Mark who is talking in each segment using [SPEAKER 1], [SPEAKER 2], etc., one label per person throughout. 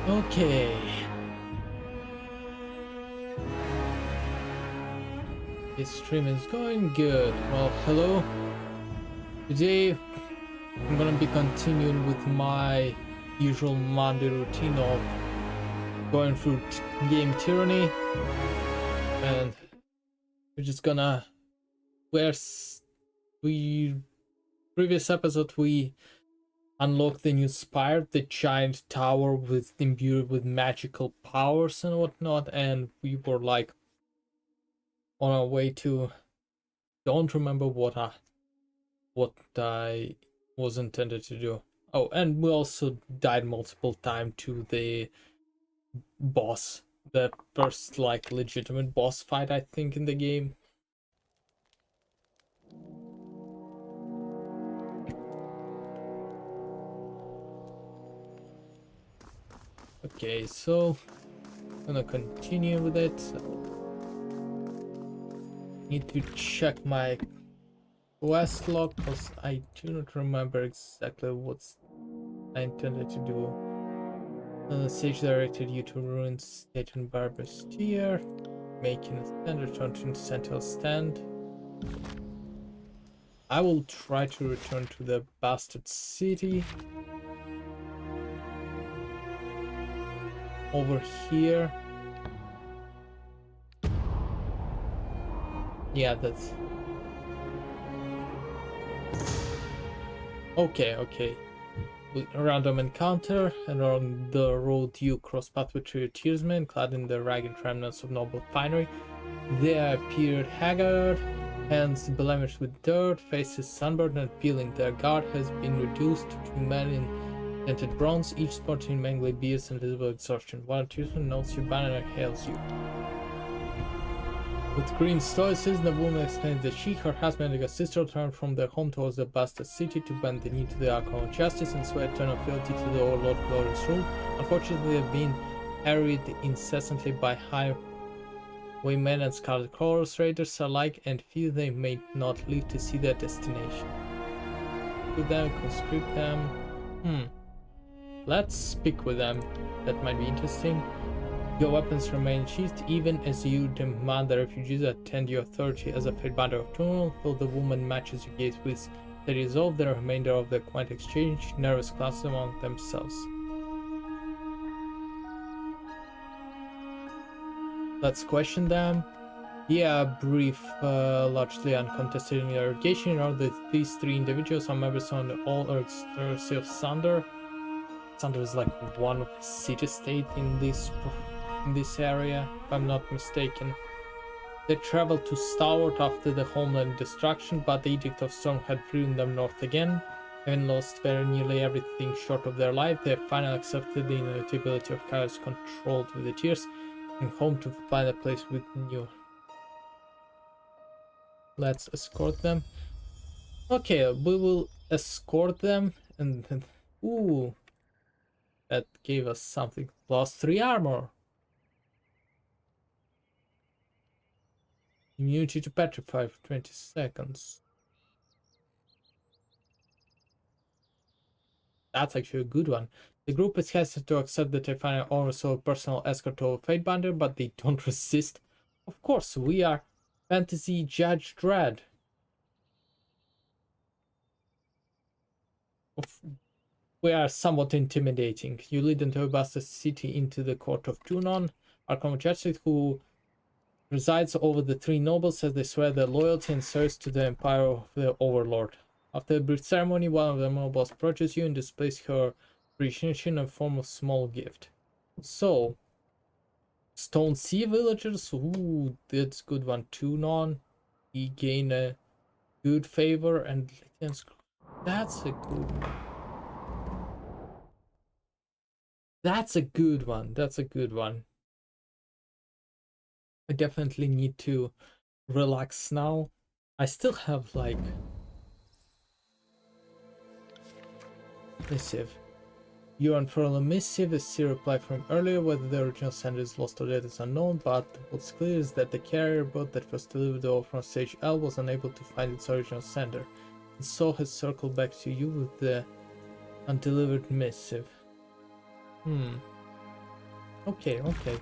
[SPEAKER 1] Okay. This stream is going good. Well, hello. Today I'm gonna be continuing with my usual Monday routine of going through game Tyranny, and we're just gonna. We previous episode we unlocked the new spire, the giant tower with imbued with magical powers and whatnot, and we were like on our way to. Don't remember what I was intended to do. Oh, and we also died multiple times to the boss, the first like legitimate boss fight I think in the game. Okay, so I'm gonna continue with it. Need to check my quest log because I do not remember exactly what I intended to do. The sage directed you to ruin state and barbarous tier, making a standard return to Sentinel stand. I will try to return to the bastard city. Over here. Yeah, that's... Okay. Random encounter, and on the road you cross path with three tearsmen clad in the ragged remnants of noble finery. They appeared haggard, hands blemished with dirt, faces sunburned and peeling. Their guard has been reduced to 2 men in dented bronze, each sporting mangly beards and visible exhaustion. One tearsman notes your banner and hails you. With grim stoicism, the woman explains that she, her husband, and a sister turned from their home towards the bastard city to bend the knee to the archon of justice and swear eternal fealty to the overlord glorious rule. Unfortunately, they have been harried incessantly by highwaymen and scarlet crawlers, raiders alike, and few they may not live to see their destination. With them, conscript them. Let's speak with them. That might be interesting. Your weapons remain sheathed even as you demand the refugees attend your authority as a fate band of tunnel, though the woman matches your gaze with the resolve the remainder of the quaint exchange, nervous classes among themselves. Let's question them. Yeah, brief, largely uncontested interrogation in order that these three individuals are members on the All Aristocracy of Sunder. Sunder is like one of the city-state in this area, if I'm not mistaken. They traveled to Stalwart after the Homeland destruction, but the Edict of Storm had driven them north again. Having lost very nearly everything short of their life, they finally accepted the inevitability of chaos controlled with the tears, and home to find a place with new. Let's escort them. Okay, we will escort them, and then... Ooh, that gave us something. +3 armor. Immunity to petrify for 20 seconds. That's actually a good one. The group is hesitant to accept that they find also a personal escort to a Fatebinder, but they don't resist. Of course, we are Fantasy Judge Dredd. We are somewhat intimidating. You lead into a bastard city into the court of Junon, Archon Justice, who presides over the three nobles as they swear their loyalty and service to the empire of the overlord. After a brief ceremony, one of the nobles approaches you and displays her appreciation in the form of a small gift. So, Stone Sea villagers, ooh, that's good one. Tunon, he gain a good favor, and that's a good one. That's a good one. That's a good one. I definitely need to relax now. I still have like missive. You unfurl a missive, a C reply from earlier. Whether the original sender is lost or dead is unknown, but what's clear is that the carrier boat that was delivered over from stage L was unable to find its original sender. And so has circled back to you with the undelivered missive. Okay, okay.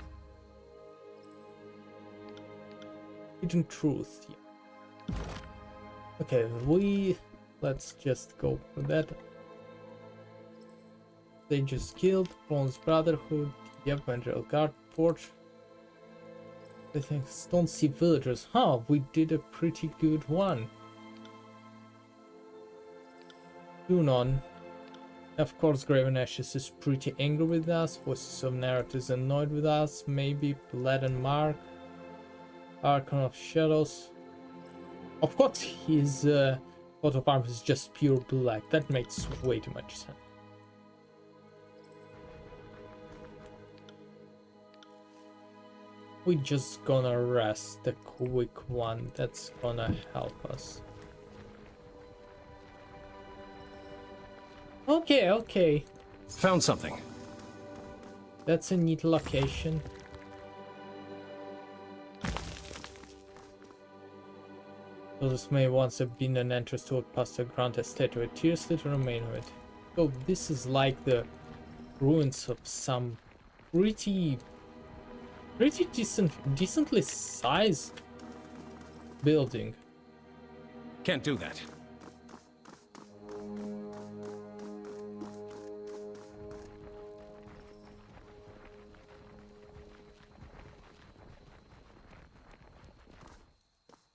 [SPEAKER 1] Hidden truth. Yeah. Okay, let's just go for that. They just killed Bronze Brotherhood. Yep, Vendrell Guard Porch. I think Stone Sea Villagers. Huh, we did a pretty good one. Dunon. Of course, Graven Ashes is pretty angry with us. Voices of Narrative is annoyed with us. Maybe Bled and Mark. Archon of Shadows. Of course, his coat of arms is just pure black. That makes way too much sense. We just gonna rest the quick one. That's gonna help us. Okay, okay.
[SPEAKER 2] Found something.
[SPEAKER 1] That's a neat location. So this may once have been an entrance to a past the Grand Estate or a tears that remain of it. So this is like the ruins of some pretty decently sized building.
[SPEAKER 2] Can't do that.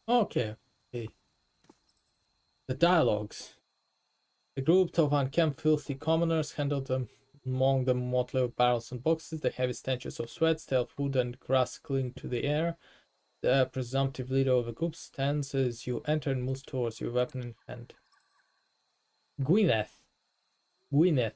[SPEAKER 1] Okay, okay. The dialogues. A group of unkempt, filthy commoners handled them among the motley of barrels and boxes. The heavy stenches of sweat, stale food, and grass cling to the air. The presumptive leader of the group stands as you enter and moves towards you, weapon in hand. Gwyneth. Gwyneth.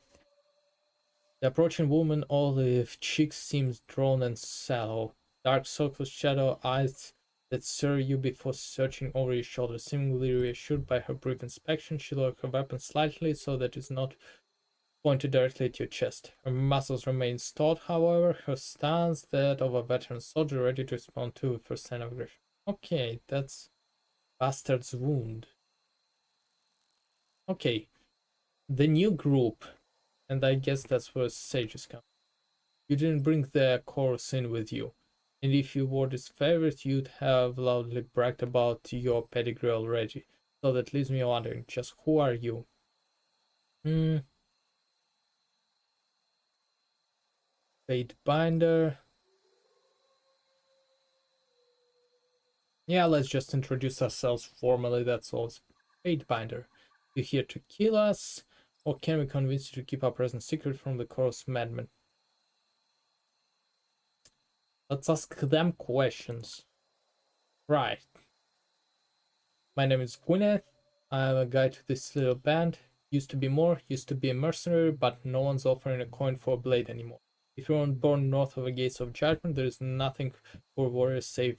[SPEAKER 1] The approaching woman, olive cheeks, seems drawn and sallow. Dark circles, shadow eyes that stare you before searching over your shoulder. Seemingly reassured by her brief inspection, she lowers her weapon slightly so that it's not pointed directly at your chest. Her muscles remain taut, however, her stance that of a veteran soldier ready to respond to first sign of aggression. Okay, that's Bastard's Wound. Okay, the new group, and I guess that's where sages come. You didn't bring the chorus in with you, and if you were this favorite, you'd have loudly bragged about your pedigree already. So that leaves me wondering, just who are you? Fate Binder. Yeah, let's just introduce ourselves formally, that's all. Fate Binder. You here to kill us, or can we convince you to keep our presence secret from the chorus madmen? Let's ask them questions. Right. My name is Gwyneth. I'm a guide to this little band. Used to be more, used to be a mercenary, but no one's offering a coin for a blade anymore. If you weren't born north of the gates of judgment, there is nothing for warriors save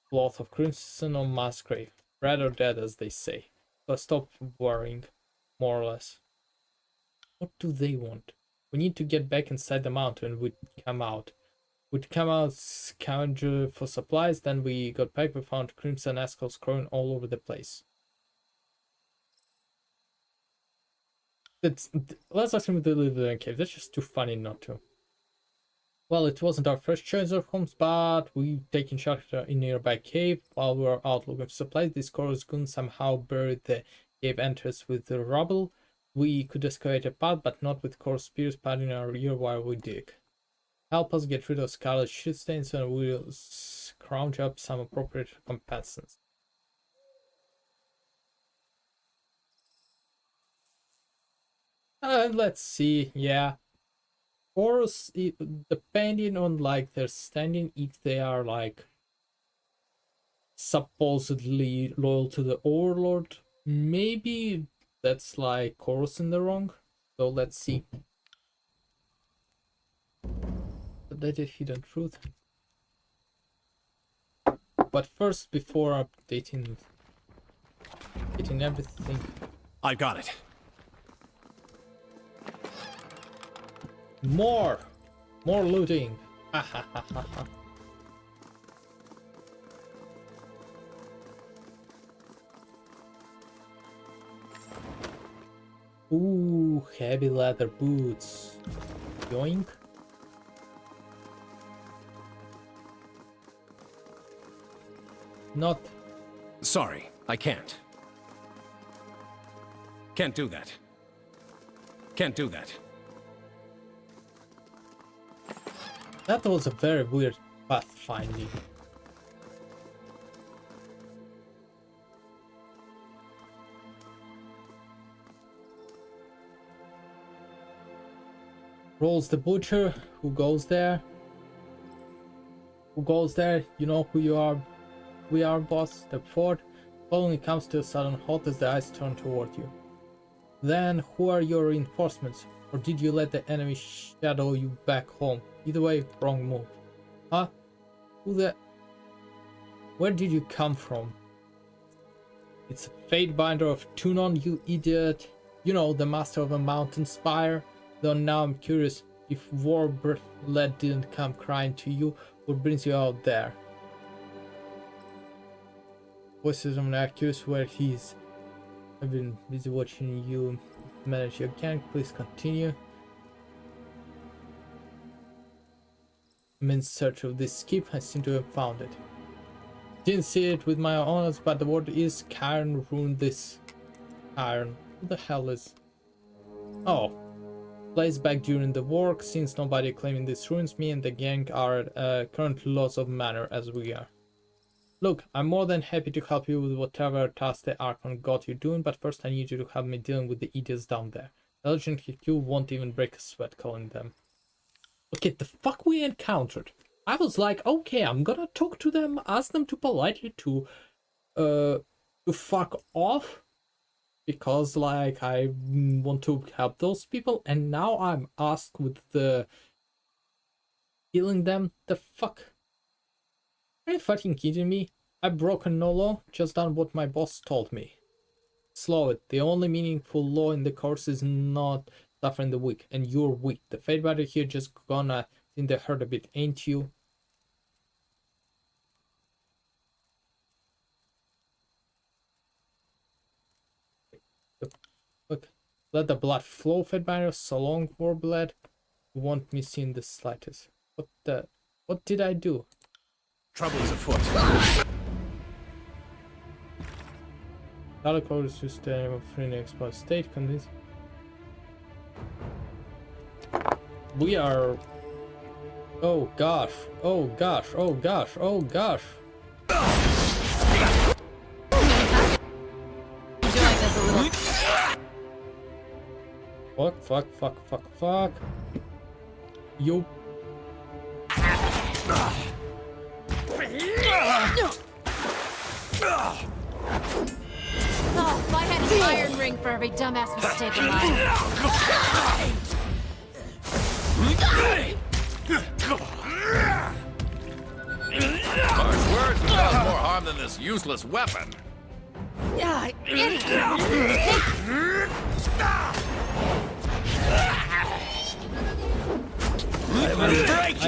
[SPEAKER 1] cloth of crimson on mass grave. Red or dead, as they say. So stop worrying, more or less. What do they want? We need to get back inside the mountain. We'd come out scavenger for supplies, then we got back, we found crimson ascals growing all over the place. Let's assume they live in a cave. That's just too funny not to. Well, it wasn't our first choice of homes, but we've taken shelter in a nearby cave while we were out looking for supplies. This chorus goon somehow buried the cave entrance with the rubble. We could excavate a path, but not with chorus spears padding our rear while we dig. Help us get rid of scarlet shit stains and we'll scrounge up some appropriate recompenses. Let's see, yeah. Chorus, depending on like their standing, if they are like supposedly loyal to the overlord, maybe that's like chorus in the wrong. So let's see. That is hidden truth. But first, before updating everything,
[SPEAKER 2] I got it.
[SPEAKER 1] more looting. Ha ha ha ha ha. Ooh, heavy leather boots. Yoink. not...
[SPEAKER 2] Sorry, I can't. Can't do that. Can't do that.
[SPEAKER 1] That was a very weird pathfinding. Rolls the butcher. Who goes there? Who goes there? You know who you are. We are, boss. Step forward. Suddenly comes to a sudden halt as the eyes turn toward you. Then, who are your reinforcements? Or did you let the enemy shadow you back home? Either way, wrong move. Huh? Who the... Where did you come from? It's a Fatebinder of Tunon, you idiot. You know, the master of a mountain spire. Though now I'm curious, if Warbird didn't come crying to you, what brings you out there? Voices of an curious where he's. I've been busy watching you manage your gang. Please continue. I'm in search of this skip. I seem to have found it. Didn't see it with my own eyes, but the word is Karen ruined this. Karen, who the hell is? Oh, placed back during the work. Since nobody claiming this ruins, me and the gang are at current loss of manner as we are. Look, I'm more than happy to help you with whatever task the Archon got you doing, but first I need you to help me dealing with the idiots down there. The Legend HQ won't even break a sweat calling them. Okay, the fuck we encountered. I was like, okay, I'm gonna talk to them, ask them to politely to fuck off, because like I want to help those people, and now I'm asked with the killing them. The fuck? Are you fucking kidding me? I've broken no law, just done what my boss told me. Slow it. The only meaningful law in the course is not suffering the weak, and you're weak. The Fatebinder here just gonna in the hurt a bit, ain't you? Look, let the blood flow, Fatebinder, so long, Warblade. You won't miss in the slightest. What did I do?
[SPEAKER 2] Trouble's afoot.
[SPEAKER 1] Calico is system of free exploit state convince. We are. Oh gosh, oh gosh, oh gosh, oh gosh. Fuck. You.
[SPEAKER 3] Oh, if I had an iron ring for every dumbass mistake of mine.
[SPEAKER 4] Harsh words would cause more harm than this useless weapon.
[SPEAKER 3] Yeah, idiot!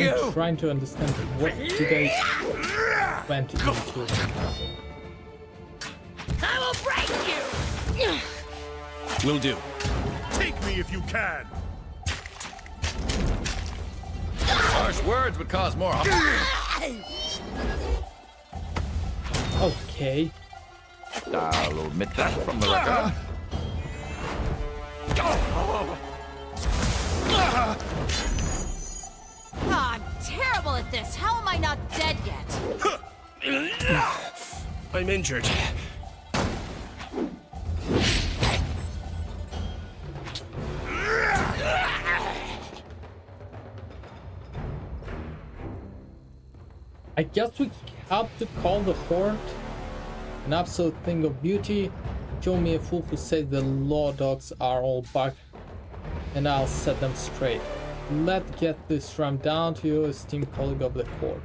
[SPEAKER 1] I'm trying to understand what do they went into.
[SPEAKER 3] I will break you!
[SPEAKER 2] Will do.
[SPEAKER 5] Take me if you can!
[SPEAKER 4] Harsh words would cause more harm.
[SPEAKER 1] Okay.
[SPEAKER 4] I'll omit that from the record.
[SPEAKER 3] Oh, I'm terrible at this. How am I not dead yet?
[SPEAKER 2] I'm injured.
[SPEAKER 1] I guess we have to call the Horde an absolute thing of beauty. Show me a fool who says the law dogs are all bugged, and I'll set them straight. Let's get this rammed down to you, esteemed colleague of the Horde.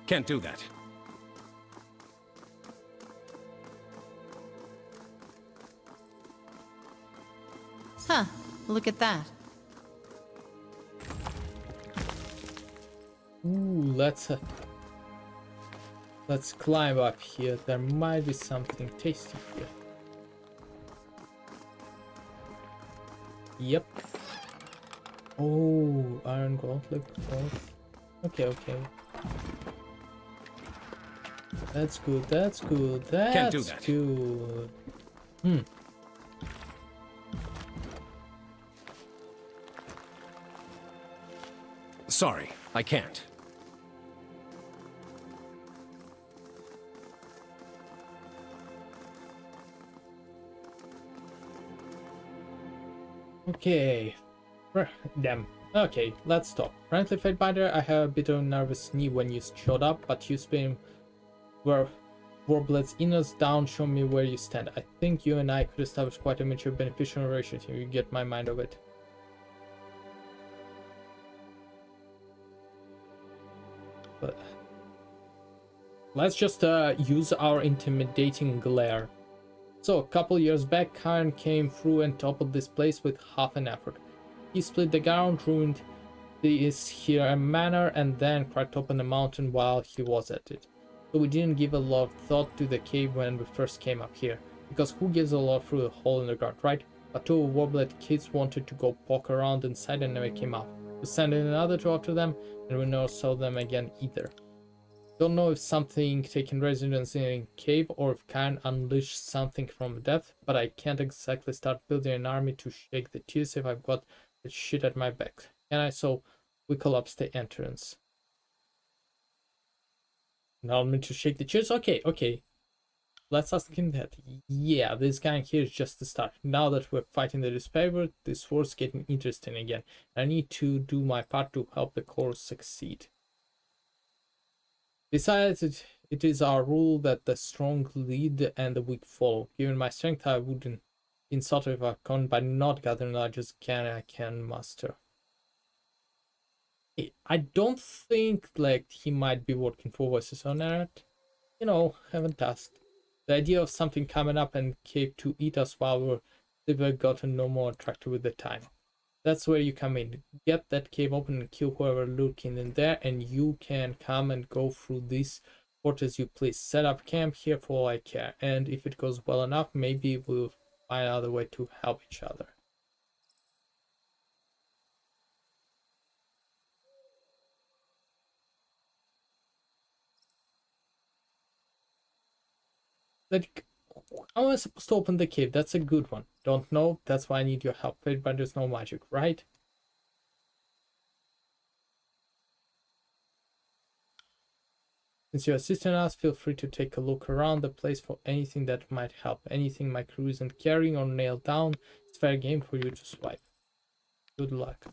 [SPEAKER 2] Can't do that.
[SPEAKER 3] Huh, look at that.
[SPEAKER 1] Ooh, let's climb up here. There might be something tasty here. Yep. Oh, iron gauntlet. Okay, okay. That's good, that's good,
[SPEAKER 2] Can't do
[SPEAKER 1] that's
[SPEAKER 2] that.
[SPEAKER 1] good.
[SPEAKER 2] Sorry, I can't.
[SPEAKER 1] Okay. Damn. Okay, let's stop. Frankly, Fatebinder, I have a bit of a nervous knee when you showed up, but you spin were Warblett's inners down, show me where you stand. I think you and I could establish quite a mutual beneficial relationship. You get my mind of it. But let's just use our intimidating glare. So, a couple years back, Karen came through and toppled this place with half an effort. He split the ground, ruined this here a manor, and then cracked open a mountain while he was at it. So we didn't give a lot of thought to the cave when we first came up here, because who gives a lot through a hole in the ground, right? But two Warblet kids wanted to go poke around inside and never came up. We sent in another two after them, and we never saw them again either. Don't know if something taking residence in a cave or if Karen unleashed something from the depth, but I can't exactly start building an army to shake the tears if I've got that shit at my back. Can I? So we collapse the entrance. Now me to shake the chairs? Okay, okay. Let's ask him that. Yeah, this guy here is just the start. Now that we're fighting the disfavored, this war's getting interesting again. I need to do my part to help the cause succeed. Besides, it is our rule that the strong lead and the weak follow. Given my strength, I wouldn't insult if I can by not gathering I just can muster. I don't think like he might be working for Voices on Earth. You know, haven't asked. The idea of something coming up and cave to eat us while we've gotten no more attractive with the time. That's where you come in. Get that cave open and kill whoever lurking in there, and you can come and go through this fort as you please. Set up camp here for all I care, and if it goes well enough, maybe we'll find another way to help each other. Like, how am I supposed to open the cave? That's a good one. Don't know. That's why I need your help. But there's no magic, right? Since you're assisting us, feel free to take a look around the place for anything that might help. Anything my crew isn't carrying or nailed down, it's fair game for you to swipe. Good luck.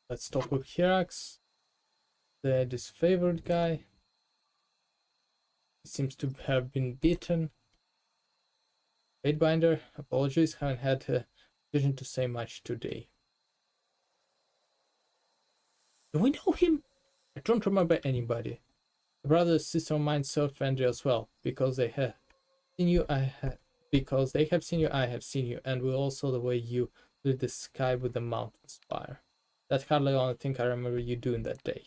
[SPEAKER 1] Let's talk with Hirax, the disfavored guy. He seems to have been beaten. Fatebinder, apologies, haven't had a vision to say much today. Do we know him? I don't remember anybody. The brother and sister of mine so friendly as well, because they have seen you, because they have seen you, I have seen you, and we all saw the way you lit the sky with the mountain spire. That's hardly the only thing I remember you doing that day.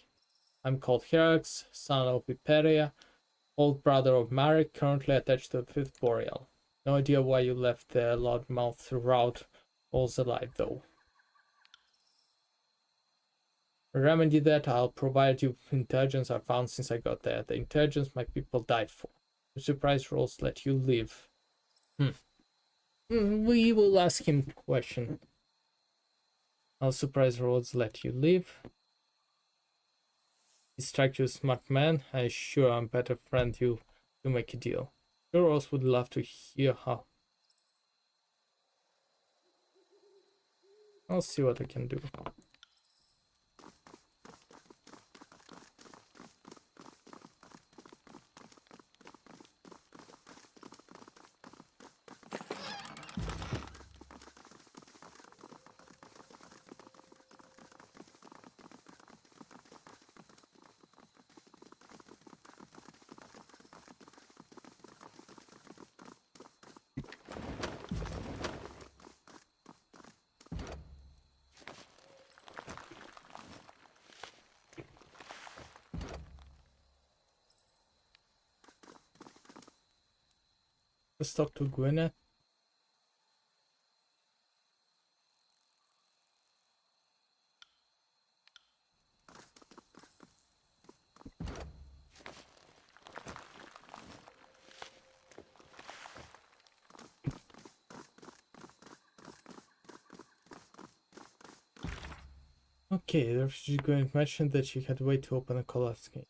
[SPEAKER 1] I'm called Herax, son of Viperia, old brother of Marek, currently attached to the 5th Boreal. No idea why you left the loudmouth route all's alive though. Remedy that, I'll provide you with intelligence I found since I got there. The intelligence my people died for. The surprise rolls let you live. We will ask him a question. Our surprise rolls let you live. He strikes you a smart man. I sure I'm better friend you to make a deal. Sure also would love to hear how. I'll see what I can do. Let's talk to Gwyneth. Okay, the refugee Gwyneth mentioned that she had a way to open a collapsed gate.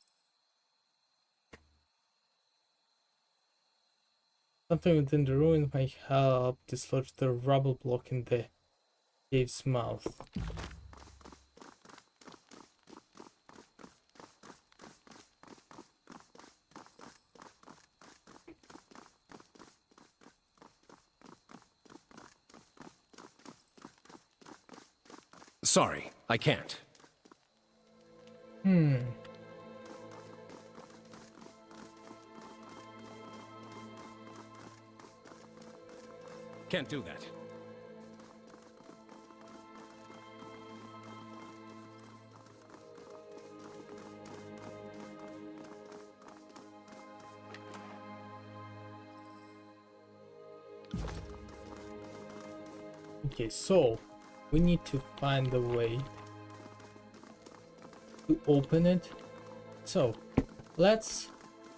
[SPEAKER 1] Something within the ruin may help dislodge the rubble block in the cave's mouth.
[SPEAKER 2] Sorry, I can't. Can't do that.
[SPEAKER 1] Okay, so we need to find a way to open it. So let's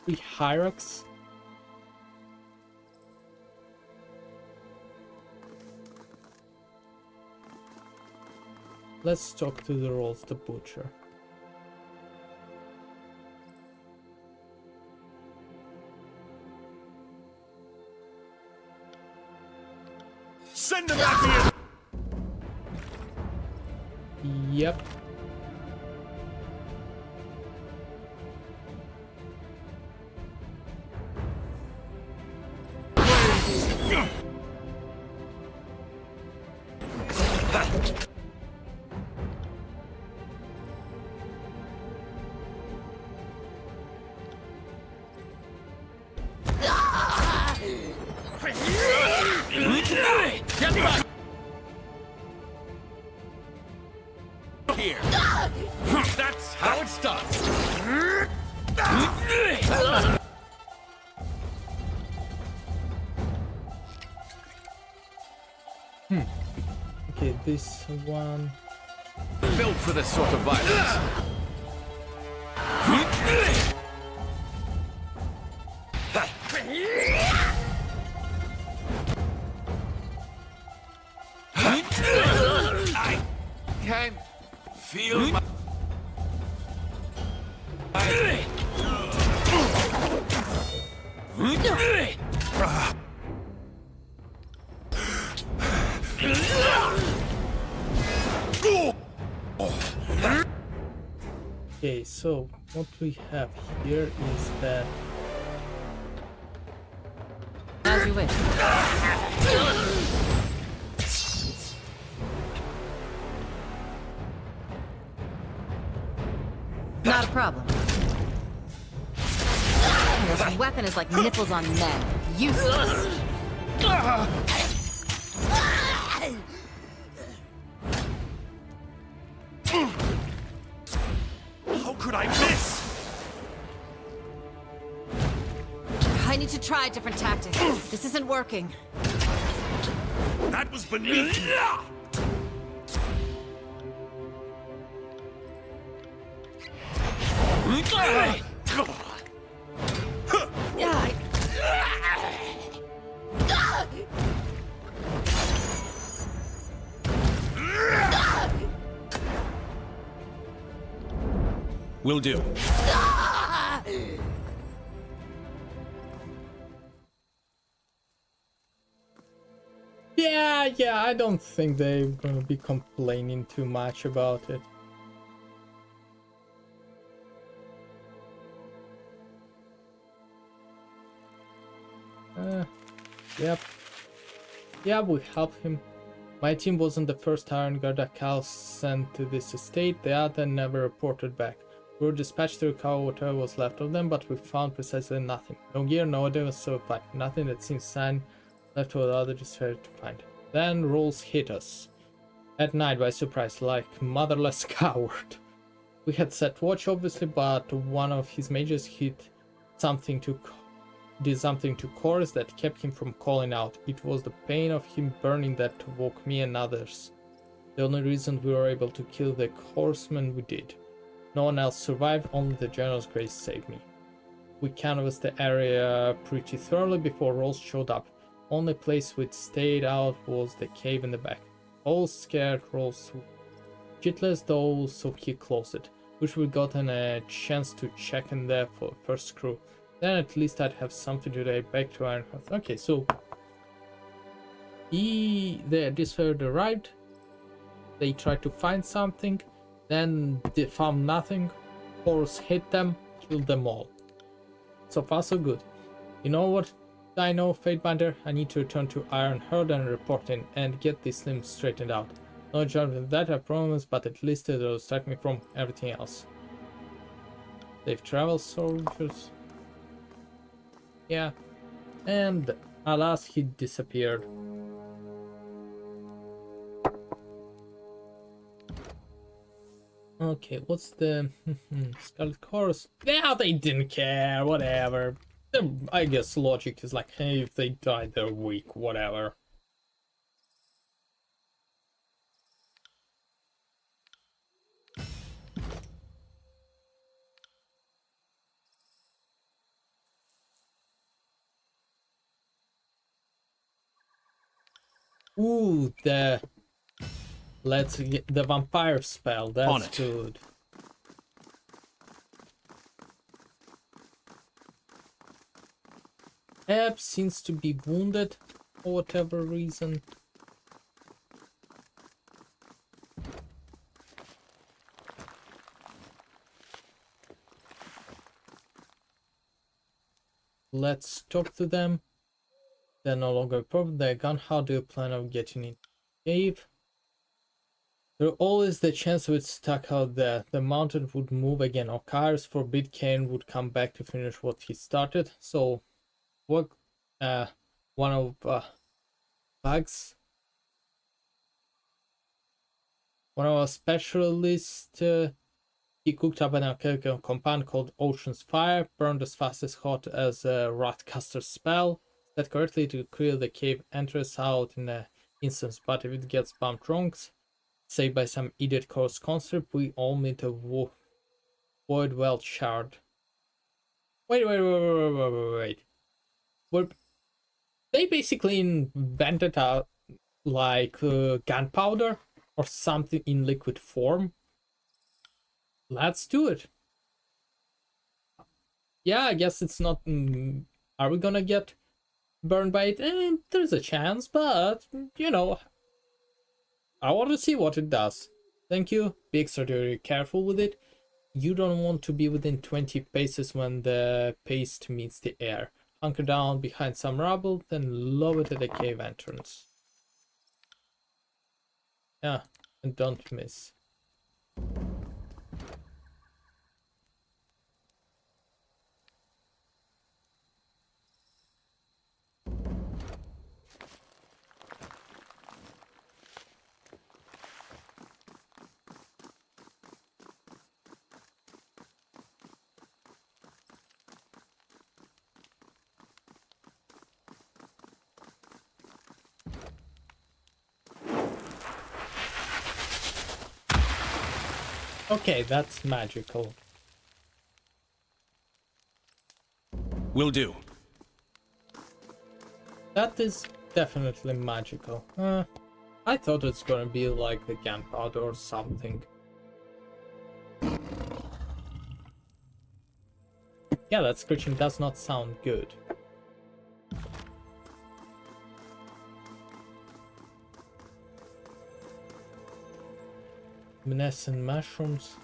[SPEAKER 1] re-hierarchs. Let's talk to the Rolls the Butcher.
[SPEAKER 5] Send them at me!
[SPEAKER 1] Yep.
[SPEAKER 4] Get back here. That's how it starts.
[SPEAKER 1] Okay, this one.
[SPEAKER 4] Built for this sort of violence. I can feel my...
[SPEAKER 1] Okay, so what we have here is that
[SPEAKER 3] As you wish. Not a problem. This weapon is like nipples on men. Useless.
[SPEAKER 5] How could I miss?
[SPEAKER 3] I need to try a different tactic. This isn't working.
[SPEAKER 5] That was beneath you.
[SPEAKER 2] Will do.
[SPEAKER 1] yeah, I don't think they're gonna be complaining too much about it. Yep. Yeah, we helped him. My team wasn't the first Iron Guard that Cal sent to this estate. The other never reported back. We were dispatched to recover whatever was left of them, but we found precisely nothing. No gear, no evidence, so far. Nothing that seems sign left for the other just fair to find. Then Rolls hit us. At night by surprise, like motherless coward. We had set watch obviously, but one of his mages hit something to did something to Chorus that kept him from calling out. It was the pain of him burning that woke me and others. The only reason we were able to kill the horsemen we did. No one else survived, only the General's grace saved me. We canvassed the area pretty thoroughly before Rolls showed up. Only place we'd stayed out was the cave in the back. All scared, Rolls shitless though, so he closed it. Wish we'd gotten a chance to check in there for first crew. Then at least I'd have something to take back to Ironhearth. Okay, so this herd arrived. They tried to find something, then they found nothing. Horse hit them, killed them all. So far so good. You know what I know, Fatebinder? I need to return to Ironheart and report in and get this limb straightened out. No job with that, I promise, but at least it'll distract me from everything else. They've traveled soldiers. Yeah. And alas, he disappeared. Okay, what's the Scarlet Chorus? Yeah, they didn't care, whatever. I guess logic is like, hey, if they die, they're weak, whatever. Ooh, let's get the vampire spell. That's good. Ebb seems to be wounded for whatever reason. Let's talk to them. They're no longer a problem. They're gone. How do you plan on getting in the cave? There's always the chance we'd stuck out there. The mountain would move again, or Kairos forbid Cain would come back to finish what he started. So, what? One of bugs. One of our specialists. He cooked up an alchemical compound called Ocean's Fire, burned as fast as hot as a Ratcaster spell. That correctly to clear the cave entrance out in an instant, but if it gets bumped wrong, say by some idiot course conscript, we all meet a void well shard. Wait. Well, they basically invented like gunpowder or something in liquid form. Let's do it. Yeah, I guess it's not. Are we gonna get burned by it? There's a chance, but you know, I want to see what it does. Thank you. Be extraordinarily careful with it. You don't want to be within 20 paces when the paste meets the air. Hunker down behind some rubble, then lower it at the cave entrance. Yeah, and don't miss. Okay, that's magical.
[SPEAKER 2] Will do.
[SPEAKER 1] That is definitely magical. I thought it's gonna be like the gunpowder or something. Yeah, that screeching does not sound good. Luminescent mushrooms.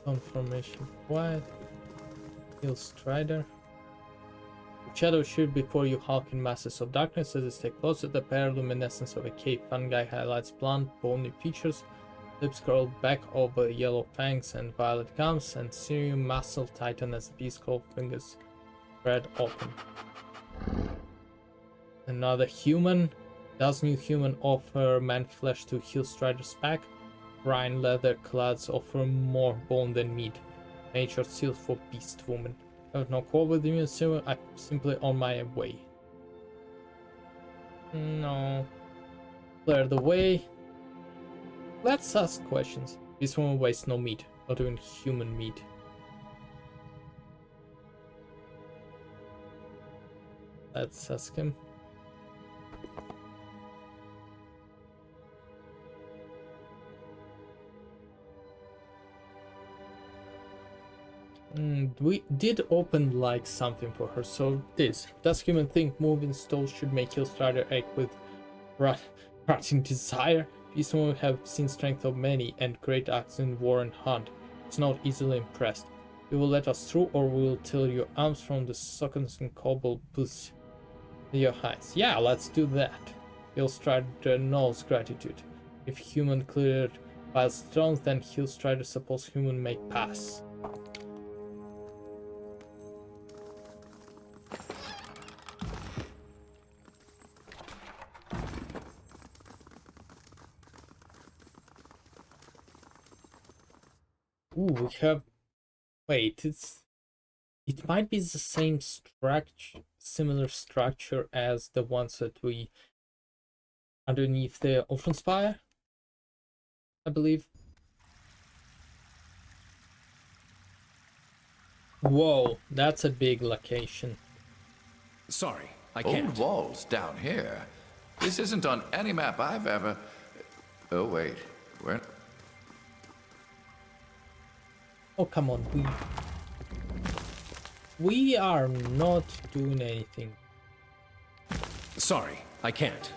[SPEAKER 1] Confirmation quiet. Heal Strider. Shadow shield before you hulk in masses of darkness. As you stay closer, the luminescence of a cave fungi highlights blunt, bony features. Lips curl back over yellow fangs and violet gums, and sinew muscle tighten as the beast's claw fingers spread open. Another human. Does new human offer man flesh to heal Strider's back? Brine leather clads offer more bone than meat. nature sealed for beast woman. I have no quarrel with you, so I'm simply on my way. No. Clear the way. Let's ask questions. This woman wastes no meat, not even human meat. Let's ask him. We did open like something for her, so this. Does human think moving stones should make Hillstrider act with rotting desire? These women have seen strength of many and great acts in war and hunt. It's not easily impressed. You will let us through, or we will tear your arms from the sockets and cobble boots your eyes. Yeah, let's do that. Hillstrider knows gratitude. If human cleared by stones, then Hillstrider suppose human may pass. Ooh, we have... Wait, it might be the same structure, similar structure as the ones that we underneath the ocean spire, I believe. Whoa, that's a big location.
[SPEAKER 2] Sorry, I can't.
[SPEAKER 4] Old walls down here. This isn't on any map I've ever... Oh, wait. Where...
[SPEAKER 1] Oh, come on, we are not doing anything.
[SPEAKER 2] Sorry, I can't.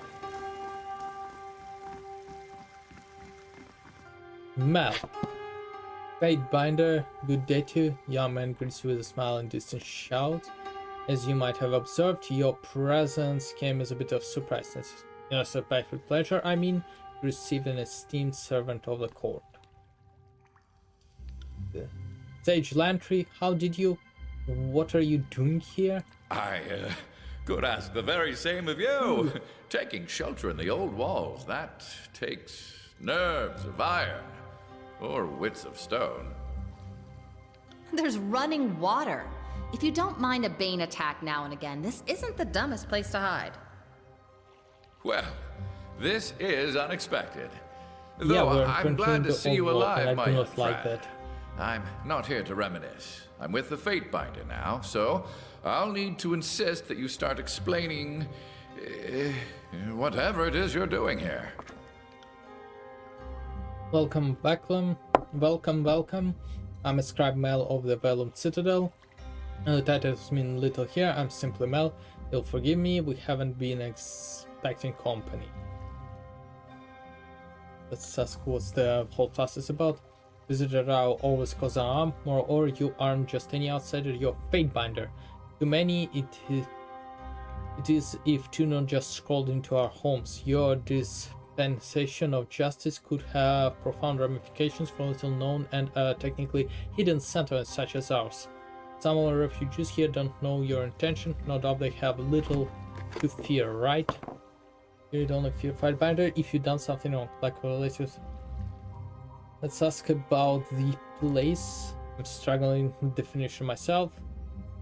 [SPEAKER 1] Mel. Fatebinder, good day to you. Young man greets you with a smile and distant shout. As you might have observed, your presence came as a bit of surprise. In a surprise with pleasure, I mean, you received an esteemed servant of the court. Sage Lantry, how did you? What are you doing here?
[SPEAKER 4] I could ask the very same of you. Taking shelter in the old walls, that takes nerves of iron or wits of stone.
[SPEAKER 3] There's running water. If you don't mind a Bane attack now and again, this isn't the dumbest place to hide.
[SPEAKER 4] Well, this is unexpected.
[SPEAKER 1] Yeah,
[SPEAKER 4] Though
[SPEAKER 1] we're
[SPEAKER 4] I'm glad to see you
[SPEAKER 1] old wall,
[SPEAKER 4] alive,
[SPEAKER 1] and I
[SPEAKER 4] my
[SPEAKER 1] do
[SPEAKER 4] young
[SPEAKER 1] not like
[SPEAKER 4] friend.
[SPEAKER 1] that.
[SPEAKER 4] I'm not here to reminisce. I'm with the Fatebinder now, so I'll need to insist that you start explaining whatever it is you're doing here.
[SPEAKER 1] Welcome, Backlum. Welcome. I'm a scribe Mel of the Vellum Citadel. The titles mean little here. I'm simply Mel. You'll forgive me. We haven't been expecting company. Let's ask what the whole class is about. Visitor are always cause harm. Moreover, you aren't just any outsider. You're Fatebinder. To many, it is if two not just scrolled into our homes. Your dispensation of justice could have profound ramifications for little known and technically hidden sentiments such as ours. Some of the refugees here don't know your intention, no doubt they have little to fear, right? You'd only fear Fatebinder if you've done something wrong, like related. Let's ask about the place. I'm struggling with definition myself.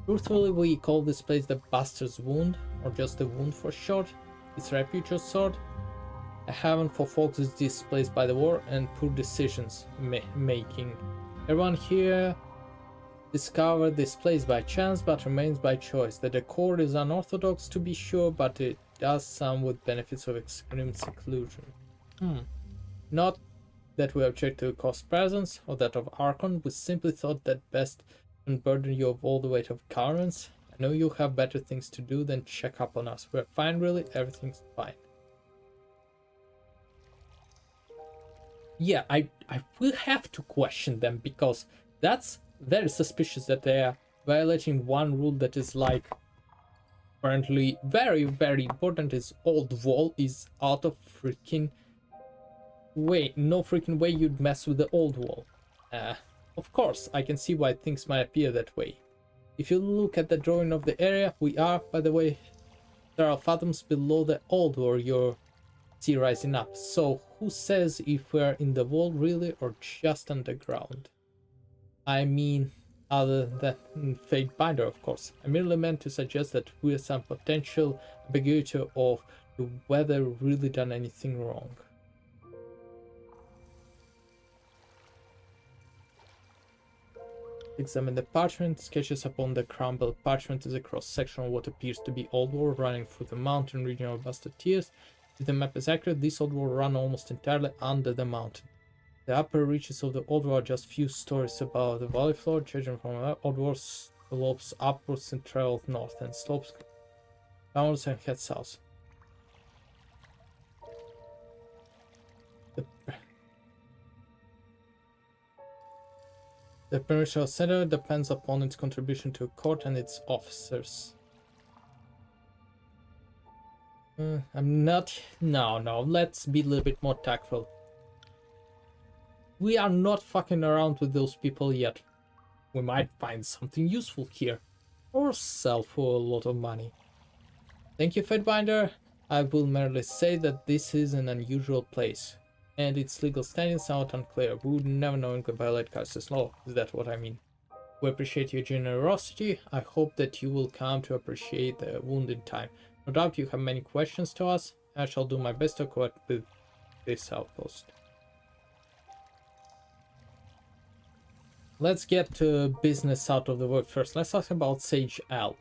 [SPEAKER 1] Truthfully, we call this place the Bastard's Wound, or just the Wound for short. It's refuge or sort. A haven for folks is displaced by the war and poor decisions making. Everyone here discovered this place by chance, but remains by choice. The decor is unorthodox to be sure, but it does some with benefits of extreme seclusion. Not that we object to cost presence or that of Archon, we simply thought that best unburden you of all the weight of currents. I know you have better things to do than check up on us. We're fine, really, everything's fine. Yeah, I will have to question them, because that's very suspicious that they are violating one rule that is like apparently very, very important. Is old wall is out of freaking way. No freaking way you'd mess with the old wall. Of course, I can see why things might appear that way. If you look at the drawing of the area, we are, by the way, several fathoms below the old wall you're see rising up. So who says if we're in the wall really or just underground? I mean, other than Fate Binder, of course. I merely meant to suggest that we're some potential ambiguity of whether really done anything wrong. Examine the parchment. Sketches upon the crumbled parchment is a cross-section of what appears to be oldwall running through the mountain region of Bastatiers. If the map is accurate, this oldwall run almost entirely under the mountain. The upper reaches of the oldwall are just few stories above the valley floor. Judging from the oldwall slopes upwards and travels north, and slopes downwards and heads south. The Provincial Center depends upon its contribution to a court and its officers. I'm not... No, let's be a little bit more tactful. We are not fucking around with those people yet. We might find something useful here. Or sell for a lot of money. Thank you, Fatebinder. I will merely say that this is an unusual place. And its legal standing is somewhat unclear. We would never knowingly violate Cars's law. Is that what I mean? We appreciate your generosity. I hope that you will come to appreciate the wound in time. No doubt you have many questions to us. I shall do my best to cope with this outpost. Let's get business out of the way first. Let's talk about Sage L.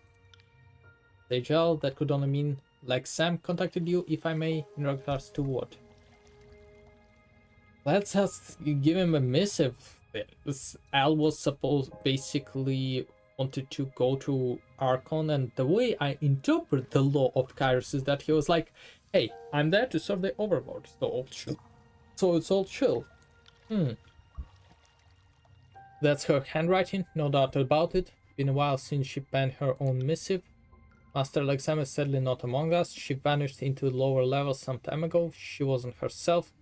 [SPEAKER 1] Sage L, that could only mean like Sam contacted you, if I may, in regards to what? Let's just give him a missive. Al was supposed basically wanted to go to Archon, and the way I interpret the law of Kairos is that he was like, hey, I'm there to serve the overlord, so it's all chill. That's her handwriting, no doubt about it. Been a while since she penned her own missive. Master Alexander is sadly not among us. She vanished into the lower levels some time ago. She wasn't herself.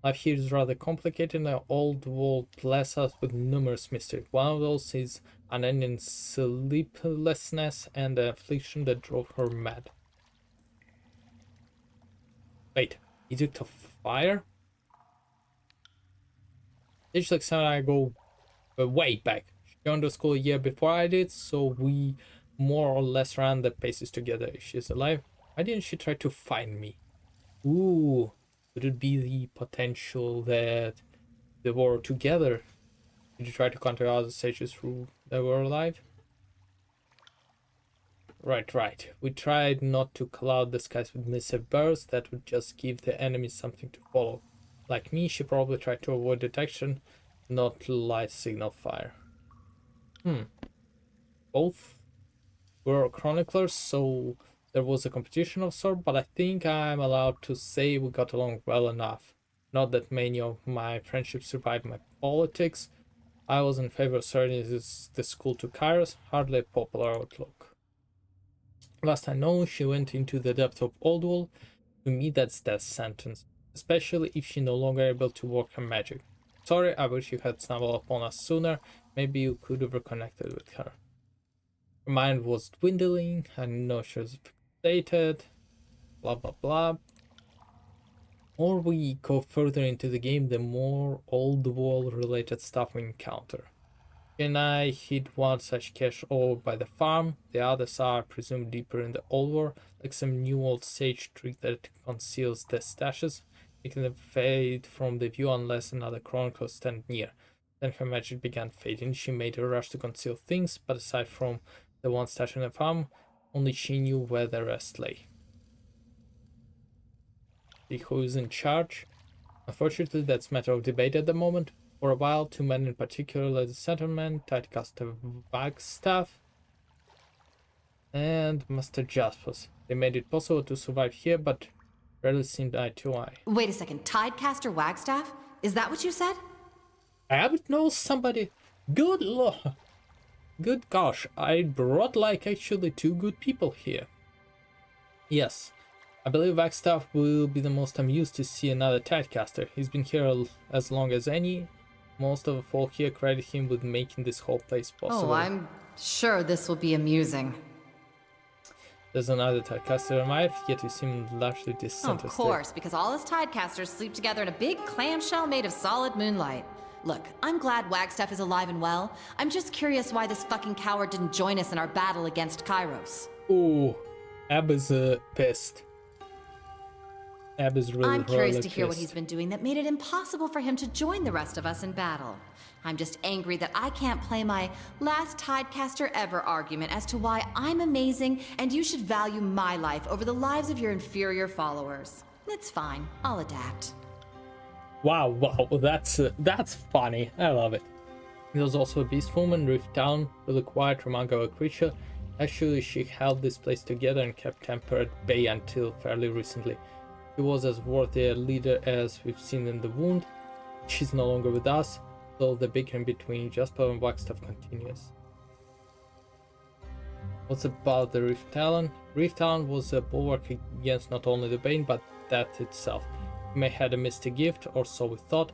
[SPEAKER 1] Life here is rather complicated. The old world blesses us with numerous mysteries. One of those is unending sleeplessness and the affliction that drove her mad. Wait, Edict of Fire? Sage Alexander and I go way back. She joined the school a year before I did, so we more or less ran the paces together. If she's alive, why didn't she try to find me? Ooh. Could it be the potential that they were together? Did you try to contact other sages who were alive? Right. We tried not to cloud the skies with missive bursts that would just give the enemy something to follow. Like me, she probably tried to avoid detection, not light signal fire. Both were chroniclers, so there was a competition of sort, but I think I'm allowed to say we got along well enough. Not that many of my friendships survived my politics. I was in favor of sending the school to Kairos, hardly a popular outlook. Last I know, she went into the depth of Oldwall. To me, that's death sentence, especially if she's no longer able to work her magic. Sorry, I wish you had stumbled upon us sooner. Maybe you could have reconnected with her. Her mind was dwindling, I know she was dated, blah blah blah. The more we go further into the game, the more old world related stuff we encounter. She and I hit one such cache over by the farm. The others are presumed deeper in the old world, like some new old sage trick that conceals the stashes, making them fade from the view unless another chronicle stand near. Then her magic began fading. She made a rush to conceal things, but aside from the one stash in the farm, only she knew where the rest lay. See who is in charge? Unfortunately, that's a matter of debate at the moment. For a while, two men in particular, the settlement, Tidecaster Wagstaff and Master Jaspers. They made it possible to survive here, but rarely seemed eye to eye.
[SPEAKER 3] Wait a second, Tidecaster Wagstaff? Is that what you said?
[SPEAKER 1] I would know somebody. Good lord. Good gosh, I brought like actually two good people here. Yes, I believe Wagstaff will be the most amused to see another Tidecaster. He's been here as long as any. Most of the folk here credit him with making this whole place possible.
[SPEAKER 3] Oh, I'm sure this will be amusing.
[SPEAKER 1] There's another Tidecaster alive, yet you seem largely disinterested.
[SPEAKER 3] Of course, because all us Tidecasters sleep together in a big clamshell made of solid moonlight. Look, I'm glad Wagstaff is alive and well. I'm just curious why this fucking coward didn't join us in our battle against Kairos.
[SPEAKER 1] Ooh, Ab is pissed. Ab is really,
[SPEAKER 3] I'm curious
[SPEAKER 1] really
[SPEAKER 3] to hear what he's
[SPEAKER 1] pissed.
[SPEAKER 3] been doing that made it impossible for him to join the rest of us in battle. I'm just angry that I can't play my last Tidecaster ever argument as to why I'm amazing and you should value my life over the lives of your inferior followers. It's fine. I'll adapt.
[SPEAKER 1] Wow, that's funny. I love it. There was also a beast woman, Rift Town, really quiet, remarkable creature. Actually, she held this place together and kept Temper at bay until fairly recently. She was as worthy a leader as we've seen in the wound. She's no longer with us, though the bickering between Jasper and Wagstaff continues. What's about the Rift Talon? Rift Talon was a bulwark against not only the Bane, but death itself. She may have a mystic gift, or so we thought.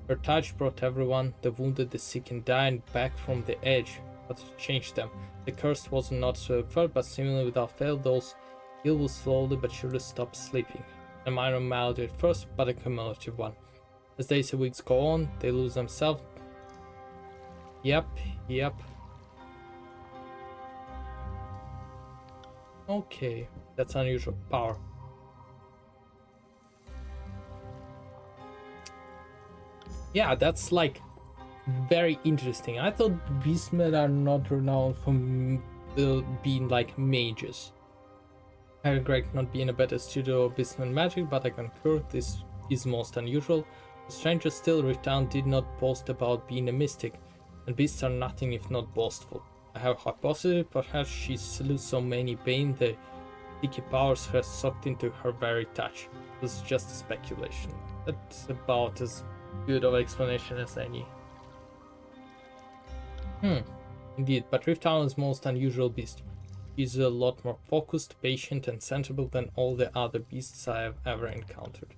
[SPEAKER 1] Her touch brought everyone, the wounded, the sick and dying, back from the edge, but it changed them. The curse was not so felt, but seemingly without fail, those ill will slowly but surely stop sleeping. A minor malady at first, but a cumulative one. As days and weeks go on, they lose themselves. Yep. Okay, that's unusual power. Yeah, that's like very interesting. I thought beastmen are not renowned for being like mages. I regret not being a better studio of beastman magic, but I concur this is most unusual. Stranger still, Rift did not boast about being a mystic, and beasts are nothing if not boastful. I have a hypothesis, perhaps she slew so many Bane the sticky powers her sucked into her very touch. This is just a speculation. That's about as good of explanation as any. Indeed, but Rift is most unusual beast. He's a lot more focused, patient, and sensible than all the other beasts I have ever encountered.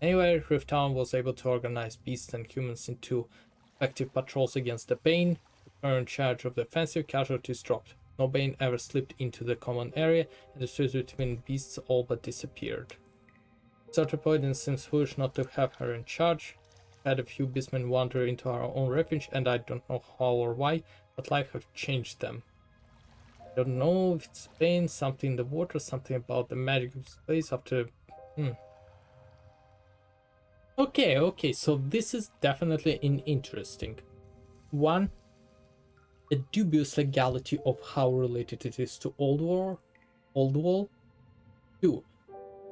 [SPEAKER 1] Anyway, Rift was able to organize beasts and humans into effective patrols against the Bane. The current charge of the offensive casualties dropped. No Bane ever slipped into the common area, and the streets between beasts all but disappeared. At a certain point, it seems foolish not to have her in charge. Had a few beastmen wander into our own refuge, and I don't know how or why, but life have changed them. I don't know if it's Bane, something in the water, something about the magic of space after... Okay, so this is definitely interesting. One, the dubious legality of how related it is to Oldwall. Two,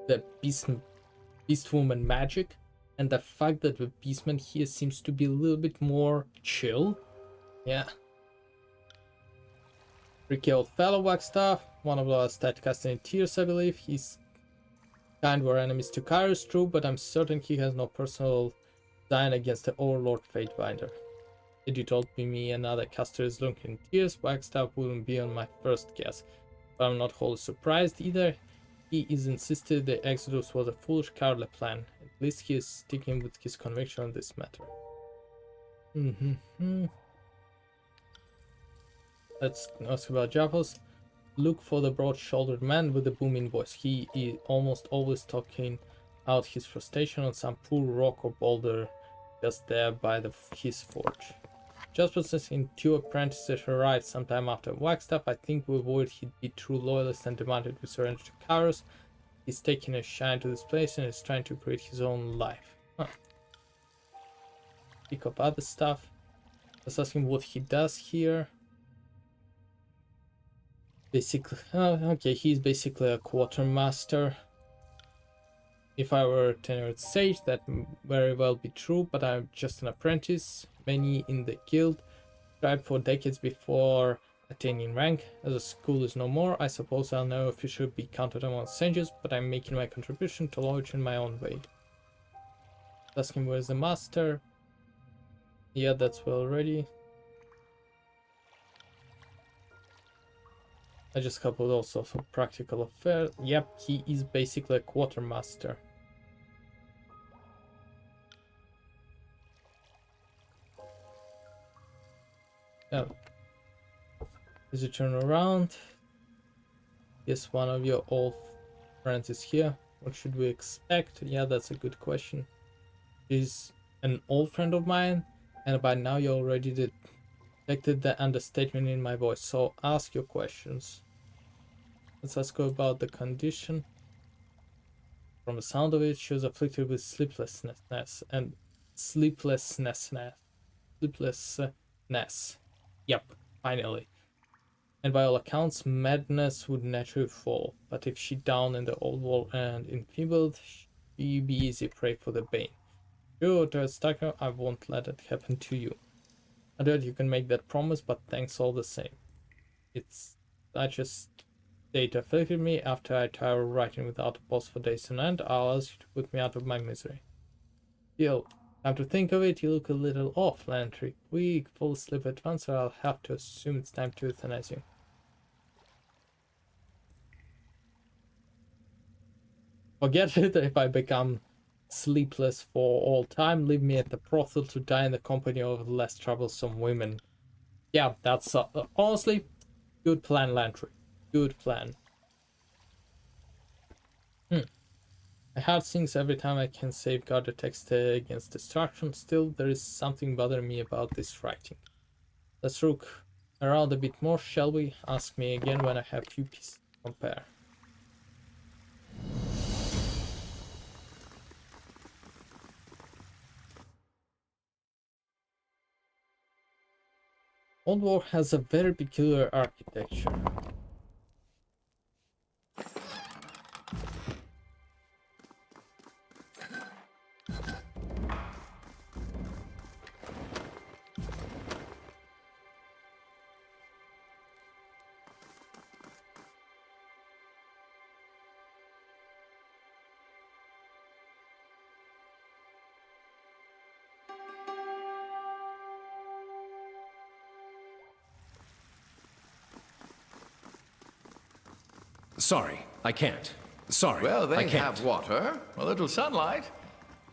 [SPEAKER 1] the beastwoman magic, and the fact that the beastman here seems to be a little bit more chill. Yeah. Ricky old fellow Wagstaff, one of the last Tidecasting in Tears, I believe. He's kind were enemies to Kairos, true, but I'm certain he has no personal design against the Overlord Fatebinder. If you told me another caster is looking in Tears, Wagstaff wouldn't be on my first guess. But I'm not wholly surprised either. He is insisted the Exodus was a foolish, cowardly plan. At least he is sticking with his conviction on this matter. Let's ask about Javos. Look for the broad-shouldered man with the booming voice. He is almost always talking out his frustration on some poor rock or boulder just there by his forge. Just possessing 2 apprentices arrived sometime after Wagstaff. I think we would he'd be true loyalist and demanded we surrender to Kairos. He's taking a shine to this place and is trying to create his own life. Pick up other stuff. Let's ask him what he does here. Basically, okay, he's basically a quartermaster. If I were a tenured sage, that very well be true, but I'm just an apprentice. Many in the guild tried for decades before attaining rank. As the school is no more, I suppose I'll never officially be counted among sages, but I'm making my contribution to knowledge in my own way. Ask him where's the master. Yeah, that's well already. I just coupled also for practical affair. Yep, he is basically a quartermaster. Yeah. As you turn around, yes, one of your old friends is here. What should we expect? Yeah, that's a good question. He's an old friend of mine. And by now you already detected the understatement in my voice, so ask your questions. Let's ask her about the condition. From the sound of it, she was afflicted with sleeplessness and sleeplessness. Sleeplessness. Yep, finally. And by all accounts, madness would naturally follow. But if she down in the old wall and enfeebled, she'd be easy prey for the Bane. Sure, to Stucker, I won't let it happen to you. I doubt you can make that promise, but thanks all the same. It's such a state afflicted me after I tire writing without a pause for days on end. I'll ask you to put me out of my misery. Still, come to think of it, you look a little off, Lantry. Weak, full sleep at once, or I'll have to assume it's time to euthanize you. Forget it if I become sleepless for all time. Leave me at the brothel to die in the company of less troublesome women. Yeah, that's honestly good plan, Lantry. Good plan. I hard things every time I can safeguard the text against destruction. Still, there is something bothering me about this writing. Let's look around a bit more, shall we? Ask me again when I have few pieces to compare. Oldwall has a very peculiar architecture.
[SPEAKER 2] Sorry, I can't. Sorry,
[SPEAKER 4] Well,
[SPEAKER 2] I
[SPEAKER 4] they
[SPEAKER 2] can't.
[SPEAKER 4] have water, a little sunlight.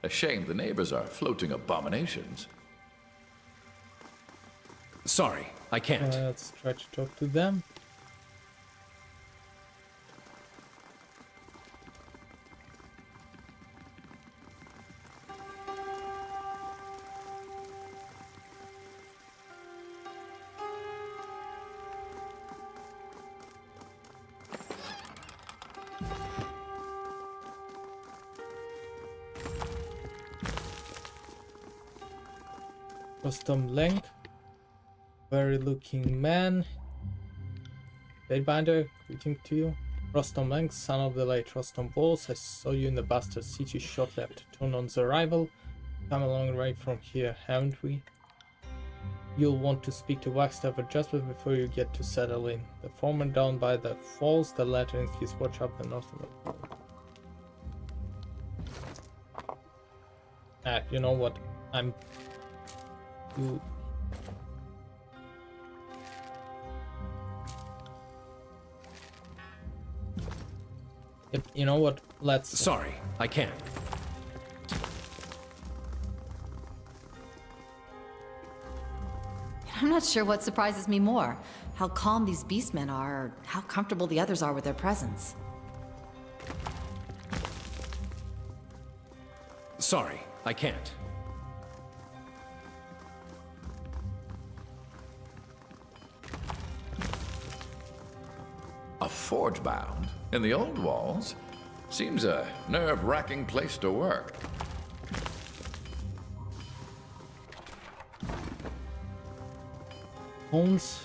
[SPEAKER 4] A shame the neighbors are floating abominations.
[SPEAKER 2] Sorry, I can't.
[SPEAKER 1] Let's try to talk to them. Custom length. Very looking man. Baitbinder, greeting to you. Rostam Lang, son of the late Rostam Balls, I saw you in the Bastard City shortly after Tonon's arrival. Come a long way from here, haven't we? You'll want to speak to Wagstaff adjustment before you get to settle in. The foreman down by the falls, the latter in his watch up the north of it. You know what? You Yep, you know what? Let's...
[SPEAKER 2] Sorry, I can't.
[SPEAKER 3] I'm not sure what surprises me more. How calm these beastmen are, or how comfortable the others are with their presence.
[SPEAKER 2] Sorry, I can't.
[SPEAKER 4] A forge bound in the old walls? Seems a nerve-wracking place to work.
[SPEAKER 1] Homes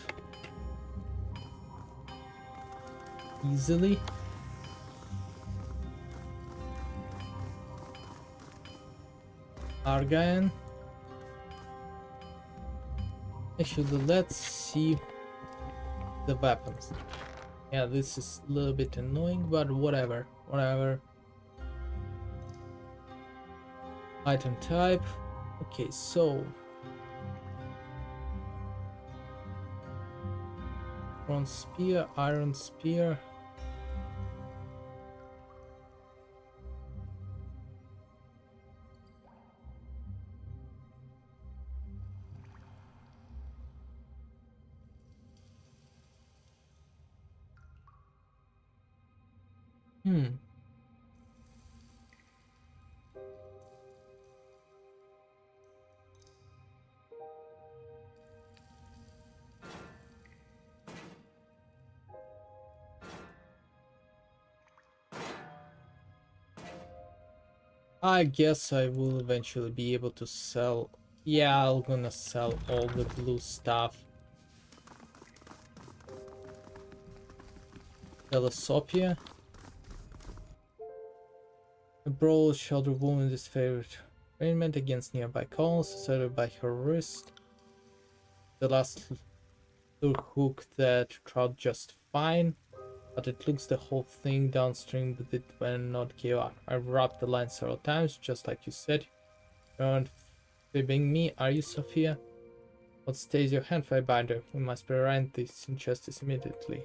[SPEAKER 1] easily. Argyan. Actually, let's see the weapons. Yeah, this is a little bit annoying, but whatever. Item type. Okay, so bronze spear, iron spear. I guess I will eventually be able to sell. Yeah, I'm gonna sell all the blue stuff. Philosophia. A broad shouldered woman is favorite arraignment against nearby columns, asserted by her wrist. The last lure hook that trout just fine, but it looks the whole thing downstream with it when not give up. I wrapped the line several times, just like you said. You aren't fibbing me, are you, Sophia? What stays your hand, Firebinder? We must prevent this injustice immediately.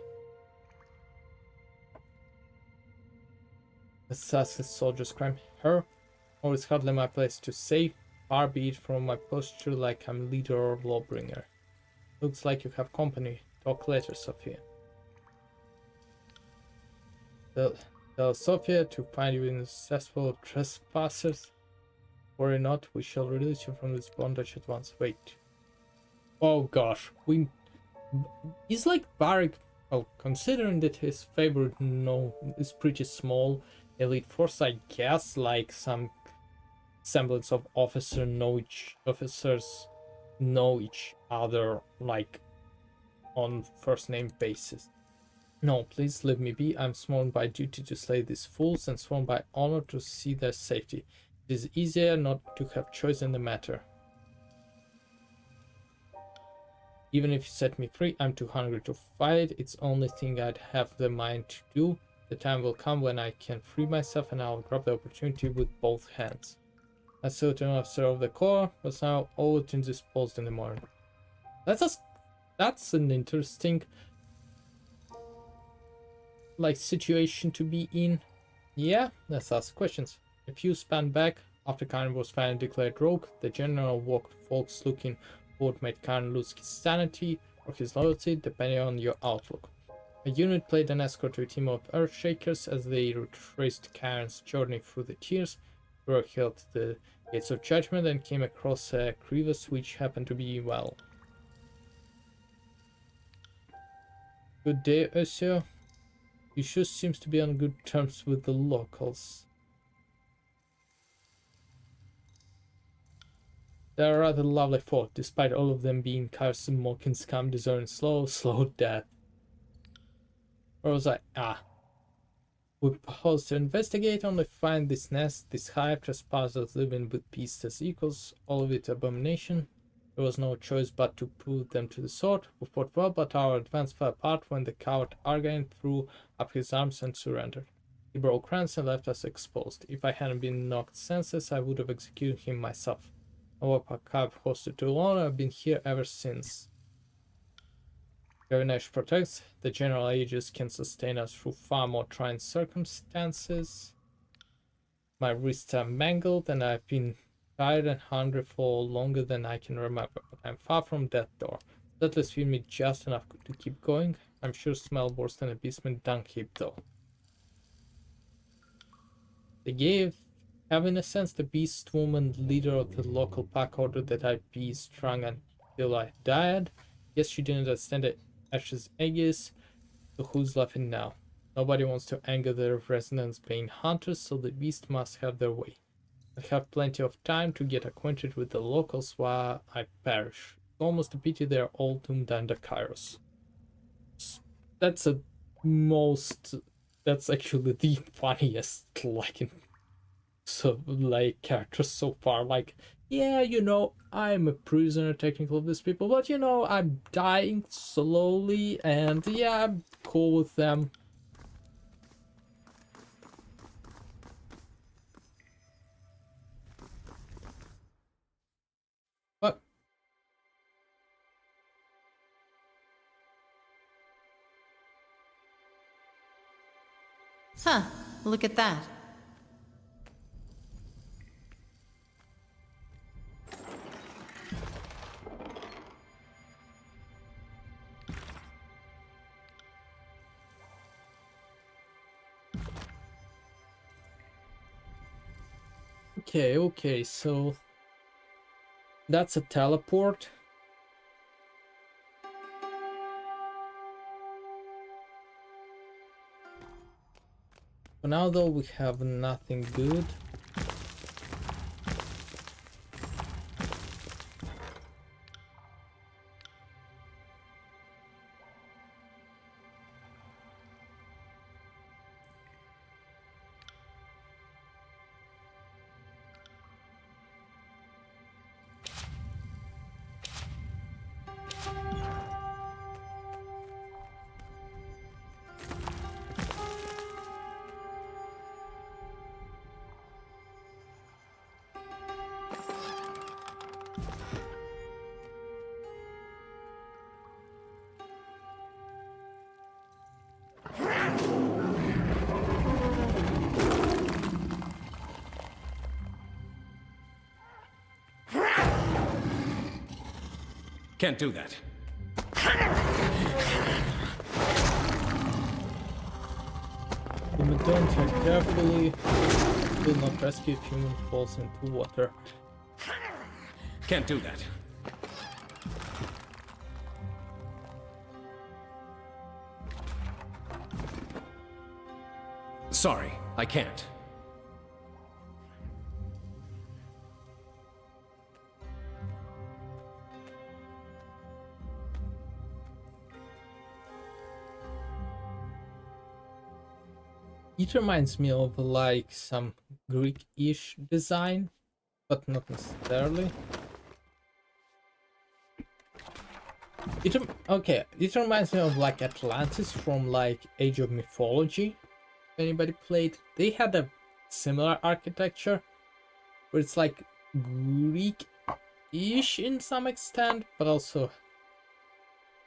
[SPEAKER 1] The Sussex soldiers crime. Her? Oh, it's hardly my place to say. Far be it from my posture like I'm leader or lawbringer. Looks like you have company. Talk later, Sophia. Tell Sophia to find you inaccessible trespassers. Worry not, we shall release you from this bondage at once. Wait. Oh gosh, he's like Barik. Well, considering that his favorite is pretty small elite force, I guess, like some semblance of officers know each other, like on first name basis. No, please leave me be. I'm sworn by duty to slay these fools and sworn by honor to see their safety. It is easier not to have choice in the matter. Even if you set me free, I'm too hungry to fight. It's the only thing I'd have the mind to do. The time will come when I can free myself and I'll grab the opportunity with both hands. I saw an officer of the corps, was now all indisposed in the morning. That's an interesting situation to be in. Yeah, let's ask questions. A few span back, after Karen was finally declared rogue, the general walked folks looking what made Karen lose his sanity or his loyalty, depending on your outlook. A unit played an escort to a team of Earthshakers as they retraced Karen's journey through the tears, were held the gates of judgment, and came across a crevice which happened to be, well... Good day, Ursio. You sure seems to be on good terms with the locals. They're a rather lovely folk, despite all of them being tiresome, mocking scum, deserving slow death. Where was I? We proposed to investigate, only find this nest, this hive, trespassers living with beasts as equals, all of it abomination. There was no choice but to put them to the sword. We fought well, but our advance fell apart when the coward Argane threw up his arms and surrendered. He broke ranks and left us exposed. If I hadn't been knocked senseless, I would have executed him myself. Our cab hosted too long, I've been here ever since. Governation protects. The general ages can sustain us through far more trying circumstances. My wrists are mangled and I've been tired and hungry for longer than I can remember, but I'm far from that door. That least feed me just enough to keep going. I'm sure smell worse than a basement dung heap though. They have in a sense the beast woman leader of the local pack order that I be strung until I died. Guess she didn't understand the Ash's Aegis, so who's laughing now? Nobody wants to anger their residents being hunters, so the beast must have their way. I have plenty of time to get acquainted with the locals while I perish. It's almost a pity they're all doomed under Kairos. That's actually the funniest character so far. Like, yeah, I'm a prisoner technically of these people, but I'm dying slowly, and yeah, I'm cool with them. But
[SPEAKER 3] Huh, look at that.
[SPEAKER 1] okay, so that's a teleport. For now though, we have nothing good.
[SPEAKER 2] Can't do that.
[SPEAKER 1] Don't tread carefully. Will not rescue if human falls into water.
[SPEAKER 2] Can't do that. Sorry, I can't.
[SPEAKER 1] It reminds me of like some Greek-ish design, but not necessarily. Okay, it reminds me of like Atlantis from like Age of Mythology. If anybody played, they had a similar architecture, where it's like Greek-ish in some extent, but also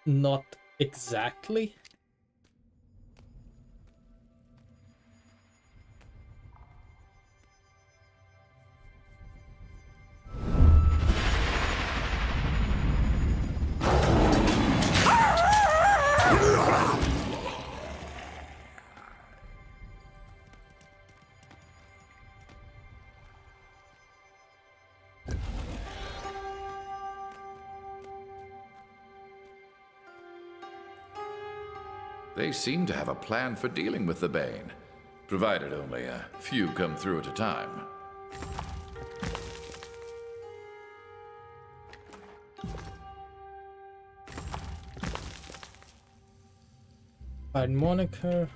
[SPEAKER 1] not exactly.
[SPEAKER 4] They seem to have a plan for dealing with the Bane, provided only a few come through at a time.
[SPEAKER 1] Find moniker.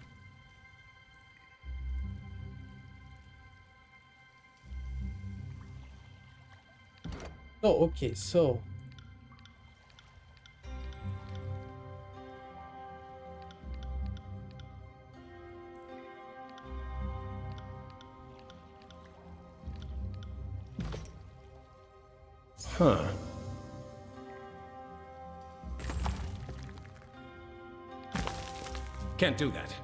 [SPEAKER 1] Oh, okay, so
[SPEAKER 2] Huh. Can't do that.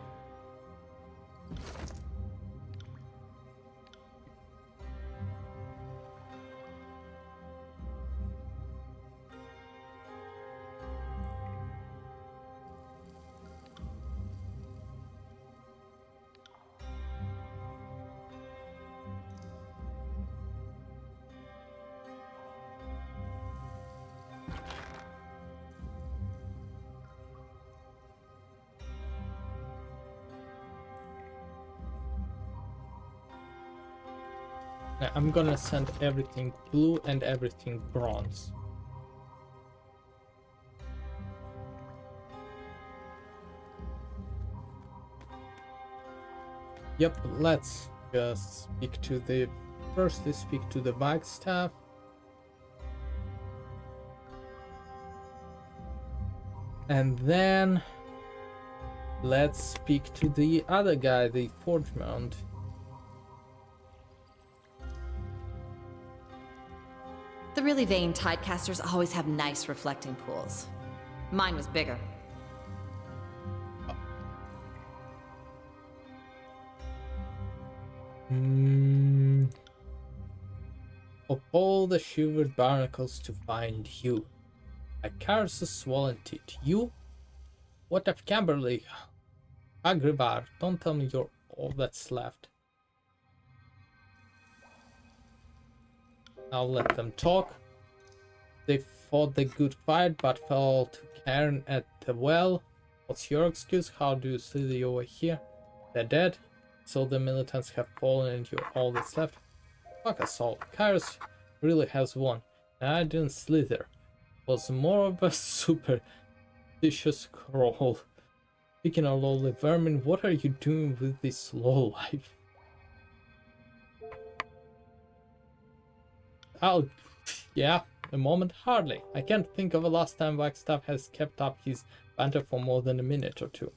[SPEAKER 1] now I'm gonna send everything blue and everything bronze. Yep, let's just speak to the first. Let's speak to the Wagstaff. And then let's speak to the other guy, the Forge Mount.
[SPEAKER 3] The really vain tidecasters always have nice reflecting pools. Mine was bigger.
[SPEAKER 1] Of all the shivered barnacles to find you, I curse the swollen teeth. You? What of Camberley? Agrivar, don't tell me you're all that's left. I'll let them talk. They fought the good fight but fell to Cairn at the well. What's your excuse? How do you see the over here? They're dead. So the militants have fallen and you're all that's left. Fuck us all. Kairos really has won. And I didn't slither. Was more of a superstitious crawl. Speaking of lowly vermin, what are you doing with this slow life? Oh, yeah, a moment hardly. I can't think of the last time Wagstaff has kept up his banter for more than a minute or two.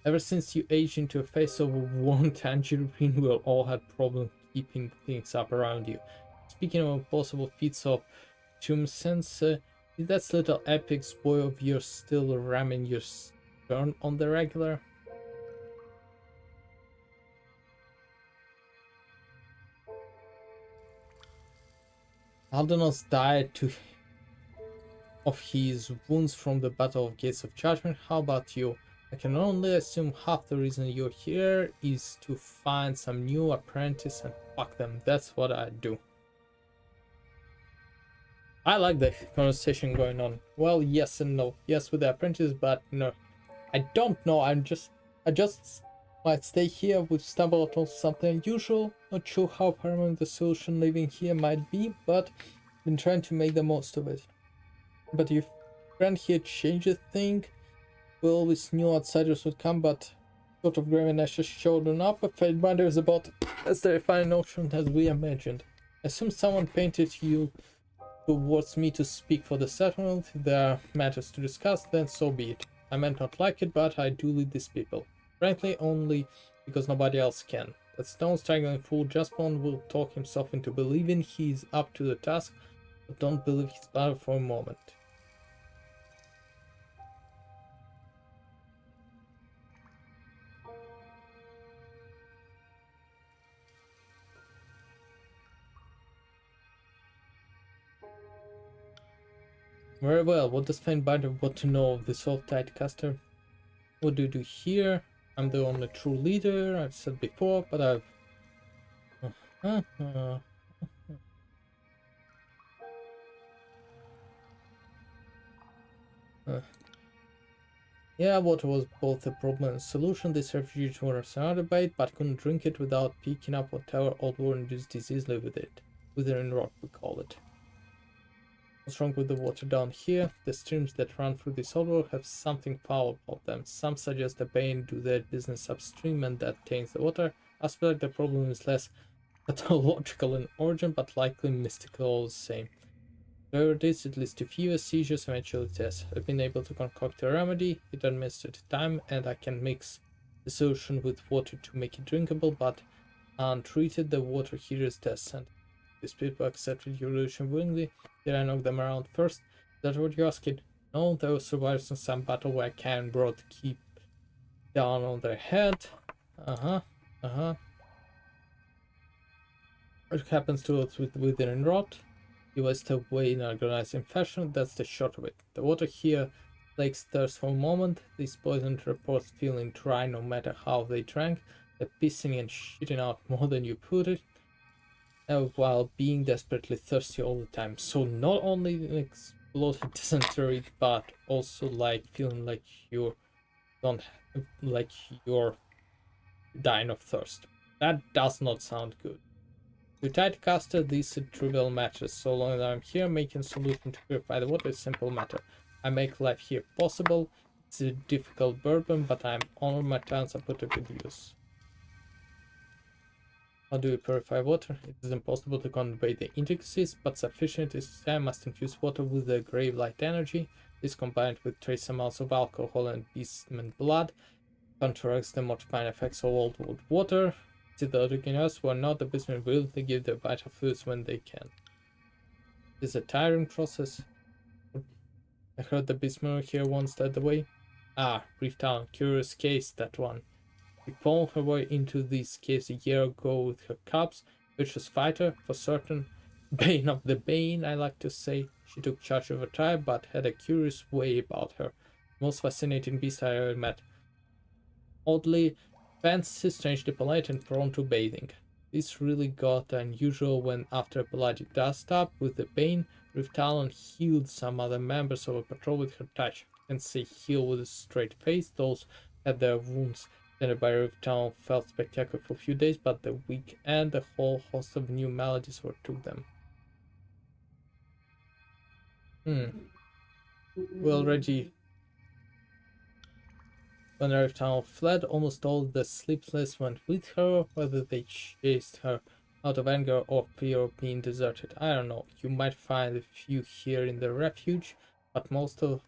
[SPEAKER 1] Ever since you aged into a face of a worn tangerine, we all had problems keeping things up around you. Speaking of possible feats of tumescence, is that little epics boy of yours still ramming your stern on the regular? Aldonos died to of his wounds from the Battle of Gates of Judgment. How about you? I can only assume half the reason you're here is to find some new apprentice and fuck them. That's what I do. I like the conversation going on. Well, yes and no. Yes with the apprentice, but no. I don't know. I just might stay here. We've stumbled on something unusual. Not sure how permanent the solution living here might be, but been trying to make the most of it. But if friend here changed a thing, we always knew outsiders would come, but sort of grave and ashes showed up. A fate binder is about as terrifying notion as we imagined. Assume someone painted you towards me to speak for the settlement. If there are matters to discuss, then so be it. I might not like it, but I do lead these people. Frankly, only because nobody else can. That stone-straggling fool Jaspon will talk himself into believing he is up to the task, but don't believe his power for a moment. Very well, what does Finebinder want to know of this old Tidecaster? What do you do here? I'm the only true leader, I've said before, but I've... Yeah, water was both a problem and a solution. These refugees were surrounded by it, but couldn't drink it without picking up whatever old-war-induced disease lived with it. Withering rot, we call it. What's wrong with the water down here? The streams that run through this old have something foul about them. Some suggest the Bane do their business upstream and that taints the water. I suspect the problem is less pathological in origin, but likely mystical all the same. Whatever it is, it leads to fewer seizures, eventually death. I've been able to concoct a remedy, it administered time, and I can mix the solution with water to make it drinkable, but untreated the water here is death sent. These people accepted your illusion willingly. Did I knock them around first? Is that what you're asking? No, there were survivors in some battle where I can brought the keep down on their head. What happens to us with withering rot? You waste away in organizing fashion, that's the short of it. The water here lakes thirst for a moment. These poisoned reports feeling dry no matter how they drank. They're pissing and shitting out more than you put it. While being desperately thirsty all the time. So not only an explosive dysentery, but also like feeling like you're dying of thirst. That does not sound good. To Tidecaster, these are trivial matters. So long as I'm here making solution to purify the water, it's a simple matter. I make life here possible. It's a difficult burden, but I'm honored my talents are put to good use. How do you purify water? It is impossible to convey the intricacies, but sufficient is to say I must infuse water with the grave light energy. This combined with trace amounts of alcohol and beastman blood counteracts the mortifying effects of old wood water. See the originals who are not the beastmen will they give their vital fluids when they can. It is a tiring process. I heard the beastmen here once led the way. Ah, Reef Town, curious case, that one. We found her way into this caves a year ago with her cubs, vicious fighter, for certain. Bane of the Bane, I like to say. She took charge of her tribe, but had a curious way about her. Most fascinating beast I ever met. Oddly fancy, strangely polite, and prone to bathing. This really got unusual when, after a bloody dust up with the Bane, Rift Talon healed some other members of a patrol with her touch. I can say heal with a straight face, those had their wounds tended by Rift Talon felt spectacular for a few days, but the week and a whole host of new maladies overtook them. We already... When Rift Talon fled, almost all the sleepless went with her, whether they chased her out of anger or fear of being deserted. I don't know, you might find a few here in the refuge, but most of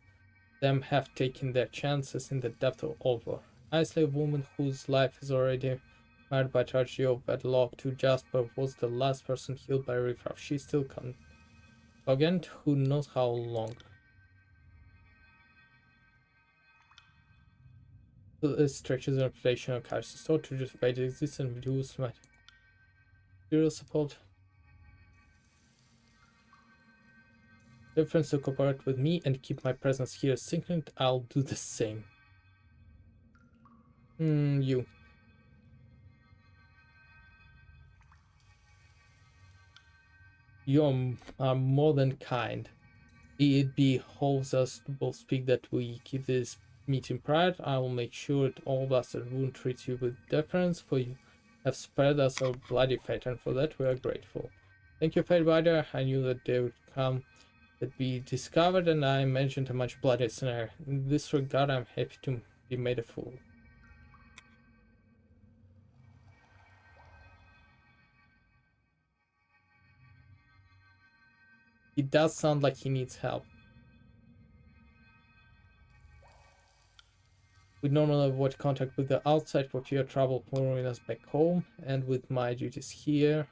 [SPEAKER 1] them have taken their chances in the depth of Oldwall. I slay a woman whose life is already married by tragedy of wedlock to Jasper was the last person healed by riffraff. She still can't. Again, who knows how long. It stretches the reputation of Kai's store to justify the existence and reduce my material support. difference to cooperate with me and keep my presence here secret, I'll do the same. You. You are more than kind. It behoves us to both speak that we keep this meeting private. I will make sure that all bastard won't treat you with deference, for you have spared us a bloody fate, and for that we are grateful. Thank you, Fatebinder. I knew that they would come, that be discovered, and I imagined a much bloodier scenario. In this regard, I'm happy to be made a fool. It does sound like he needs help. We normally avoid contact with the outside for fear of trouble following us back home, and with my duties here.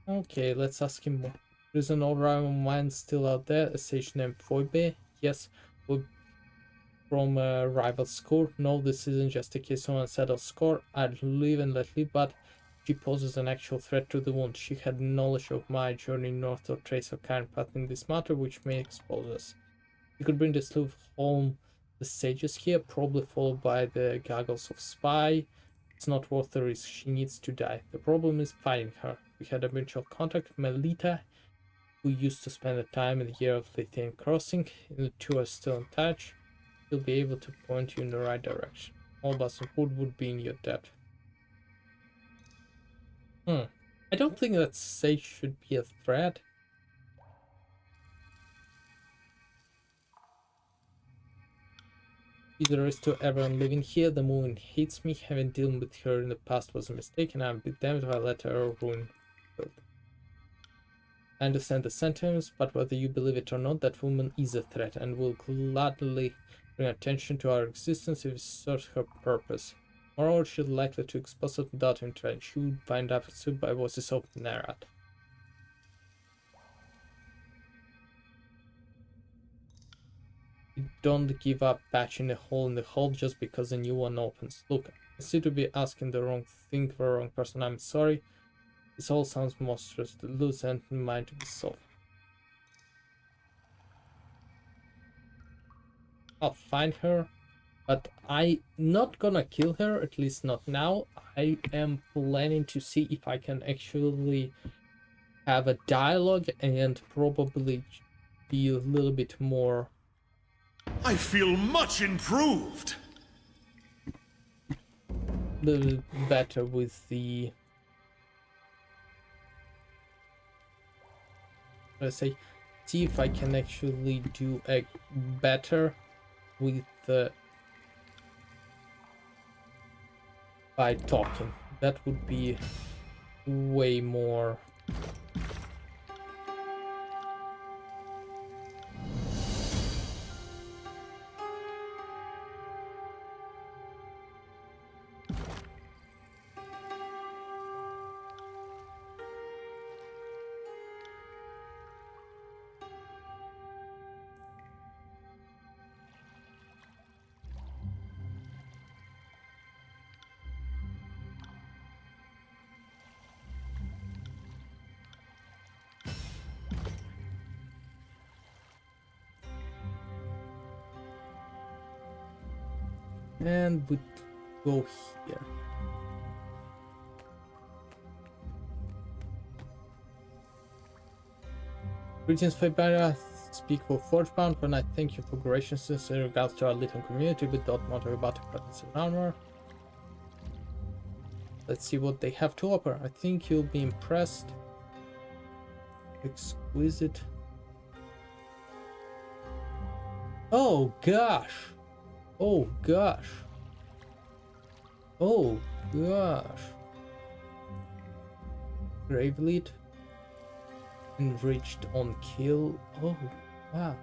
[SPEAKER 1] Okay, let's ask him more. There's an old rival of mine still out there, a sage named Phoebe. Yes, from a rival school. No, this isn't just a case of unsettled score. I'd live and let live, but she poses an actual threat to the wound. She had knowledge of my journey north or trace of kind path in this matter, which may expose us. You could bring the sleuth home. The sages here, probably followed by the goggles of spy. It's not worth the risk. She needs to die. The problem is finding her. We had a mutual contact, Melita, who used to spend the time in the year of Lithian Crossing. The two are still in touch. He'll be able to point you in the right direction. All Boston Hood would be in your debt. I don't think that sage should be a threat. Either is to everyone living here. The moon hates me. Having dealt with her in the past was a mistake, and I'll be damned if I let her ruin build. I understand the sentiments, but whether you believe it or not, that woman is a threat and will gladly bring attention to our existence if it serves her purpose. Moreover, she's likely to expose us without intent. She would find out soon by voices of Nerat. You don't give up patching a hole in the hull just because a new one opens. Look, I seem to be asking the wrong thing for the wrong person. I'm sorry. This all sounds monstrous. The loose end in mind to be solved. I'll find her, but I'm not gonna kill her, at least not now. I am planning to see if I can actually have a dialogue and probably be a little bit more...
[SPEAKER 5] I feel much improved.
[SPEAKER 1] little better with the... let's say, see if I can actually do a better with the... by talking. That would be way more... and we go here. Greetings, Fabiana. Speak for Forgebound. When I thank you for graciousness in regards to our little community, but don't want to about the presence of armor. Let's see what they have to offer. I think you'll be impressed. Exquisite. Oh gosh. Oh gosh. Oh gosh. Gravelead. Enriched on kill. Oh wow.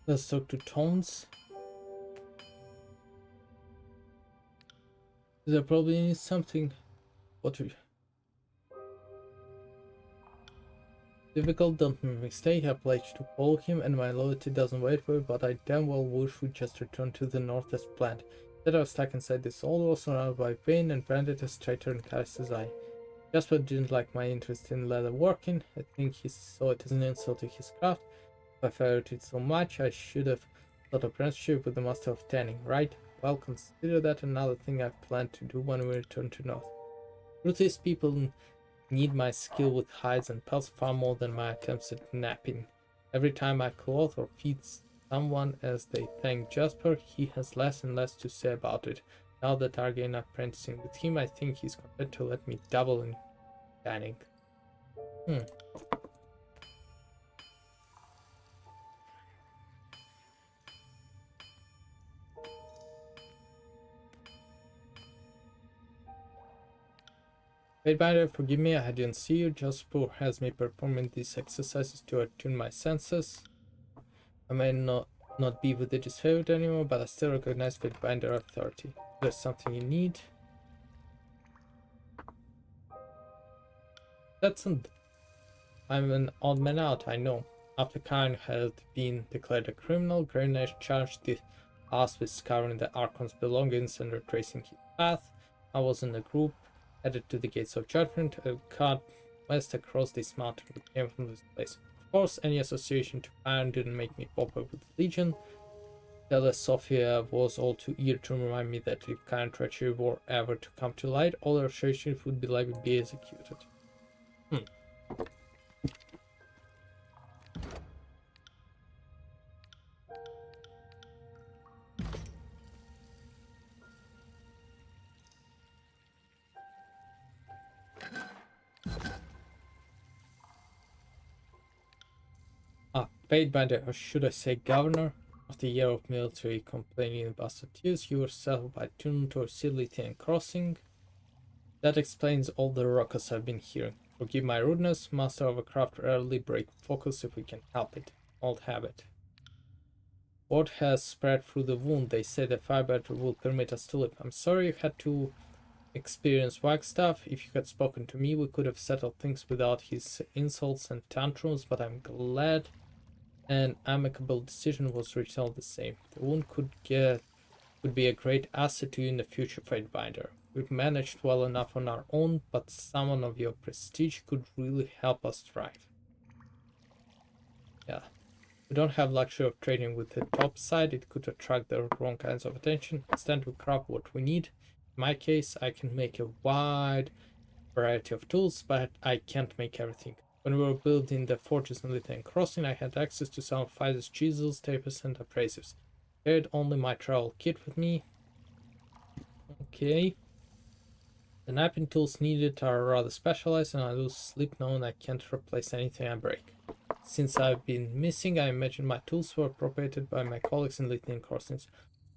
[SPEAKER 1] Let's talk to Tones. There probably is something. What we... Difficult, don't make a mistake. I pledged to follow him, and my loyalty doesn't wait for it, but I damn well wish we just returned to the north as planned. Instead, I was stuck inside this old wall, surrounded by pain and branded as traitor in Caris's eye. Jasper didn't like my interest in leather working. I think he saw it as an insult to his craft. If I favored it so much, I should have sought apprenticeship with the master of tanning, right? Well, consider that another thing I've planned to do when we return to north. Truth is, people need my skill with hides and pelts far more than my attempts at napping. Every time I clothe or feed someone as they thank Jasper, he has less and less to say about it. Now that I gain apprenticing with him, I think he's content to let me double in tanning. Fatebinder, forgive me, I didn't see you. Jasper has me performing these exercises to attune my senses. I may not be within his favorite anymore, but I still recognize Fatebinder authority. If there's something you need. I'm an odd man out, I know. After Karen had been declared a criminal, Greenwich charged us with scouring the Archon's belongings and retracing his path. I was in a group headed to the Gates of Judgment, and cut west across this mountain. We came from this place. Of course, any association to Karen didn't make me pop up with the Legion. Tella Sophia was all too eager to remind me that if Karen treachery were ever to come to light, all our associations would be likely to be executed. Fatebinder, or should I say governor, after a year of military complaining and bastardiers, you yourself by tuned to hostility and crossing. That explains all the ruckus I've been hearing. Forgive my rudeness, master of a craft rarely break focus if we can help it. Old habit. Word has spread through the wound. They say the Firebinder will permit us to live. I'm sorry you had to experience Wagstaff. If you had spoken to me, we could have settled things without his insults and tantrums, but I'm glad an amicable decision was reached all the same. The wound could be a great asset to you in the future, Fatebinder. We've managed well enough on our own, but someone of your prestige could really help us thrive. Yeah. We don't have luxury of trading with the top side. It could attract the wrong kinds of attention. Instead, we craft what we need. In my case, I can make a wide variety of tools, but I can't make everything. When we were building the fortress in Lithian Crossing, I had access to some of Pfizer's chisels, tapers, and abrasives. I carried only my travel kit with me. Okay. The napping tools needed are rather specialized, and I lose sleep knowing I can't replace anything I break. Since I've been missing, I imagine my tools were appropriated by my colleagues in Lithian Crossings.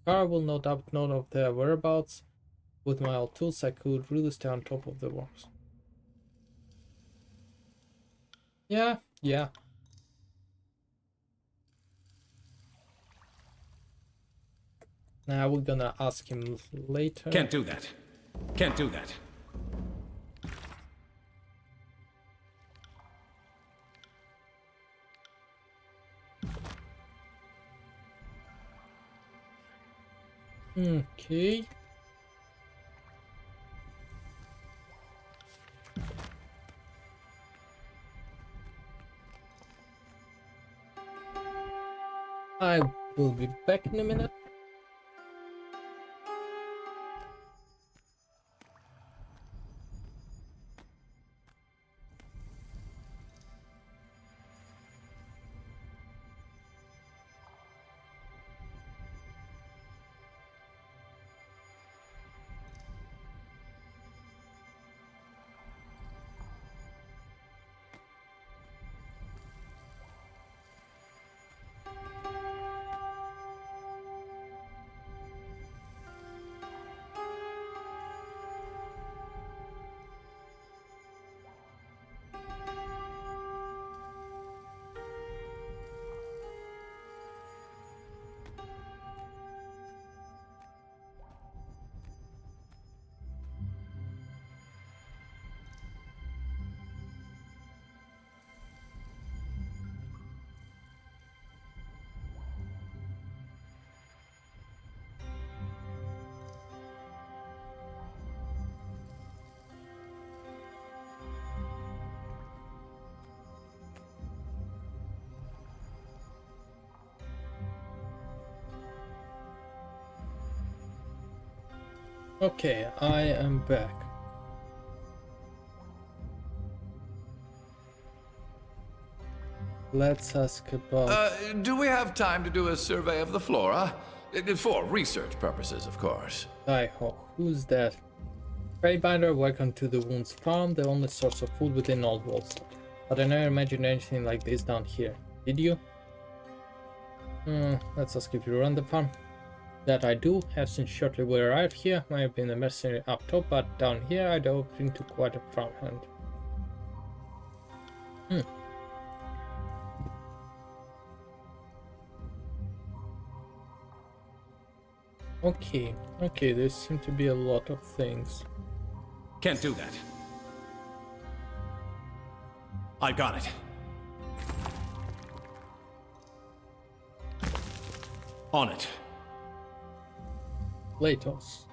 [SPEAKER 1] Kara will no doubt know of their whereabouts. With my old tools, I could really stay on top of the works. Yeah. Now we're gonna ask him later.
[SPEAKER 2] Can't do that. Can't do that.
[SPEAKER 1] Okay. I will be back in a minute. Okay, I am back. Let's ask about...
[SPEAKER 4] Do we have time to do a survey of the flora? For research purposes, of course.
[SPEAKER 1] Daiho, who's that? Trade welcome to the Wounds Farm, the only source of food within Oldwall. But I never imagined anything like this down here. Did you? Let's ask if you run the farm. That I do, have since shortly we arrived here. I have been a mercenary up top, but down here I dove into quite a farmhand. Okay, there seem to be a lot of things.
[SPEAKER 2] Can't do that. I got it. On it.
[SPEAKER 1] Latos.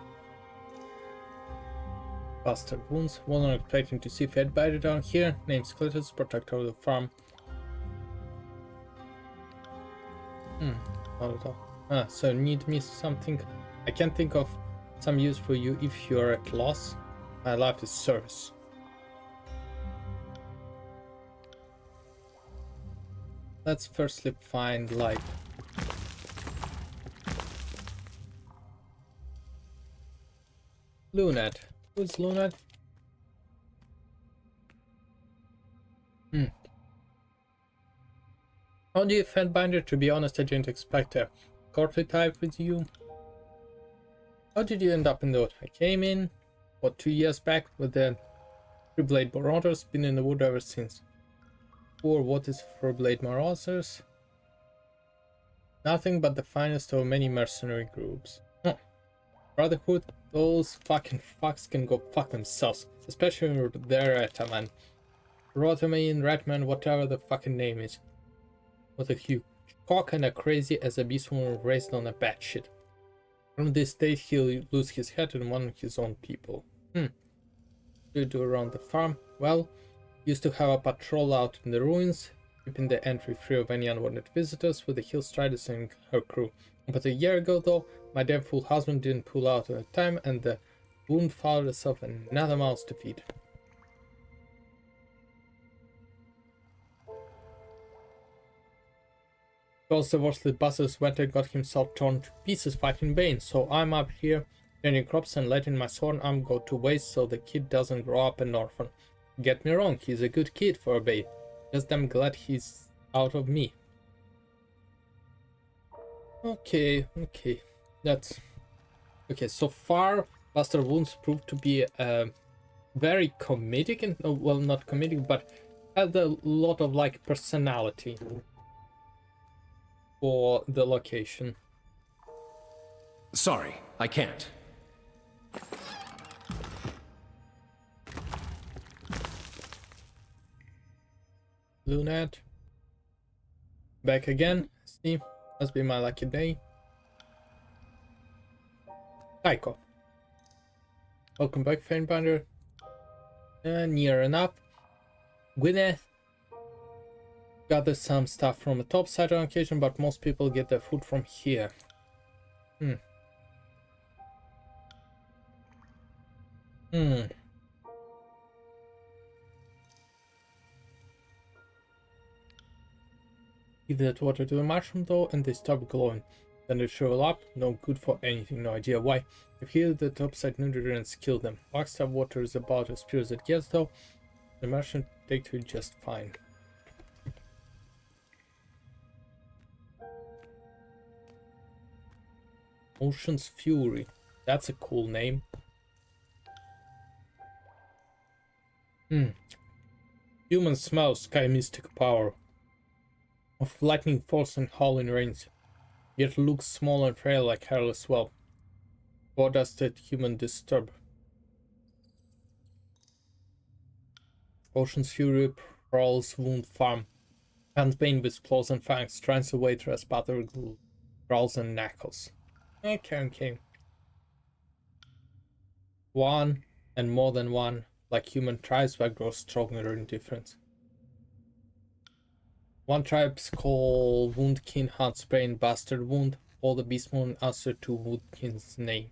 [SPEAKER 1] Bastard wounds. One not expecting to see fed biter down here. Name's Cletus, protector of the farm. Not at all. So need me something. I can't think of some use for you if you're at loss. My life is service. Let's firstly find like Lunat. Who's Lunat? How do you defend Binder? To be honest, I didn't expect a courtly type with you. How did you end up in the wood? I came in, 2 years back with the three-blade marauders, been in the wood ever since. Or what is for blade marauders? Nothing but the finest of many mercenary groups. Brotherhood, those fucking fucks can go fuck themselves. Especially when they're Retaman. Rotamain, Ratman, whatever the fucking name is. What a huge cock and a crazy as a beast woman raised on a bad shit. From this state he'll lose his head and one of his own people. You do around the farm? Well, used to have a patrol out in the ruins, keeping the entry free of any unwanted visitors with the hill striders and her crew. But a year ago though, my damn fool husband didn't pull out at time and the wound found herself another mouse to feed. Because the worthless bastard went and got himself torn to pieces fighting Bane, so I'm up here tending crops and letting my sworn arm go to waste so the kid doesn't grow up an orphan. Get me wrong, he's a good kid for a Bane. Just I'm glad he's out of me. Okay. That's... Okay, so far, Buster Wounds proved to be very comedic, and well, not comedic, but had a lot of like personality for the location.
[SPEAKER 2] Sorry, I can't.
[SPEAKER 1] Lunat. Back again. See, must be my lucky day. Taiko. Welcome back, Fanebinder. Near enough. Gwyneth. Gather some stuff from the top side on occasion, but most people get their food from here. Give that water to the mushroom though, and they stop glowing. Then they shrivel up, no good for anything, no idea why. If here the topside nutrients kill them. Waxstar water is about as pure as it gets though. The mushroom take to it just fine. Ocean's Fury. That's a cool name. Human smell, sky mystic power. Of lightning falls and howling rains. yet looks small and frail like hairless well. What does that human disturb? Ocean's fury prowls wound farm. Hands bane with claws and fangs, strands away through as battle growls and knuckles. Okay. One, and more than one, like human tribes, but grows stronger in difference. One tribe's called Woundkin hunts brain bastard wound. All the beastmoon answer to Woundkin's name.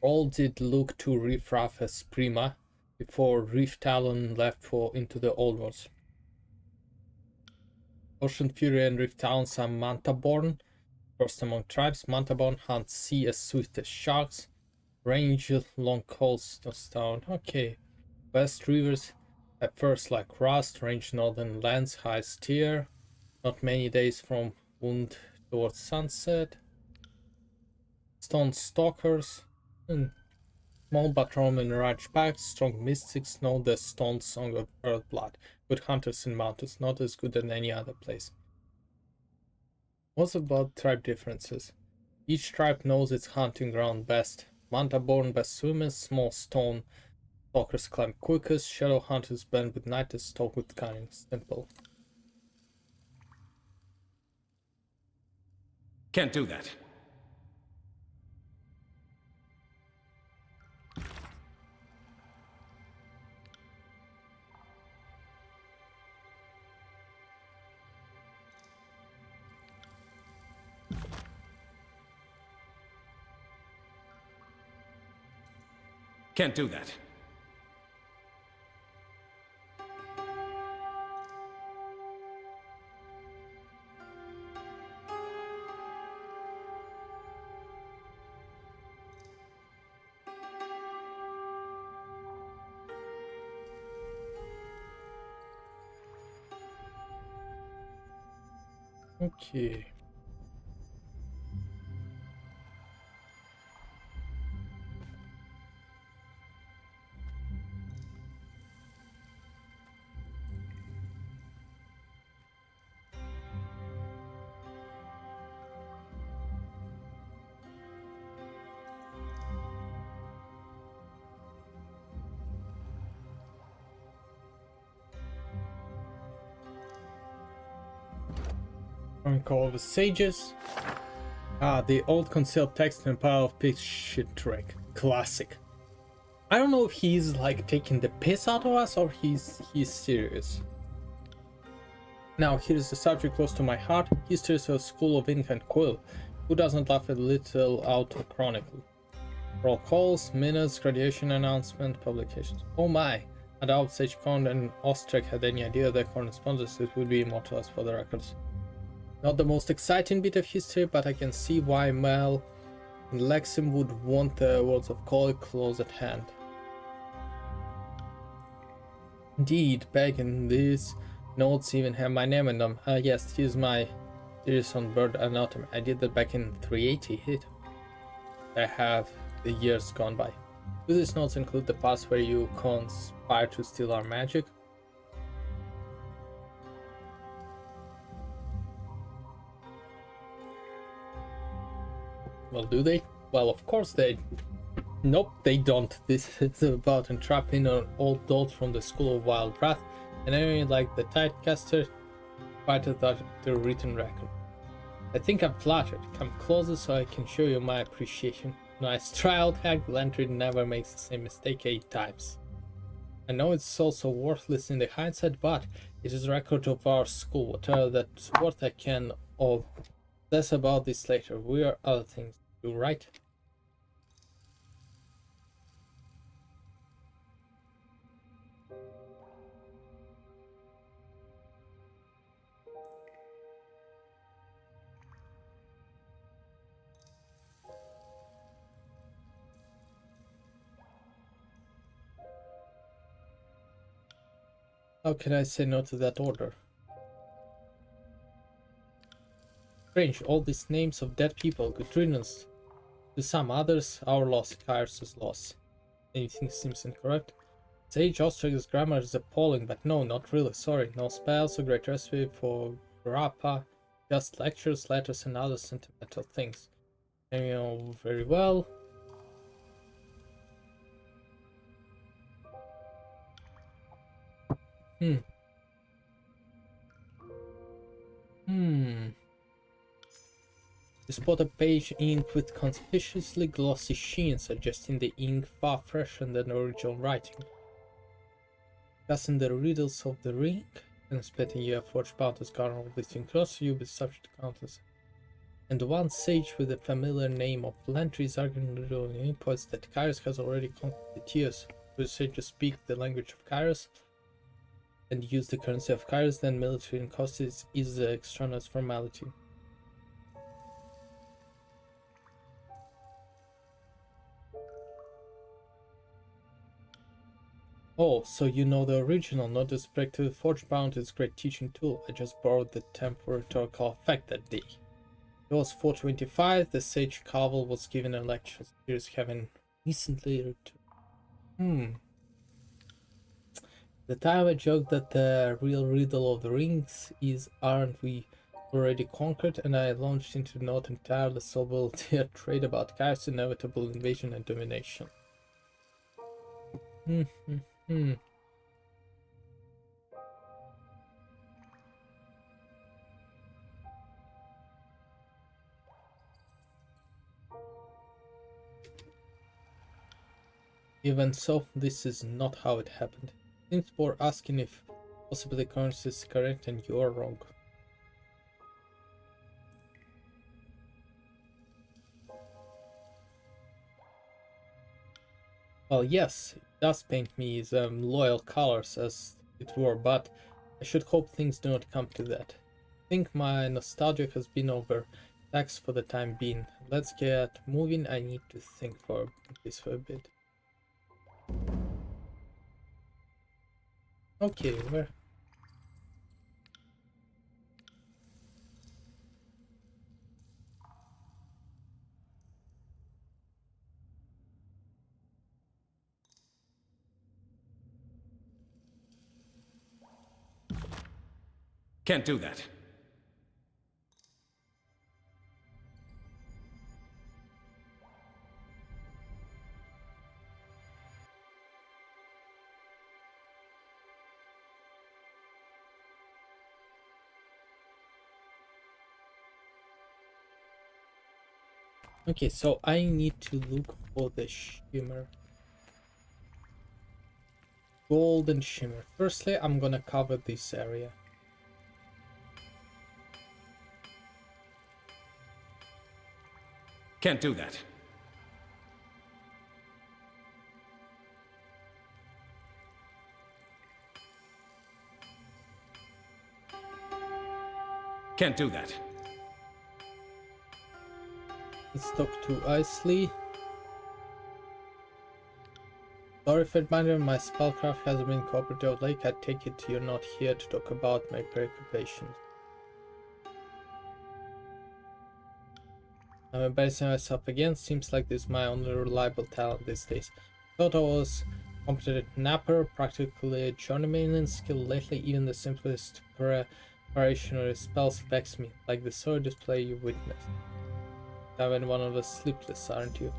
[SPEAKER 1] All did look to Reef Raff as Prima before Reef Talon left for into the old ones. Ocean Fury and Reef Talons are Manta-born. First among tribes, Manta-born hunt sea as swift as sharks. Range long coaststone. Okay. West rivers at first like rust, range northern lands, high tier. Not many days from wound towards sunset. Stone stalkers. Small but Roman large packs, strong mystics know the stone song of earth blood. Good hunters in mountains, not as good as any other place. What's about tribe differences? Each tribe knows its hunting ground best. Manta-born best swimmers, small stone stalkers climb quickest, shadow hunters blend with night and stalk with cunning. Simple.
[SPEAKER 2] Can't do that. Can't do that.
[SPEAKER 1] Okay. Call of the Sages. The old concealed text and pile of pigs shit trick. Classic. I don't know if he's like taking the piss out of us or he's serious. Now here's the subject close to my heart. History of a school of ink and quill. Who doesn't laugh at little auto chronicle? Roll calls, minutes, graduation announcement, publications. Oh my! I doubt SageCon and Ostrek had any idea their correspondences would be immortalized for the records. Not the most exciting bit of history, but I can see why Mel and Lexim would want the words of Call close at hand. Indeed, back in these notes even have my name in them. Yes, here's my series on bird anatomy. I did that back in 380 hit. I have the years gone by. Do these notes include the parts where you conspire to steal our magic? Well, do they? Well, of course they... Nope, they don't. This is about entrapping an old dolt from the School of Wild Wrath, and I like the Tidecaster fighted that the written record. I think I'm flattered. Come closer so I can show you my appreciation. Nice try out, Hag. Lantry never makes the same mistake 8 times. I know it's also worthless in the hindsight, but it is a record of our school. Whatever that's worth, I can obsess about this later. We are other things to do, right? How can I say no to that order? Strange, all these names of dead people, good riddance. To some others, our loss, Kairos' loss. Anything seems incorrect? Sage Ostrak's grammar is appalling, but no, not really, sorry. No spells, a great recipe for Grappa. just lectures, letters, and other sentimental things. And you know very well. Hmm. You spot a page inked with conspicuously glossy sheen, suggesting the ink far fresher than the original writing. Guessing the riddles of the ring, and expecting you have forged bounties garner of this across you with subject to counters. And one sage with the familiar name of Lantry is arguing in points that Kairos has already conquered the tears. The sages speak the language of Kairos and use the currency of Kairos, then military and cost is the extraneous formality. Oh, so you know the original, not the speculative forged bounties great teaching tool. I just borrowed the temporary rhetorical effect that day. It was 425, the sage Cavil was given a lecture series having recently returned. The time I joked that the real riddle of the rings is aren't we already conquered, and I launched into not entirely solvable trade about Kai's inevitable invasion and domination. Even so, this is not how it happened. Seems for asking if possibly the currency is correct and you are wrong. Well, yes, it does paint me as loyal colors as it were, but I should hope things do not come to that. I think my nostalgia has been overtaxed for the time being. Let's get moving. I need to think for this for a bit. Okay, where?
[SPEAKER 2] Can't do that.
[SPEAKER 1] Okay, so I need to look for the shimmer. Golden shimmer. Firstly, I'm gonna cover this area.
[SPEAKER 2] Can't do that. Can't do that.
[SPEAKER 1] Let's talk to Isley. Sorry, Fedminder, my spellcraft hasn't been cooperative of late. I take it you're not here to talk about my preoccupations. I'm embarrassing myself again. Seems like this is my only reliable talent these days. Thought I was competent napper, practically a journeyman in skill. Lately, even the simplest preparation spells vex me, like the sword display you witnessed. Having one of the sleepless, aren't you?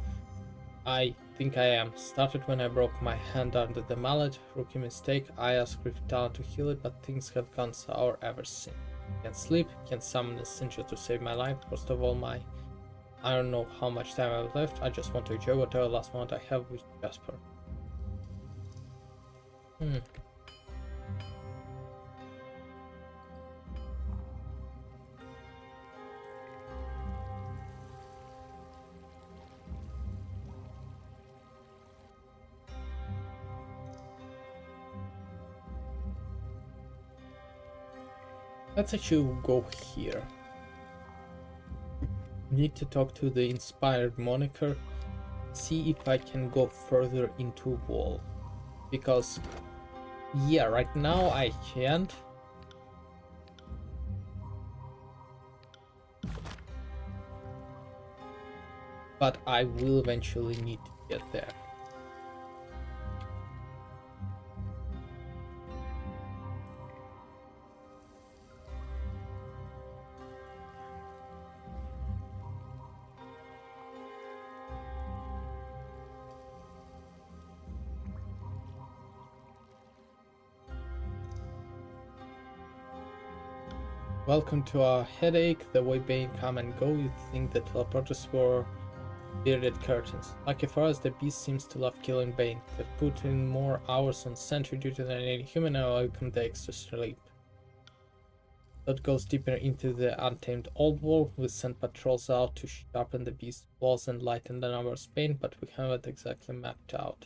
[SPEAKER 1] I think I am. Started when I broke my hand under the mallet. Rookie mistake. I asked Griff Talon to heal it, but things have gone sour ever since. Can't sleep, can't summon a Cincher to save my life. First of all, I don't know how much time I have left. I just want to enjoy whatever last moment I have with Jasper. Let's actually go here. Need to talk to the inspired moniker, see if I can go further into wall, because yeah, right now I can't, but I will eventually need to get there. Welcome to our headache. The way Bane come and go, you'd think the teleporters were bearded curtains. Lucky for us, the beast seems to love killing Bane. They've put in more hours on sentry duty than any human, and welcome the extra sleep. That goes deeper into the untamed oldwall. We sent patrols out to sharpen the beast's walls and lighten the numbers of Bane, but we haven't exactly mapped out.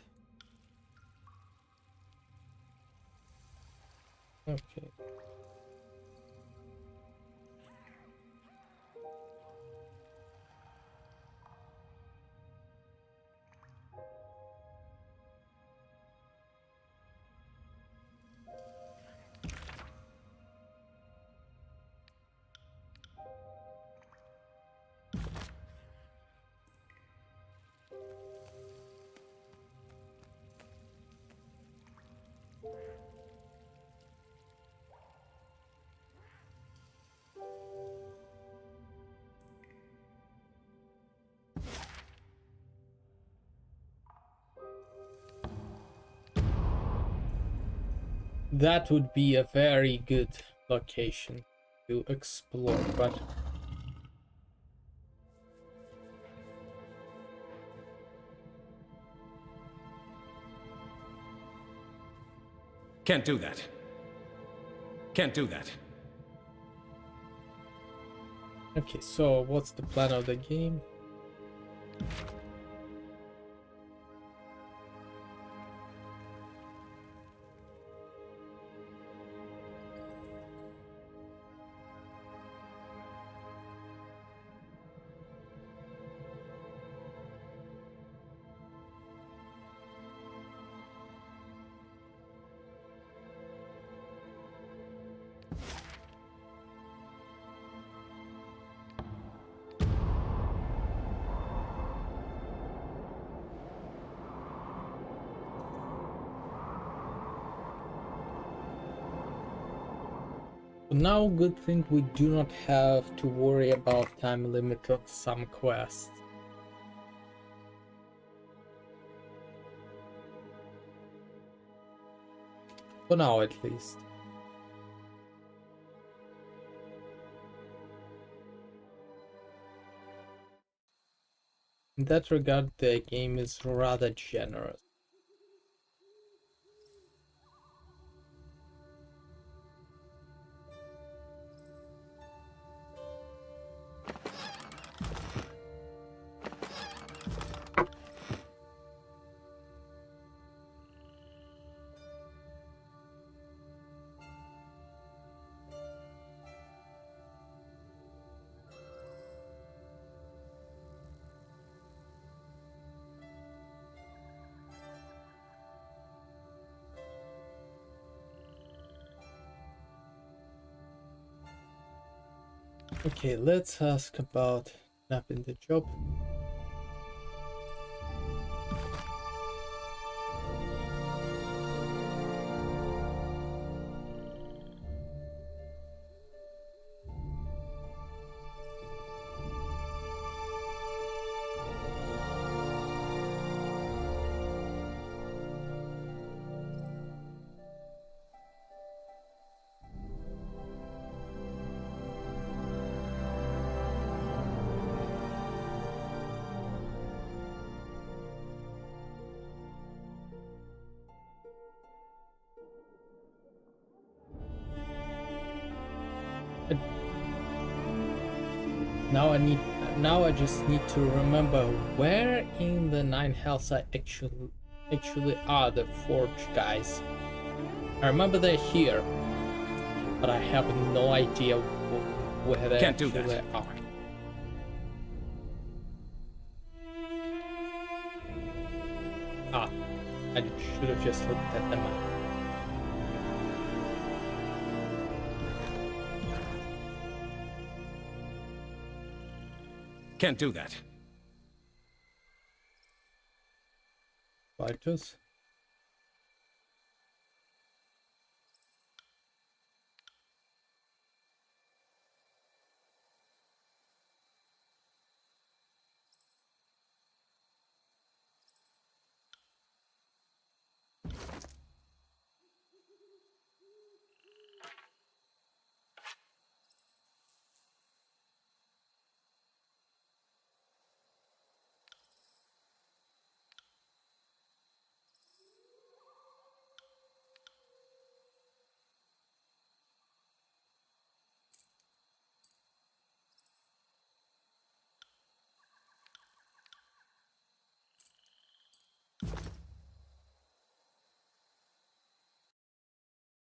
[SPEAKER 1] Okay. That would be a very good location to explore, but
[SPEAKER 2] Can't do that. Can't do that.
[SPEAKER 1] okay, so what's the plan of the game? Now, good thing we do not have to worry about time limit on some quests. For now, at least. In that regard, the game is rather generous. Okay, let's ask about napping the job. Now I just need to remember where in the Nine Hells I actually are the Forge guys. I remember they're here, but I have no idea where they
[SPEAKER 2] Can't do
[SPEAKER 1] actually
[SPEAKER 2] that.
[SPEAKER 1] are. Ah, I should have just looked at the map.
[SPEAKER 2] Can't do that.
[SPEAKER 1] Fighters.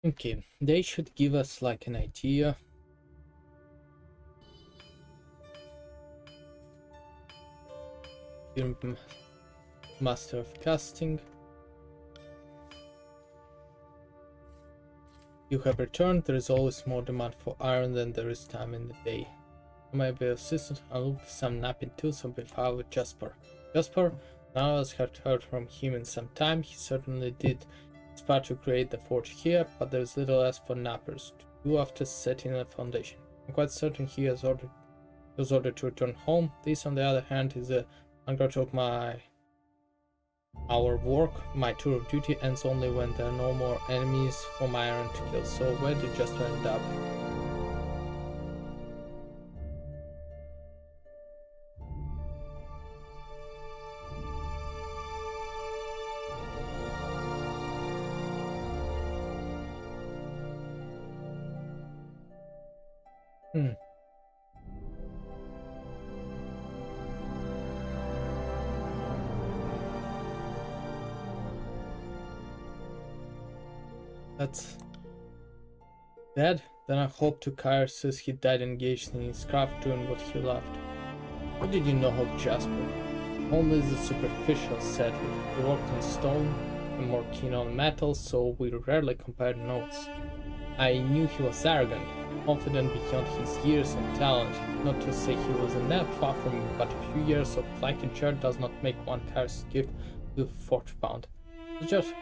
[SPEAKER 1] Okay, they should give us like an idea. Master of casting. You have returned. There is always more demand for iron than there is time in the day. My assistant, I looked some napping tools and been filed with Jasper. Jasper, none of us had heard from him in some time. He certainly did his part to create the forge here, but there is little else for nappers to do after setting a foundation. I'm quite certain he was ordered to return home. This, on the other hand, is a regret of our work. My tour of duty ends only when there are no more enemies for my iron to kill. So where did Jasper end up? That's dead. Then I hope to Kyre says he died engaged in his craft doing what he loved. What did you know of Jasper? Only the superficial, sadly. He worked in stone and more keen on metal, so we rarely compared notes. I knew he was arrogant, confident beyond his years and talent. Not to say he was a nap, far from it, but a few years of flanking does not make one Kyre's gift to forge bound. Just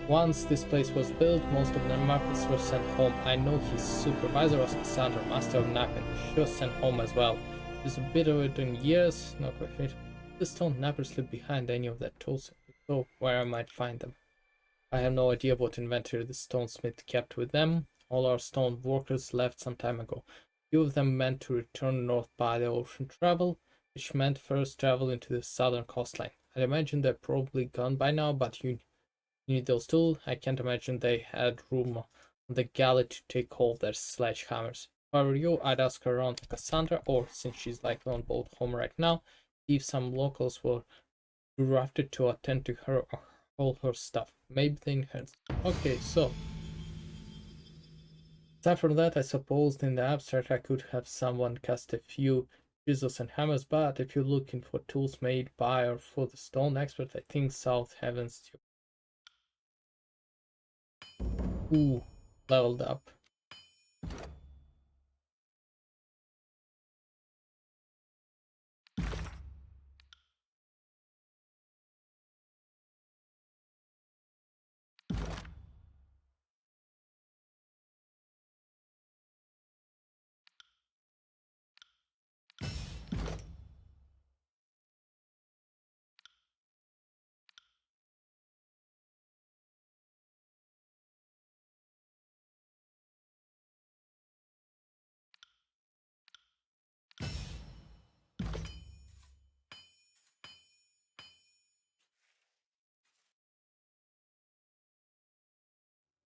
[SPEAKER 1] once this place was built, most of the markets were sent home. I know his supervisor was Cassandra, master of napping. She was sent home as well. It's a bit of it in years, no question. The stone nappers leave behind any of their tools, so where I might find them. I have no idea what inventory the stonesmith kept with them. All our stone workers left some time ago. Few of them meant to return north by the ocean travel, which meant first travel into the southern coastline. I'd imagine they're probably gone by now, but you need those too. I can't imagine they had room on the galley to take hold of their sledgehammers. If I were you, I'd ask her around to Cassandra, or since she's likely on boat home right now, see if some locals were drafted to attend to her or all her stuff. Maybe they inherit. Okay, so aside from that, I suppose in the abstract I could have someone cast a few chisels and hammers, but if you're looking for tools made by or for the stone expert, I think South Heavens. Ooh, leveled up.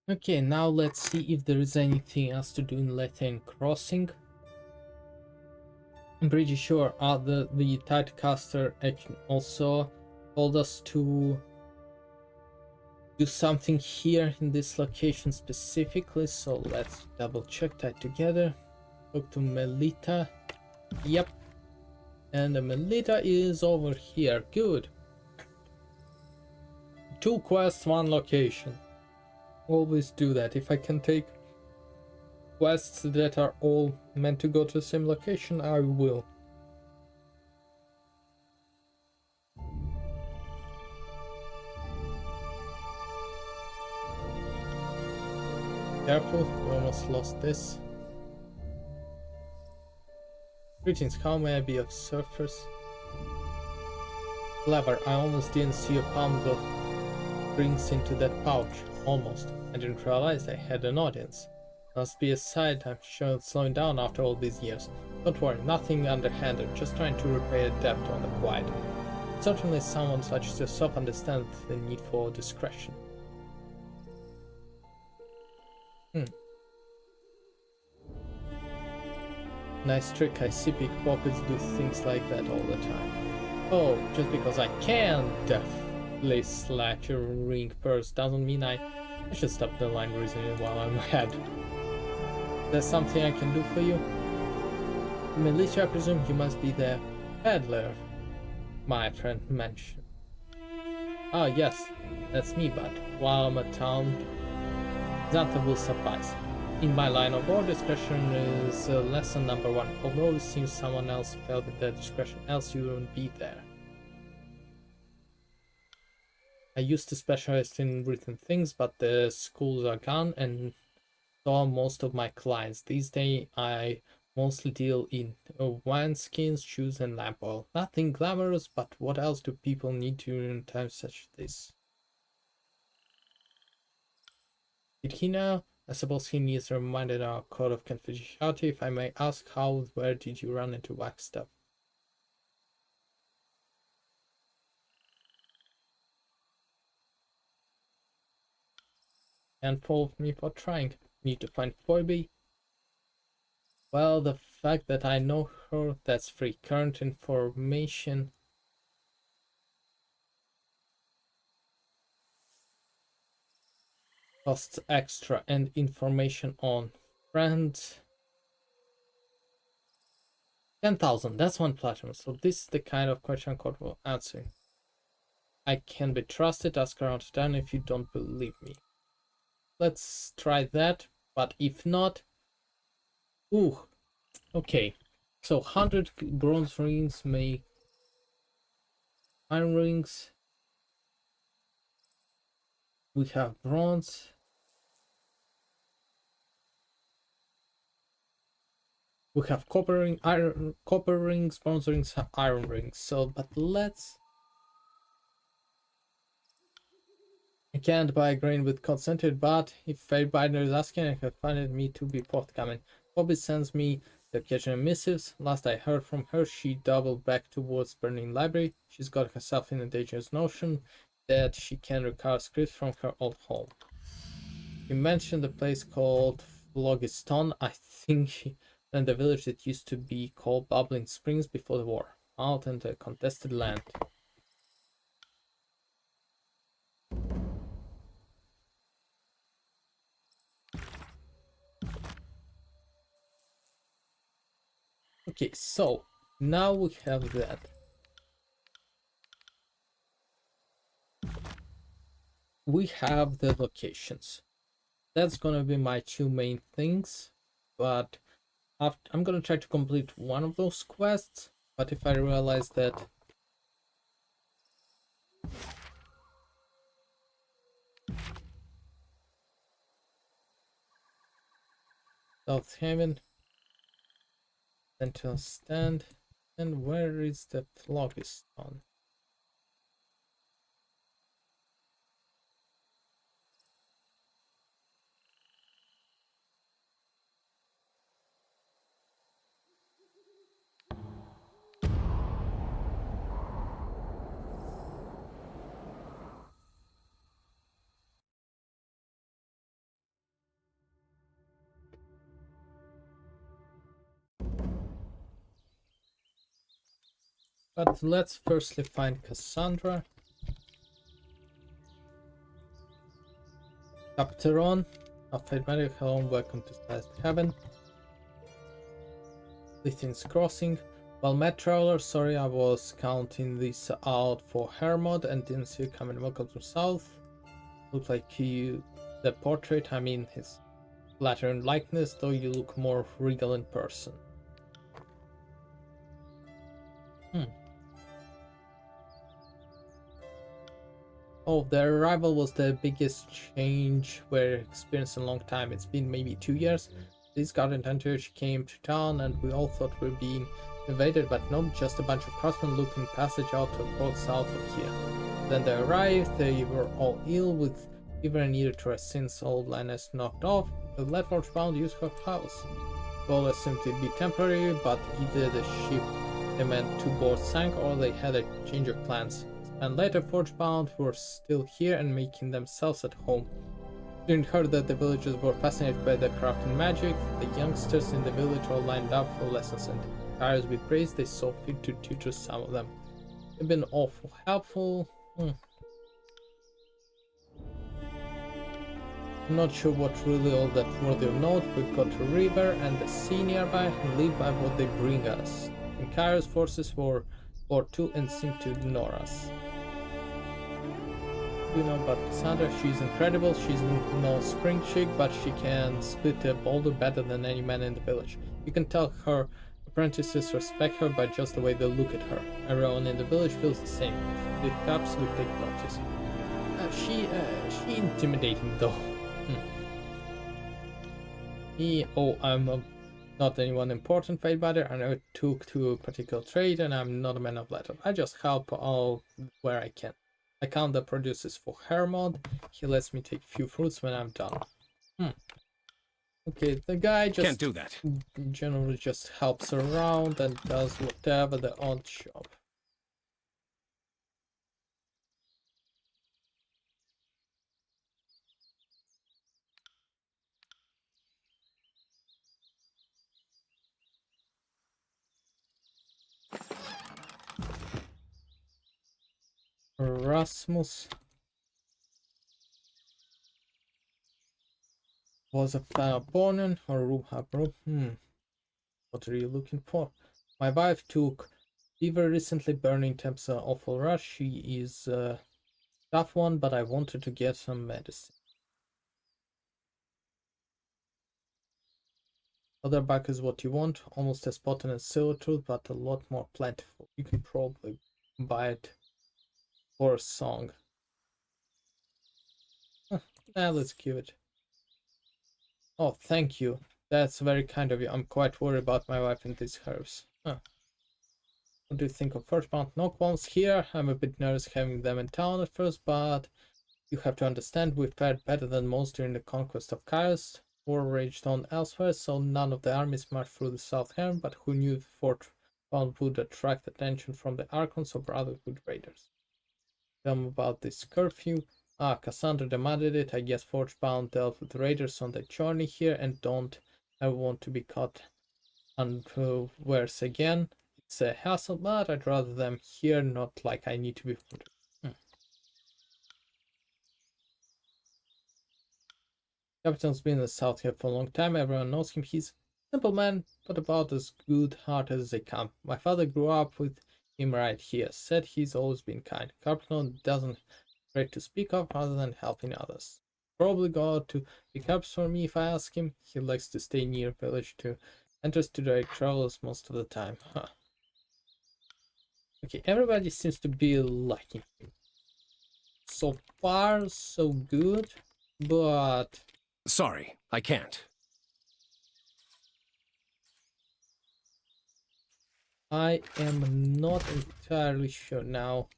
[SPEAKER 1] Okay, now let's see if there is anything else to do in Lethian Crossing. I'm pretty sure the Tidecaster also told us to do something here in this location specifically, so let's double check that together. Talk to Melita. Yep. And the Melita is over here. Good. 2 quests, 1 location. Always do that. If I can take quests that are all meant to go to the same location, I will. Careful, we almost lost this. Greetings, how may I be of service? Clever, I almost didn't see a palm go rings into that pouch. Almost. I didn't realize I had an audience. Must be a sight I'm sure it's slowing down after all these years. Don't worry, nothing underhanded, just trying to repay a debt on the quiet. Certainly someone such as yourself understands the need for discretion. Nice trick, I see pickpockets do things like that all the time. Oh, just because I can deftly slash your ring purse doesn't mean I should stop the line reasoning while I'm ahead. There's something I can do for you? Militia, I presume you must be the peddler my friend mentioned. Ah, yes, that's me, but while I'm at town, that will suffice. In my line of work, discretion is lesson number 1, although it seems someone else felt with that discretion, else you wouldn't be there. I used to specialize in written things, but the schools are gone, and so are most of my clients. These days, I mostly deal in wine skins, shoes, and lamp oil. Nothing glamorous, but what else do people need during times such as this? Did he know? I suppose he needs reminded our code of confidentiality. If I may ask, how, where did you run into wax stuff? And fault me for trying. Need to find Phoebe? Well, the fact that I know her, that's free. Current information costs extra, and information on friends 10,000. That's 1 platinum. So this is the kind of question code will answer. I can be trusted. Ask around town if you don't believe me. Let's try that, but if not, ooh, okay. So 100 bronze rings make iron rings. We have bronze. We have copper ring, iron, copper rings, bronze rings, iron rings. So, but let's. I can't buy grain with consented, but if Fate Binder is asking, I can find it me to be forthcoming. Bobby sends me the occasional missives. Last I heard from her, she doubled back towards Burning Library. She's got herself in a dangerous notion that she can recover scripts from her old home. You mentioned a place called Phlogiston. I think she and the village that used to be called Bubbling Springs before the war, out in the contested land. Okay, so now we have that. We have the locations. That's gonna be my 2 main things, but I'm gonna try to complete one of those quests, but if I realize that South Haven, Central Stand, and where is the Phlogiston? But let's firstly find Cassandra. Capteron, Alfred Medic, hello, welcome to Sized Heaven. Lithian's Crossing. Well met, traveler, sorry I was counting this out for Hermod and didn't see you coming. Welcome to South. Look like you, the portrait, I mean his flattering likeness, though you look more regal in person. Oh, the arrival was the biggest change we're experiencing in a long time. It's been maybe 2 years. This garden hunters came to town and we all thought we were being invaded, but no, just a bunch of craftsmen looking passage out to a port south of here. Then they arrived, they were all ill with fever and needed to rest since old Linus knocked off. The Ledforge bound used her house. All assumed it'd be temporary, but either the ship they meant to board sank or they had a change of plans. And later Forgebound were still here and making themselves at home. Soon heard that the villagers were fascinated by the craft and magic. The youngsters in the village all lined up for lessons, and tired with praise, they saw fit to tutor some of them. They've been awful helpful. I'm not sure what really all that worthy of note. We've got a river and the sea nearby and live by what they bring us. And Kairos forces were too and seem to ignore us. You know about Cassandra, she's incredible. She's no spring chick, but she can split a boulder better than any man in the village. You can tell her apprentices respect her by just the way they look at her. Everyone in the village feels the same. The cops would take notice. She intimidating though. I'm not anyone important, Fate Butter. I never took to a particular trade, and I'm not a man of letters. I just help all where I can. I count the produces for Hermod. He lets me take a few fruits when I'm done. Okay, the guy just
[SPEAKER 2] Can't do that.
[SPEAKER 1] generally just helps around and does whatever the odd job. Rasmus was a fan of Bonin or Ruhabru. What are you looking for? My wife took fever recently, burning temps an awful rush. She is a tough one, but I wanted to get some medicine. Other back is what you want, almost as potent as silver tooth, but a lot more plentiful. You can probably buy it for a song. Let's give it. Oh, thank you. That's very kind of you. I'm quite worried about my wife and these herbs. What do you think of first mount knockballs here? I'm a bit nervous having them in town at first, but you have to understand we fared better than most during the conquest of Kairos. War raged on elsewhere, so none of the armies marched through the South Helm, but who knew the fort bound would attract attention from the Archons or Brotherhood raiders. Tell me about this curfew. Cassandra demanded it. I guess Forgebound dealt with raiders on the journey here and don't ever want to be caught unawares again. It's a hassle, but I'd rather them here, not like I need to be. Captain's been in the South here for a long time. Everyone knows him. He's a simple man, but about as good-hearted as they come. My father grew up with him right here. Said he's always been kind. Captain doesn't great to speak of other than helping others. Probably go out to pick ups for me if I ask him. He likes to stay near village too. Enters to direct travels most of the time. Okay, everybody seems to be liking him. So far, so good, but
[SPEAKER 2] Sorry, I can't.
[SPEAKER 1] I am not entirely sure now.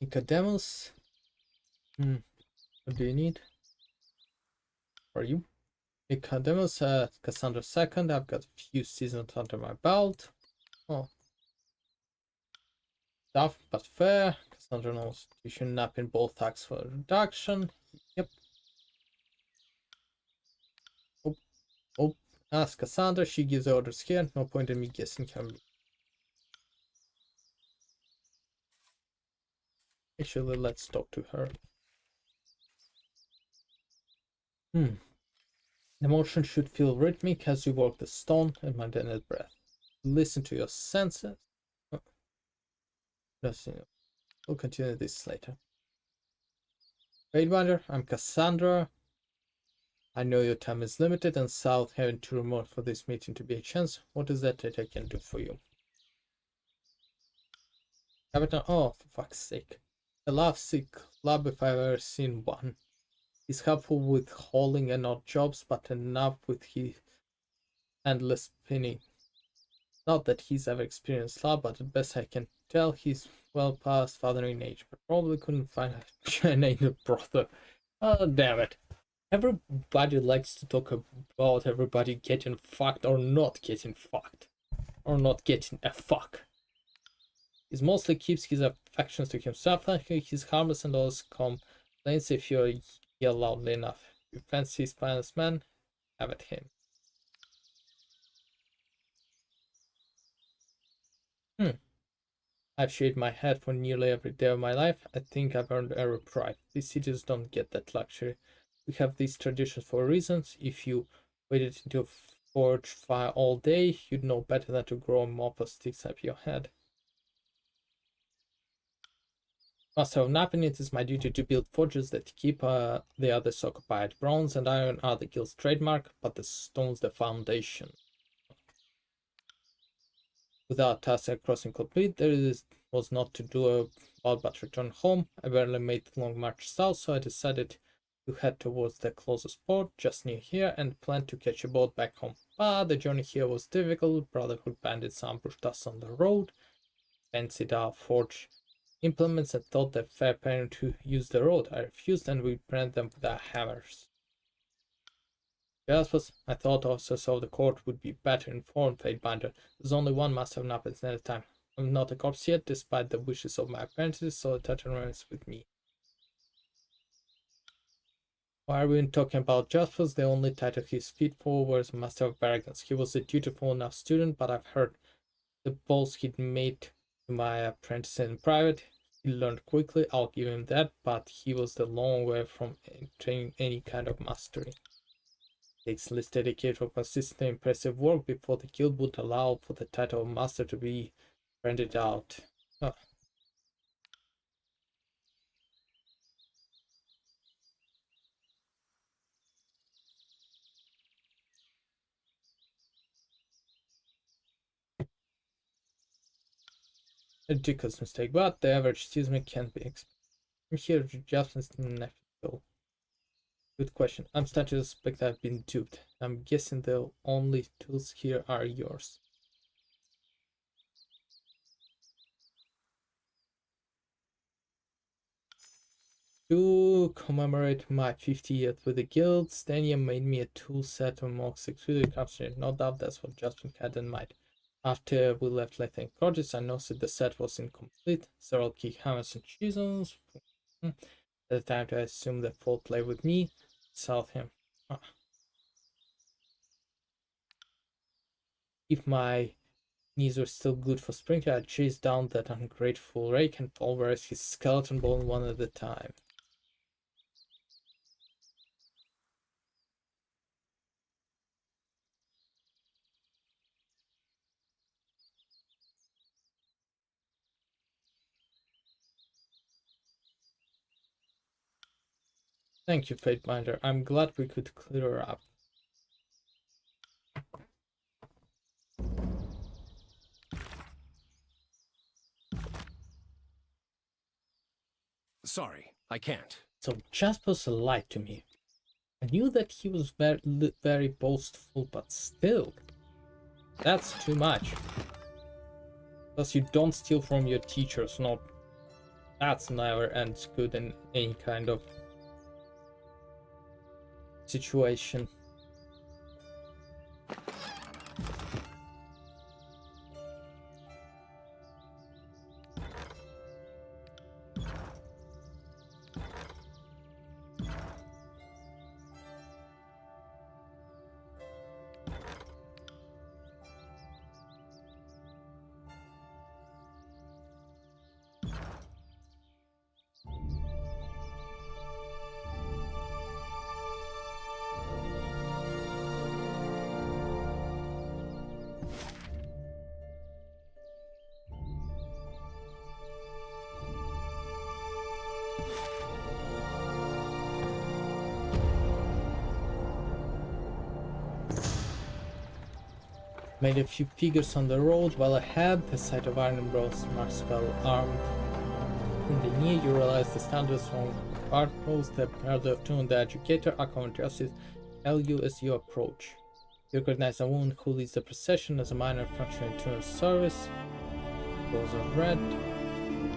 [SPEAKER 1] Nicodemus? What do you need? For you? Nicodemus, Cassandra second. I've got a few seasons under my belt. Oh. Tough but fair. Cassandra knows you should nap in both acts for reduction. Yep. Oh. Ask Cassandra, she gives orders here. No point in me guessing her. Actually, let's talk to her. The motion should feel rhythmic as you walk the stone and maintain a breath. Listen to your senses. We'll continue this later. Raidwinder, I'm Cassandra. I know your time is limited and South Haven too remote for this meeting to be a chance. What is that I can do for you? Captain, oh, for fuck's sake. A lovesick club if I've ever seen one. He's helpful with hauling and odd jobs, but enough with his endless spinning. Not that he's ever experienced love, but at best I can tell he's well past fathering age, but probably couldn't find a Chinese brother. Oh, damn it. Everybody likes to talk about everybody getting fucked or not getting fucked. Or not getting a fuck. He mostly keeps his affections to himself, and he's harmless and always complains if you yell loudly enough. If you fancy spineless man, have at him. I've shaved my head for nearly every day of my life. I think I've earned a reprieve. These cities don't get that luxury. We have these traditions for reasons. If you waited into a forge fire all day, you'd know better than to grow a mop of sticks up your head. Master of Napping, it is my duty to build forges that keep the others occupied. Bronze and iron are the guild's trademark, but the stone's the foundation. Without task and crossing complete, was not to do about but return home. I barely made the long march south, so I decided to head towards the closest port, just near here, and planned to catch a boat back home. But the journey here was difficult. Brotherhood bandits ambushed us on the road, fancied our forge implements, and thought that fair paying to use the road. I refused, and we branded them with our hammers. Just I thought officers of the court would be better informed, Fatebinder. There's only one master of Naples at a time. I'm not a corpse yet, despite the wishes of my apprentices, so the title remains with me. Why are we talking about Jaspers? The only title he's fit for was Master of Bargains. He was a dutiful enough student, but I've heard the balls he'd made to my apprentice in private. He learned quickly, I'll give him that, but he was the long way from entering any kind of mastery. Takes less dedicated for consistent and impressive work before the guild would allow for the title of master to be rendered out. Oh. A ridiculous mistake, but the average student can't be expected. I'm here to adjustments inevitable. Good question. I'm starting to suspect I've been duped. I'm guessing the only tools here are yours. To commemorate my 50th with the guild, Stania made me a tool set among 6 with captured. No doubt that's what Justin had in mind. After we left Lethan Projects, I noticed the set was incomplete. Several key hammers and chisels. At the time to assume the fault lay with me, south him. If my knees were still good for sprinting, I'd chase down that ungrateful rake and pulverize his skeleton bone one at a time. Thank you, Fatebinder. I'm glad we could clear her up.
[SPEAKER 2] Sorry, I can't.
[SPEAKER 1] So Jaspers lied to me. I knew that he was very boastful, but still, that's too much. Plus, you don't steal from your teachers, no. That's never ends good in any kind of situation. Made a few figures on the road while ahead. The sight of Iron Bros Marspell armed in the knee, you realize the standards from Bartels, the Elder of Tune, the Educator, Account Justice, hail you as you approach. You recognize a woman who leads the procession as a minor function in Tune's service. Those are red.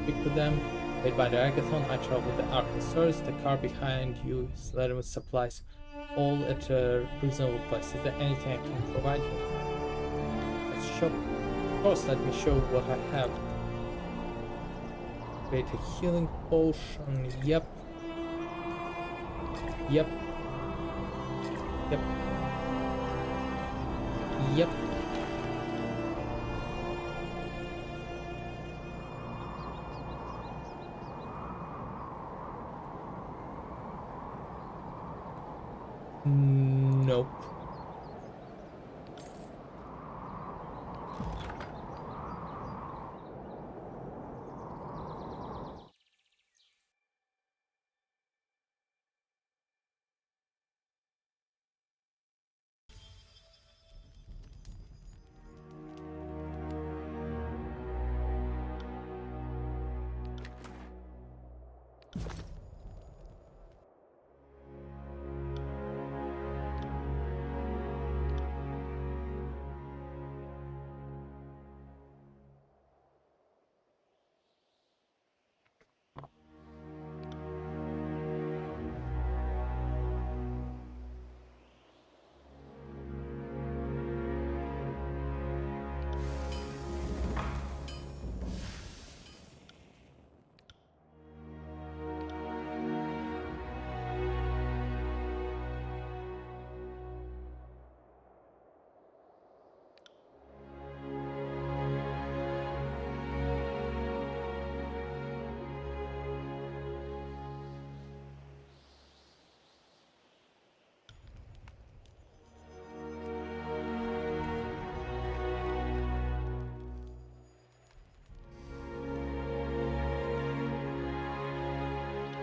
[SPEAKER 1] Speak with them. Paid by the Agathon, I travel with the Arkham Service. The car behind you is laden with supplies, all at a reasonable price. Is there anything I can provide you? Shop. Of course, let me show what I have. Create a healing potion. Yep. Yep. Yep. Yep. Nope.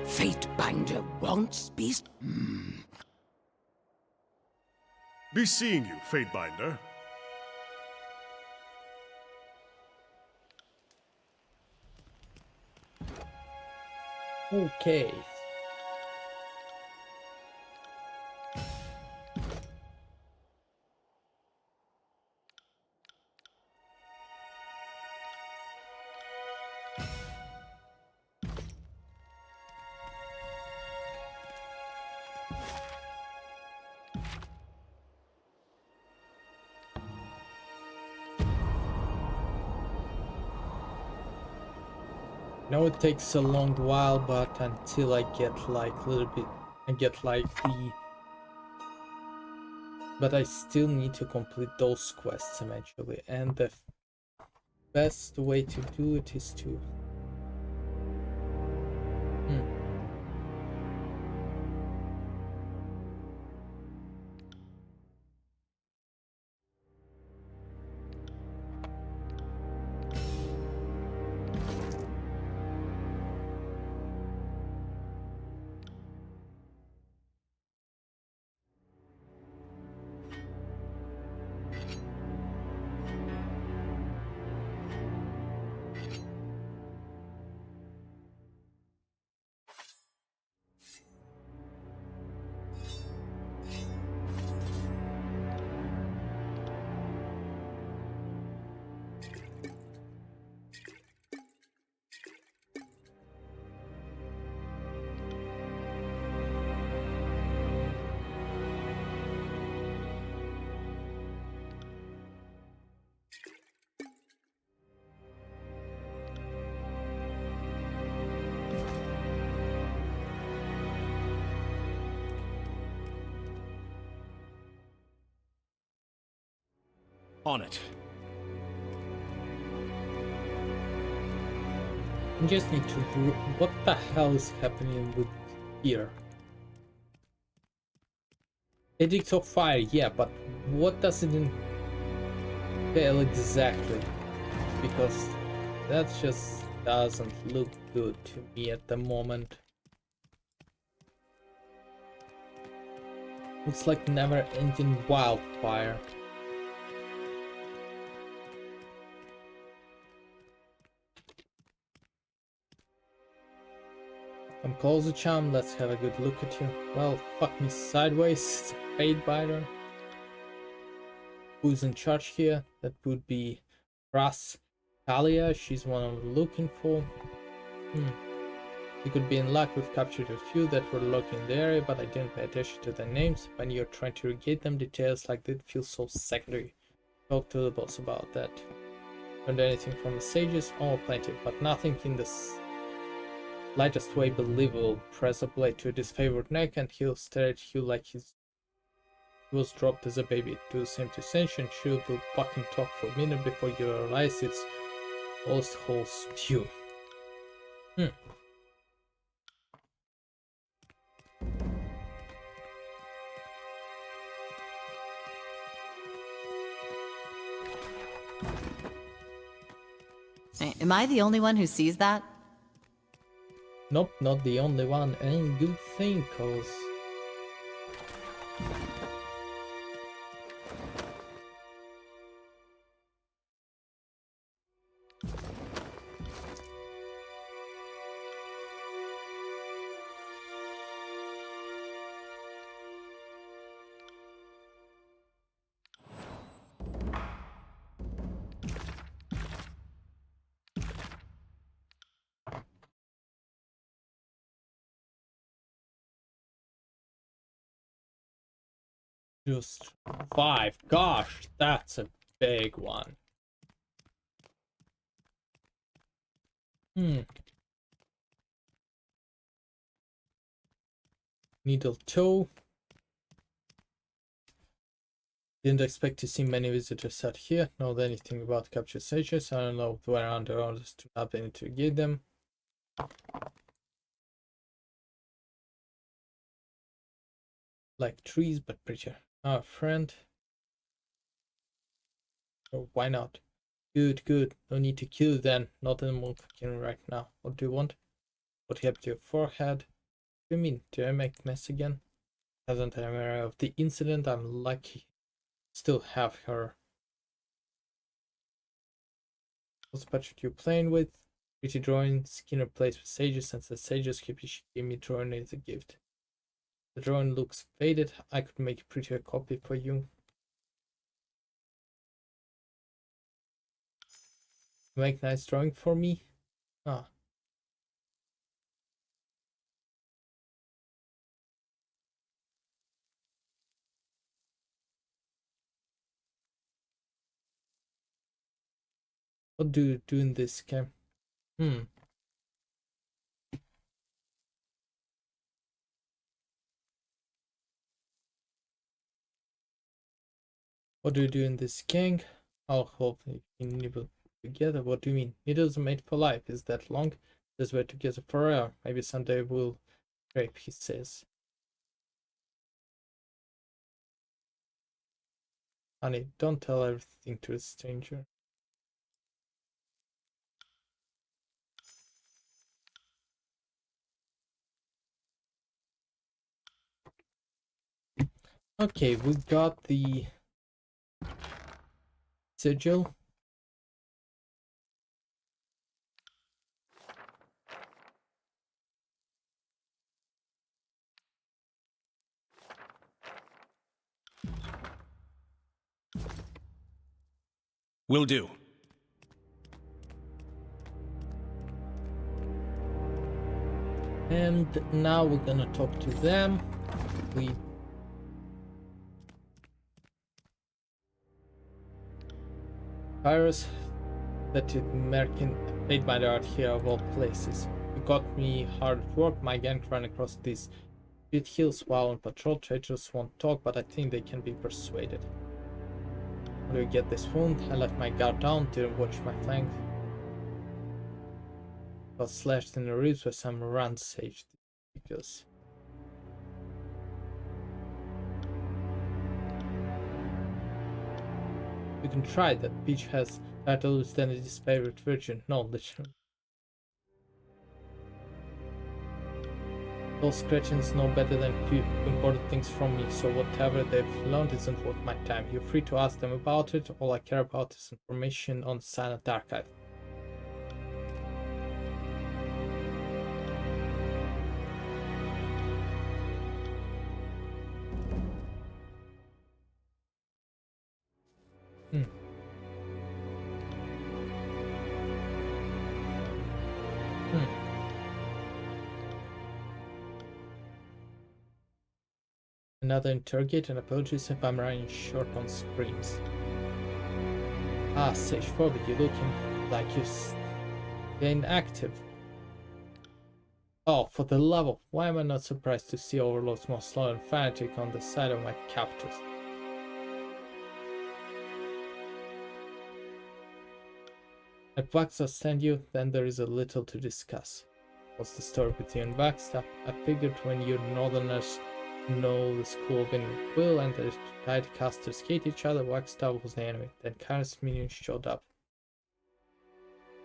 [SPEAKER 2] Fatebinder wants beast?
[SPEAKER 5] Be seeing you, Fatebinder.
[SPEAKER 1] Okay. Now it takes a long while, but until I get like a little bit, I get like the, but I still need to complete those quests eventually, and the best way to do it is to
[SPEAKER 2] On it.
[SPEAKER 1] I just need to. What the hell is happening with here? Edict of Fire, yeah, but what does it entail exactly? Because that just doesn't look good to me at the moment. Looks like never-ending wildfire. Come closer, chum. Let's have a good look at you. Well, fuck me sideways. It's a Fatebinder. Who's in charge here? That would be Ras Talia. She's one I'm looking for. You could be in luck. We've captured a few that were lurking in the area, but I didn't pay attention to their names. When you're trying to regate them, details like that feel so secondary. Talk to the boss about that. Learned anything from the sages? Oh, plenty, but nothing in the lightest way believable. Press a blade to his disfavored neck and he'll stare at you like he was dropped as a baby. Do the same to Sentient. She will fucking talk for a minute before you realize it's almost whole stew.
[SPEAKER 3] Am I the only one who sees that?
[SPEAKER 1] Nope, not the only one, and good thing, cause... Just 5. Gosh, that's a big one. Needle toe. Didn't expect to see many visitors out here. Know anything about captured sages? I don't know where under orders to happen to get them. Like trees, but prettier. Our friend. Oh, why not? Good, good. No need to kill then. Not in the mood for killing right now. What do you want? What happened to your forehead? What do you mean? Did I make mess again? Hasn't a memory of the incident. I'm lucky. Still have her. What's the budget you playing with? Pretty drawing. Skin replaced with sages, since the sages keep she gave me drawing as a gift. The drawing looks faded. I could make a prettier copy for you. Make nice drawing for me? Ah. What do you do in this game? What do you do in this gang? I'll hopefully nibble together. What do you mean? Needles are made for life. Is that long? This we're together forever. Maybe someday we'll scrape, he says. Honey, don't tell everything to a stranger. Okay, we got the sigil.
[SPEAKER 2] Will do.
[SPEAKER 1] And now we're gonna talk to them. We Virus that American made my art here of all places. You got me hard at work. My gang ran across these shit hills while on patrol. Traitors won't talk, but I think they can be persuaded. How do you get this wound? I let my guard down, didn't watch my flank. Got slashed in the ribs by some run sage because you can try that. Peach has title to stand his favorite virgin. No, literally. Those Cretans know better than few important things from me, so whatever they've learned isn't worth my time. You're free to ask them about it. All I care about is information on the Silent Archive. Another interrogate, and apologies if I'm running short on screams. Ah, Sage Phobic, you're looking like you're staying active. Oh, for the love of... Why am I not surprised to see overlords more slow and fanatic on the side of my captors? If Vaxa send you, then there is a little to discuss. What's the story with you and Vaxa? I figured when you northerners know the school of Will and the tidecasters hate each other, Wagstaff was the enemy. Then Karen's minions showed up.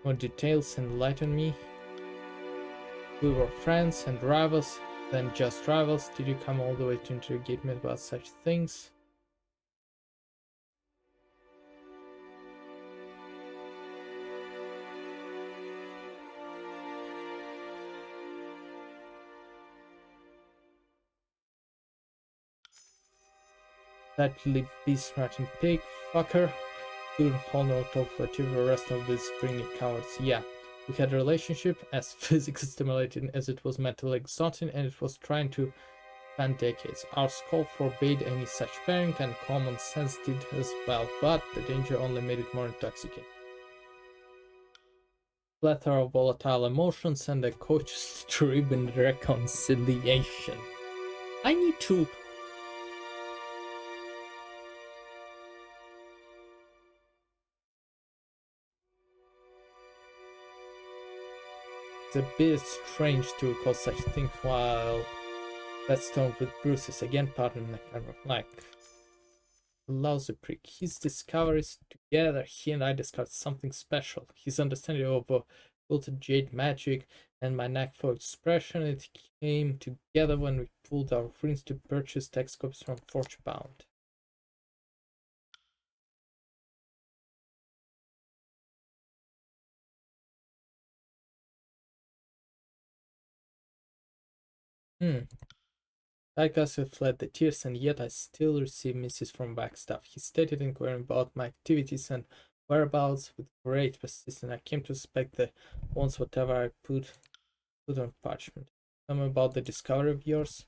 [SPEAKER 1] More details enlighten me. We were friends and rivals, then just rivals. Did you come all the way to interrogate me about such things? That beast rotten pig fucker. Good honor talk for the rest of these springy cowards. Yeah, we had a relationship as physically stimulating as it was mentally exhausting, and it was trying to span decades. Our skull forbade any such pairing, and common sense did as well, but the danger only made it more intoxicating. Plethora of volatile emotions and a coach's driven reconciliation. I need to. It's a bit strange to recall such things while that's done with bruises. Again, pardon the kind of like lousy prick. His discoveries together, he and I discovered something special. His understanding of wilted jade magic and my knack for expression, it came together when we pulled our friends to purchase text copies from Forgebound. Tycastle fled the tears, and yet I still receive messages from Backstaff. He stated inquiring about my activities and whereabouts with great persistence. I came to suspect that once whatever I put on parchment. Tell me about the discovery of yours.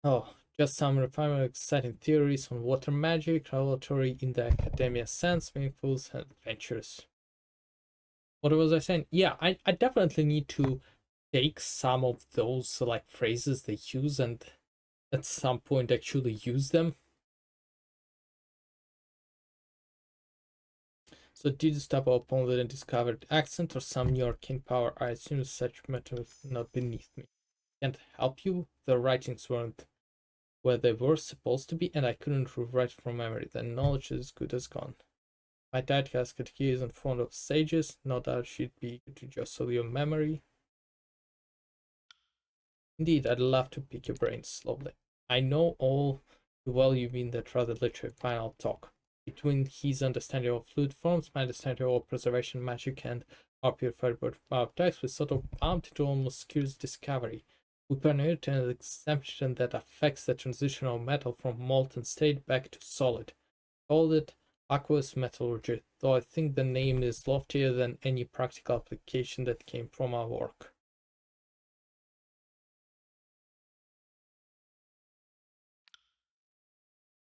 [SPEAKER 1] Oh, just some refinement of exciting theories on water magic, revelatory in the academia sense, meaningful and adventurous. What was I saying? Yeah, I definitely need to take some of those like phrases they use and at some point actually use them. So did you stop upon the undiscovered accent or some New York power? I assume such matter was not beneath me. Can't help you. The writings weren't where they were supposed to be, and I couldn't rewrite from memory. The knowledge is as good as gone. My dad has Katki isn't fond of sages. No doubt she'd be eager to jostle your memory. Indeed, I'd love to pick your brains slowly. I know all too well you mean that rather literary final talk. Between his understanding of fluid forms, my understanding of preservation magic, and our purified text, we sort of bumped into almost curious discovery. We pioneered an exemption that affects the transition of metal from molten state back to solid. Called it aqueous metallurgy, though I think the name is loftier than any practical application that came from our work.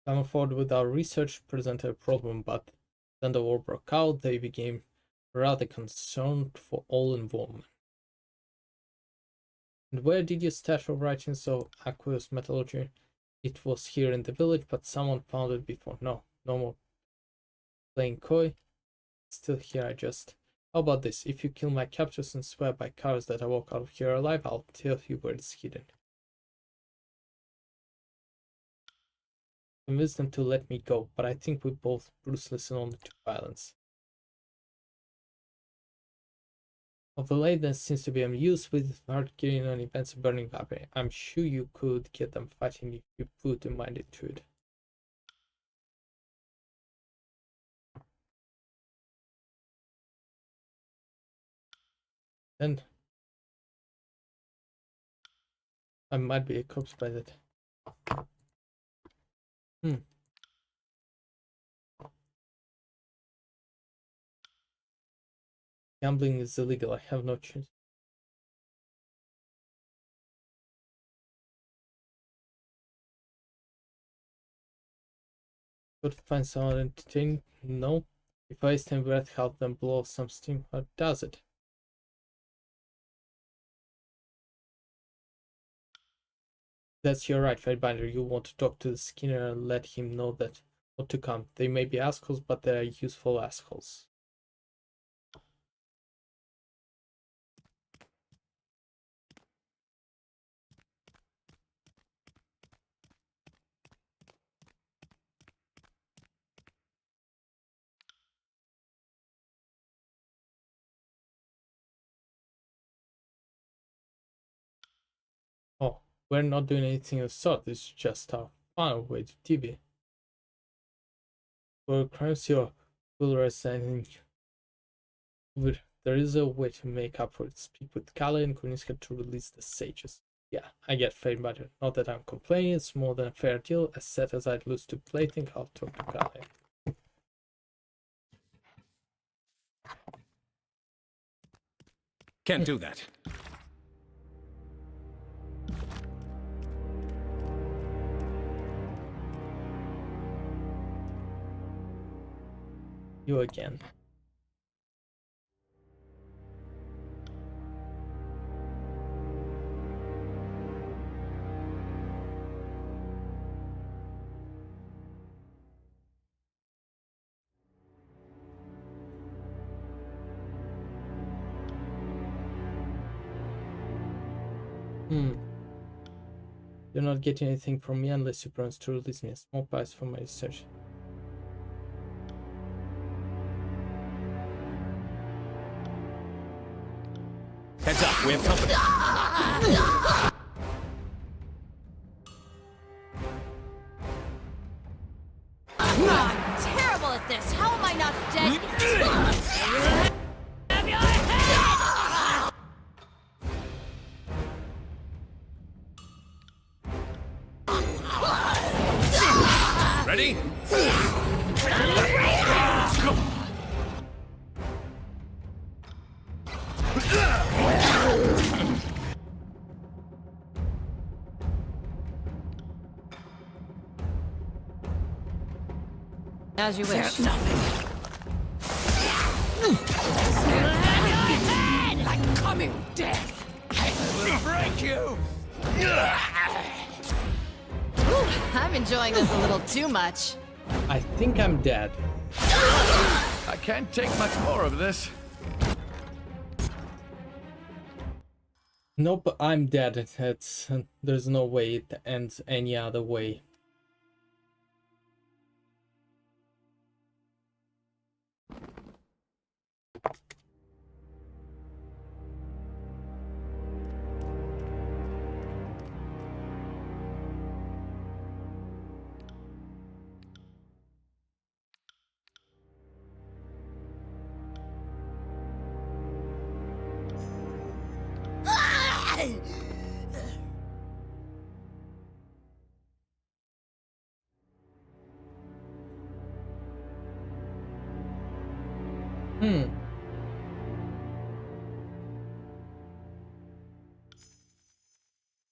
[SPEAKER 1] Coming forward with our research presented a problem, but then the war broke out. They became rather concerned for all involvement. And where did you stash your writings of aqueous metallurgy? It was here in the village, but someone found it before. No more playing coy. It's still here. How about this? If you kill my captors and swear by cards that I walk out of here alive, I'll tell you where it's hidden. Convince them to let me go, but I think we both Bruce listen only to violence. Of late, that seems to be amused with hard killing on events of burning up. I'm sure you could get them fighting if you put your mind into it. Then I might be a corpse by that. Gambling is illegal. I have no choice. Could find someone entertaining? No. If I stand where help them blow some steam, what does it? That's your right, Fatebinder. You want to talk to the Skinner and let him know that what to come. They may be assholes, but they are useful assholes. We're not doing anything of sort. It's just a fun way to TV. For crimes you will resign. There is a way to make up for it. Speak with Kali and Kuniska to release the sages. Yeah, I get paid better. Not that I'm complaining, it's more than a fair deal. As set as I'd lose to plaything, I'll talk to Kali.
[SPEAKER 2] Can't do that.
[SPEAKER 1] You again. You're not getting anything from me unless you promise to release me a small price for my research.
[SPEAKER 2] Heads up, we have company.
[SPEAKER 3] I'm terrible at this. How am I not dead?
[SPEAKER 2] Ready?
[SPEAKER 3] As you wish.
[SPEAKER 2] Like coming death. I will break you.
[SPEAKER 3] I'm enjoying this a little too much.
[SPEAKER 1] I think I'm dead.
[SPEAKER 4] I can't take much more of this.
[SPEAKER 1] Nope, I'm dead. There's no way it ends any other way.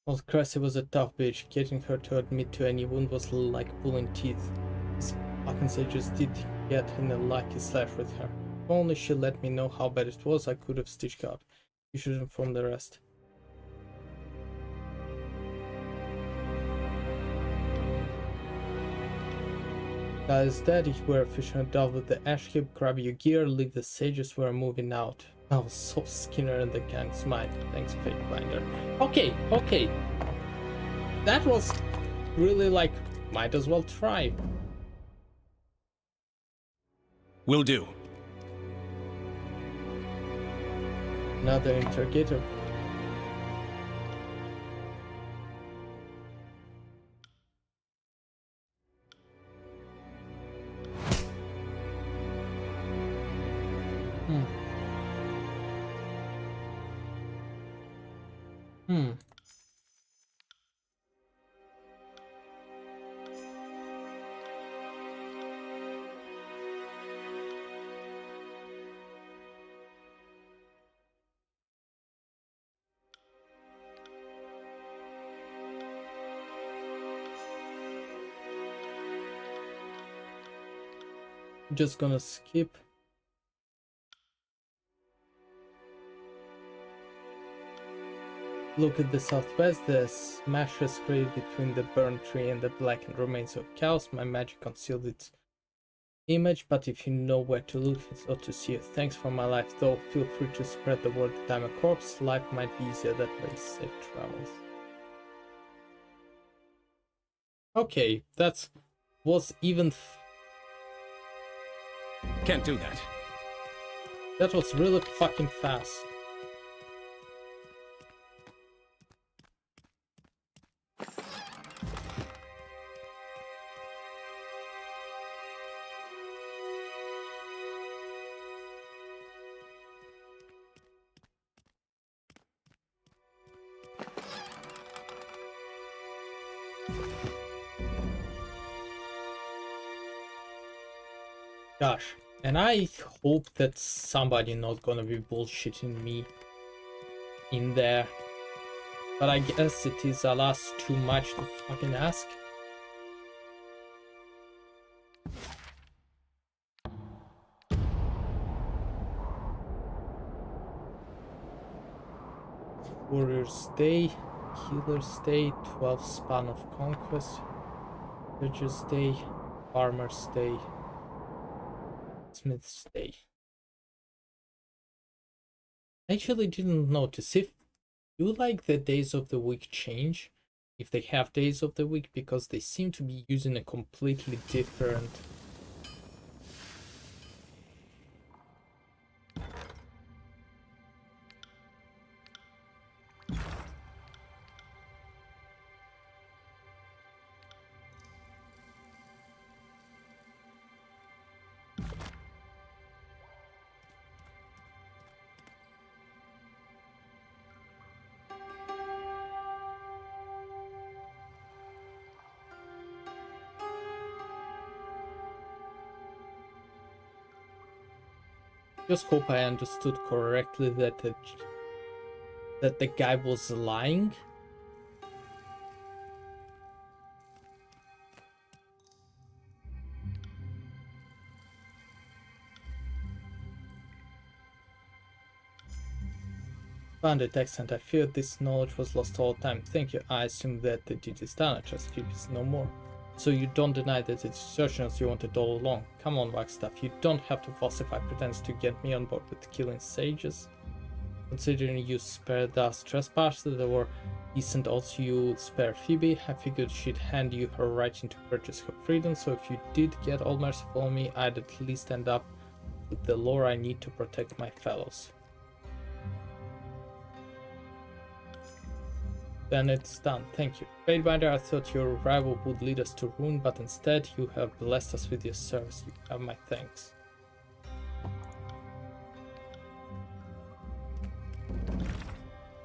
[SPEAKER 1] Well, Cressy was a tough bitch. Getting her to admit to any wound was like pulling teeth. These fucking sages did get in a lucky slash with her. If only she let me know how bad it was, I could have stitched out. You should inform the rest. That is that. If we're fishing a dove with the ash cube, grab your gear, leave the sages, we're moving out. I was so Skinner and the gang's mine. Thanks, Fatebinder. Okay. That was really like, might as well try.
[SPEAKER 2] Will do.
[SPEAKER 1] Another interrogator. Just gonna skip. Look at the southwest. The smash is created between the burned tree and the blackened remains of cows. My magic concealed its image, but if you know where to look, it's ought to see you. Thanks for my life, though. Feel free to spread the word that I'm a corpse. Life might be easier that way. Safe travels. Okay, that was even.
[SPEAKER 2] Can't do that.
[SPEAKER 1] That was really fucking fast. Gosh, and I hope that somebody not gonna be bullshitting me in there. But I guess it is alas too much to fucking ask. Warrior's Day, Healer's Day, 12 Span of Conquest, Judge's Day, Farmer's Day, Smith's Day. I actually didn't notice if you like the days of the week change, if they have days of the week, because they seem to be using a completely different. Just hope I understood correctly that the guy was lying. Found it, excellent. I feared this knowledge was lost all the time. Thank you. I assume that the deed is done. I trust is no more. So you don't deny that it's certain as you wanted all along. Come on, Wagstaff. You don't have to falsify pretense to get me on board with killing sages. Considering you spared us trespassers, there were decent odds you spare Phoebe. I figured she'd hand you her right to purchase her freedom, so if you did get all merciful on me, I'd at least end up with the lore I need to protect my fellows. Then it's done. Thank you. Fatebinder, I thought your arrival would lead us to ruin, but instead you have blessed us with your service. You have my thanks.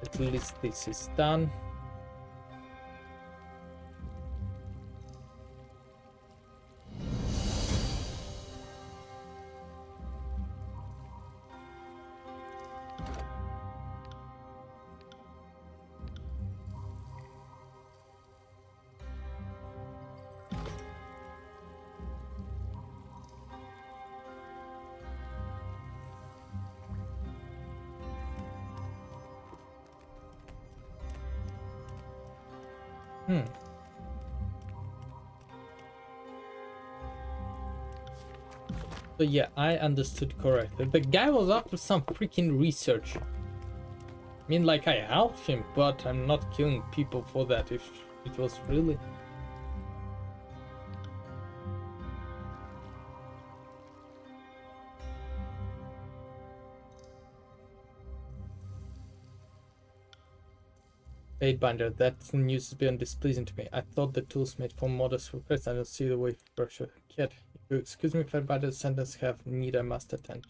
[SPEAKER 1] At least this is done. So yeah, I understood correctly. The guy was after some freaking research. I mean, like, I helped him, but I'm not killing people for that if it was really... Fatebinder, that news is beyond displeasing to me. I thought the tools made for modest requests. I don't see the way to pressure kid. If you excuse me, Fatebinder, the sentence have need I must attend.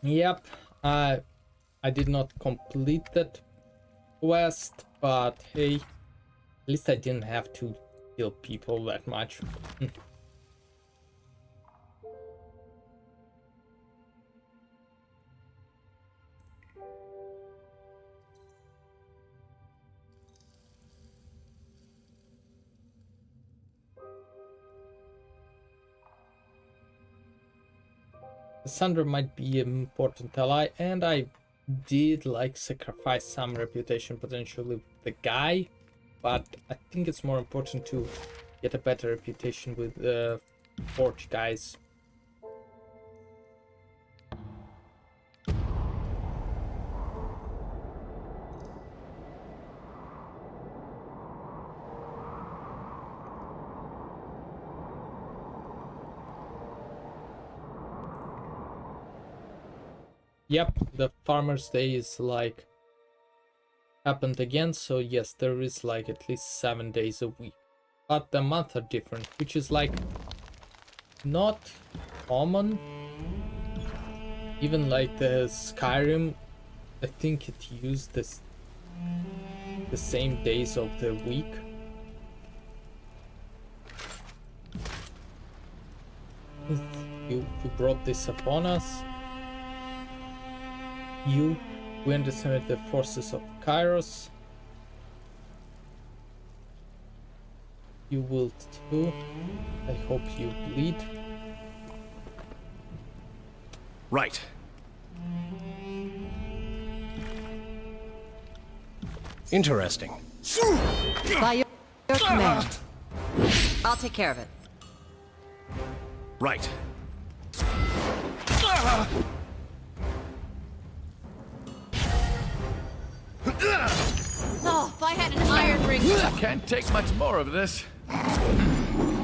[SPEAKER 1] Yep, I did not complete that quest, but hey, at least I didn't have to kill people that much. Sandra might be an important ally, and I did like sacrifice some reputation potentially with the guy, but I think it's more important to get a better reputation with the Forge guys. Yep, the Farmer's Day is like happened again, so yes, there is like at least 7 days a week. but the months are different, which is like not common. Even like the Skyrim, I think it used the same days of the week. You brought this upon us. We underestimate the forces of Kairos. You will too. I hope you bleed.
[SPEAKER 6] Right. Interesting.
[SPEAKER 3] By your command. I'll take care of it.
[SPEAKER 6] Right.
[SPEAKER 3] Oh, if I had an iron ring.
[SPEAKER 4] Can't take much more of this.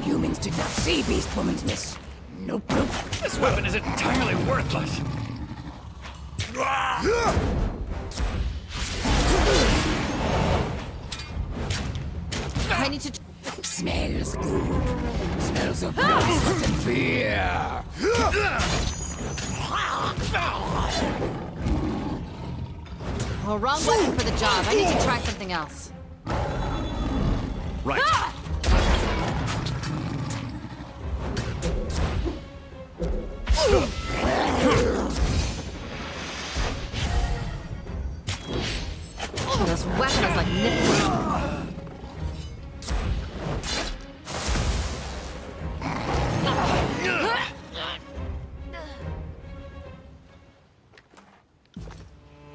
[SPEAKER 2] Humans did not see Beast Woman's miss. Nope, nope.
[SPEAKER 4] This weapon is entirely worthless.
[SPEAKER 3] I need to.
[SPEAKER 2] Smells good. Smells of blood, sweat, and fear.
[SPEAKER 3] Oh, wrong weapon for the job. I need to try something else.
[SPEAKER 6] Right.
[SPEAKER 3] This weapon is like nipples.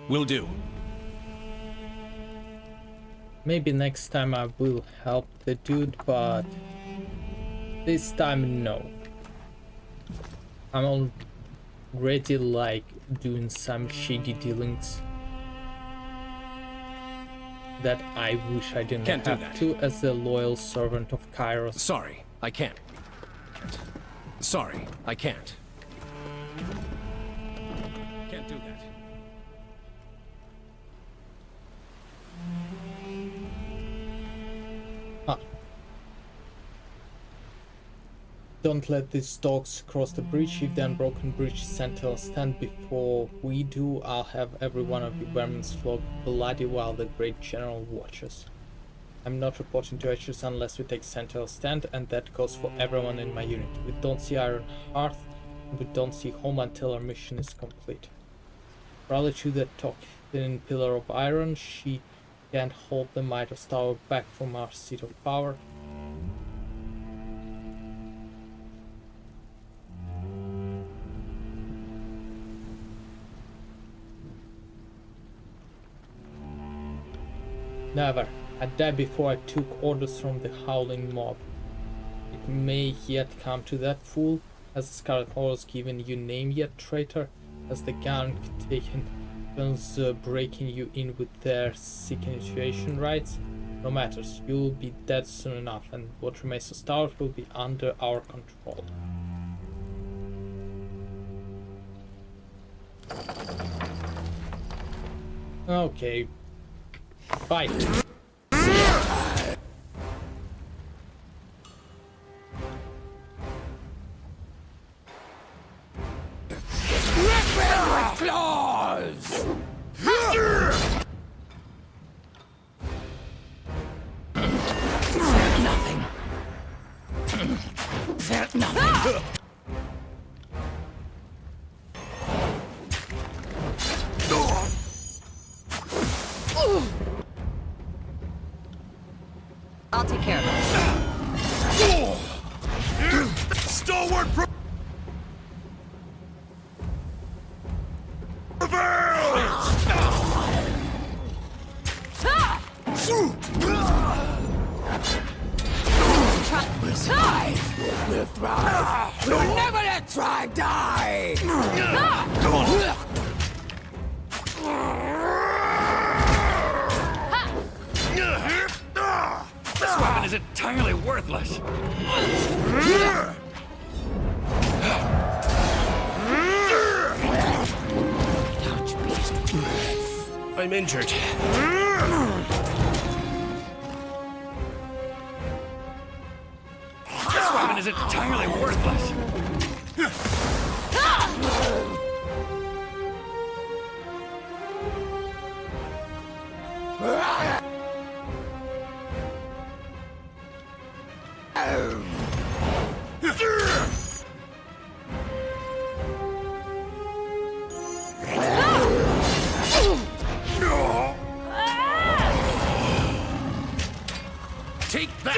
[SPEAKER 6] Will do.
[SPEAKER 1] Maybe next time I will help the dude, but this time no. I'm already like doing some shady dealings that I wish I didn't
[SPEAKER 6] Can't do
[SPEAKER 1] have
[SPEAKER 6] that.
[SPEAKER 1] to as a loyal servant of Kairos.
[SPEAKER 6] Sorry, I can't. Sorry, I can't. Can't do that.
[SPEAKER 1] Don't let these dogs cross the bridge. If the unbroken bridge sentinels stand before we do, I'll have every one of you vermins flogged bloody while the great general watches. I'm not reporting to HQs unless we take sentinel stand, and that goes for everyone in my unit. We don't see Iron Hearth, and we don't see home until our mission is complete. Rally to the thin pillar of iron. She can't hold the Midas Tower back from our seat of power. Never. I died before I took orders from the howling mob. It may yet come to that, fool. Has the Scarlet Horse given you name yet, traitor? Has the gang taken turns breaking you in with their sick initiation rites? No matters, you'll be dead soon enough, and what remains of Star will be under our control. Okay. Fight.
[SPEAKER 2] Claws! Felt nothing. Felt nothing.
[SPEAKER 3] I'll take care of it.
[SPEAKER 5] Stalwart
[SPEAKER 2] We'll survive. We'll thrive. We'll never let tribe die.
[SPEAKER 6] Come on.
[SPEAKER 4] This weapon is entirely worthless.
[SPEAKER 2] Touch beast.
[SPEAKER 6] I'm injured. is entirely worthless. Take that!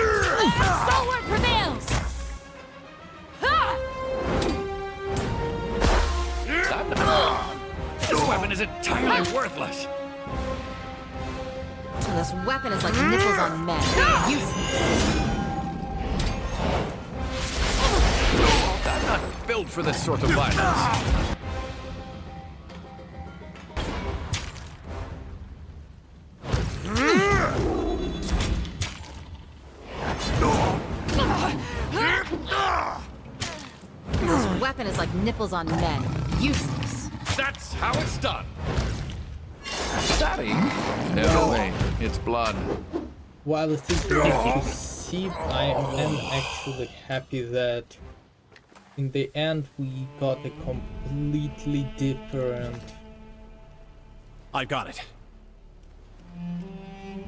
[SPEAKER 7] Stalwart prevails!
[SPEAKER 6] This weapon is entirely worthless.
[SPEAKER 3] So this weapon is like nipples on men. Useless.
[SPEAKER 6] I'm not built for this sort of violence.
[SPEAKER 3] This weapon is like nipples on men. Useless.
[SPEAKER 6] That's how it's done.
[SPEAKER 4] Daddy? No way. It's blood.
[SPEAKER 1] While it is great to see, I am actually happy that in the end we got a completely different
[SPEAKER 6] I got it.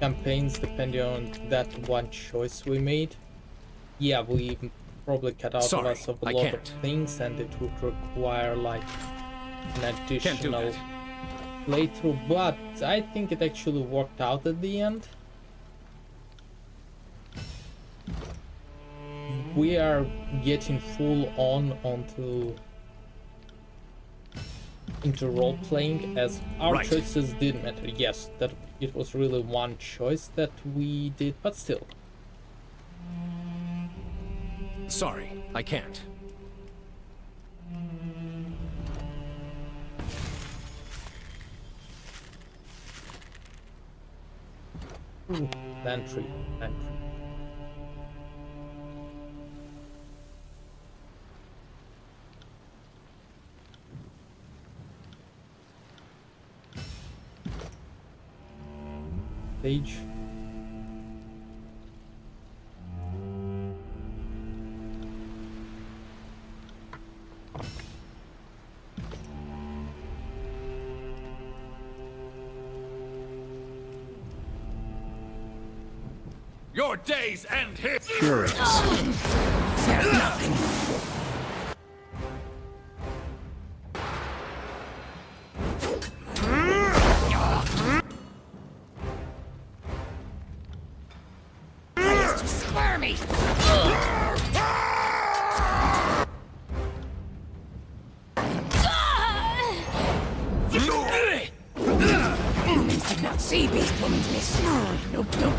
[SPEAKER 1] campaigns depending on that one choice we made. Yeah, we probably cut out
[SPEAKER 6] Sorry,
[SPEAKER 1] lots of a
[SPEAKER 6] I
[SPEAKER 1] lot of
[SPEAKER 6] can't.
[SPEAKER 1] things, and it would require like an
[SPEAKER 6] Can't do
[SPEAKER 1] additional
[SPEAKER 6] that.
[SPEAKER 1] playthrough, but I think it actually worked out at the end. We are getting full on into role playing, as our
[SPEAKER 6] Right.
[SPEAKER 1] choices did matter. Yes, that it was really one choice that we did, but still.
[SPEAKER 6] Sorry, I can't.
[SPEAKER 1] Pantry. Page.
[SPEAKER 6] Your days end here.
[SPEAKER 2] There's nothing. It's too squirmy. Humans did not see Beast Woman's miss. Nope, nope.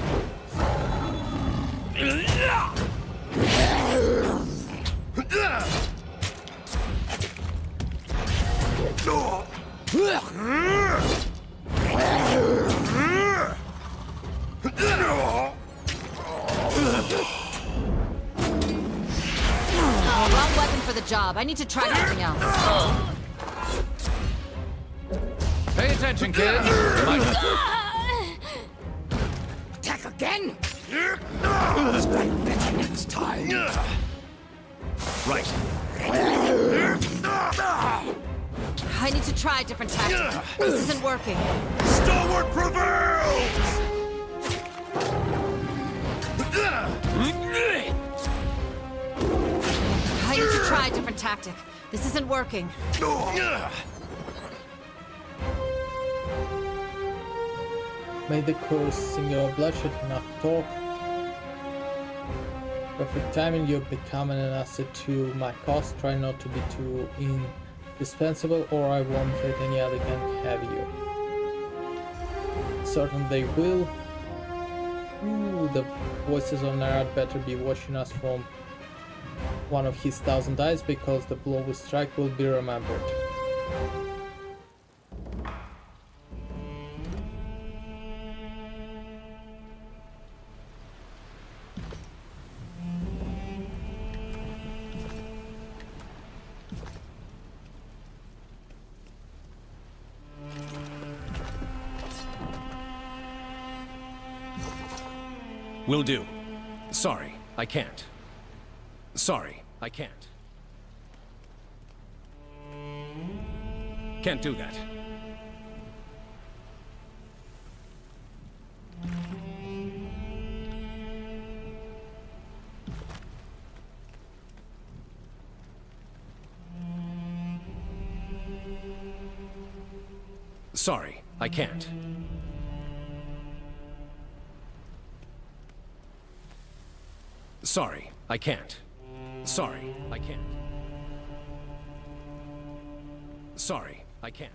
[SPEAKER 3] Oh, wrong weapon for the job. I need to try something else.
[SPEAKER 4] Pay attention, kids. You might
[SPEAKER 2] Attack again? Strike better next time.
[SPEAKER 6] Right.
[SPEAKER 3] I need to try a different tactic. This isn't working.
[SPEAKER 6] Stalwart prevails!
[SPEAKER 3] I need to try a different tactic. This isn't working.
[SPEAKER 1] May the course sing your bloodshed enough talk. Perfect timing, you're becoming an asset to my cause. Try not to be too indispensable, or I won't let any other gang have you. Certain they will. Ooh, the voices on Narad better be watching us from one of his 1,000 eyes, because the blow we strike will be remembered.
[SPEAKER 6] Will do. Sorry, I can't. Sorry, I can't. Can't do that. Sorry, I can't. Sorry, I can't. Sorry, I can't. Sorry, I can't.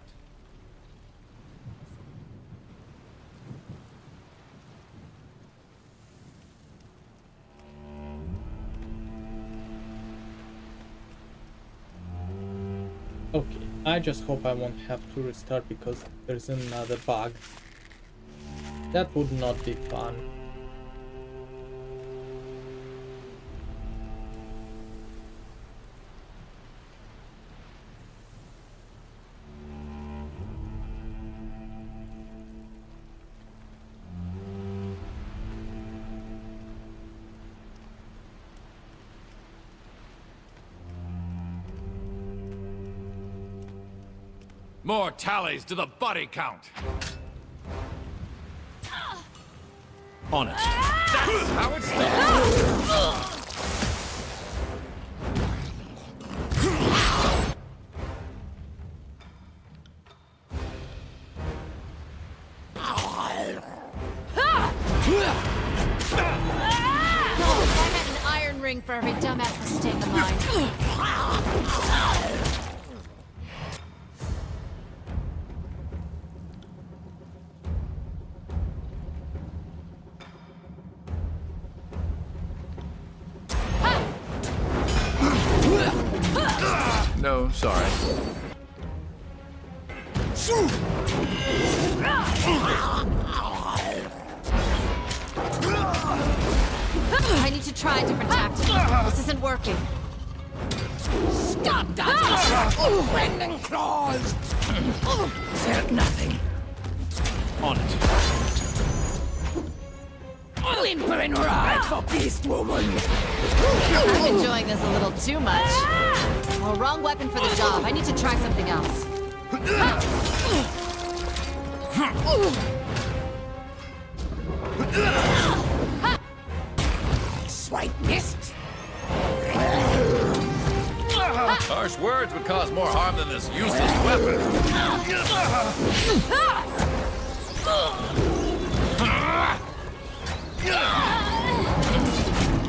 [SPEAKER 1] Okay, I just hope I won't have to restart because there's another bug. That would not be fun.
[SPEAKER 6] More tallies to the body count. On it. That's how it starts.
[SPEAKER 3] I had an iron ring for every dumbass mistake of mine.
[SPEAKER 6] No, sorry.
[SPEAKER 3] I need to try a different tactic. This isn't working.
[SPEAKER 2] Stop dodging! Rending claws! Felt nothing.
[SPEAKER 6] On it.
[SPEAKER 2] Whimpering ride for beast woman!
[SPEAKER 3] I'm enjoying this a little too much. Well, wrong weapon for the job. I need to try something else.
[SPEAKER 2] Swipe missed!
[SPEAKER 4] Harsh words would cause more harm than this useless weapon.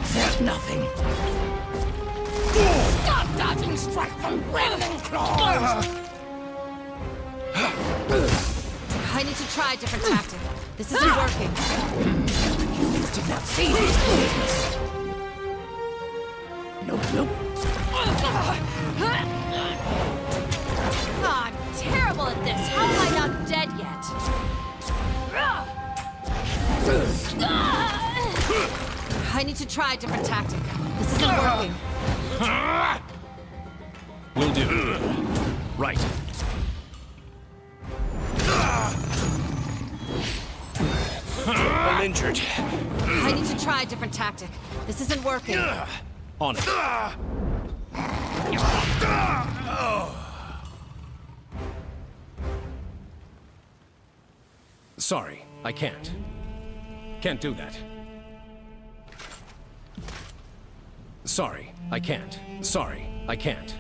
[SPEAKER 2] Felt nothing. Stop dodging strike from rending claws!
[SPEAKER 3] I need to try a different tactic. This isn't working.
[SPEAKER 2] Humans did not see this business. Nope, nope.
[SPEAKER 3] Ah, I'm terrible at this. How am I not dead yet? I need to try a different tactic. This isn't working.
[SPEAKER 6] Will do. Right. I'm injured.
[SPEAKER 3] I need to try a different tactic. This isn't working.
[SPEAKER 6] On it. Sorry, I can't. Can't do that. Sorry, I can't. Sorry, I can't.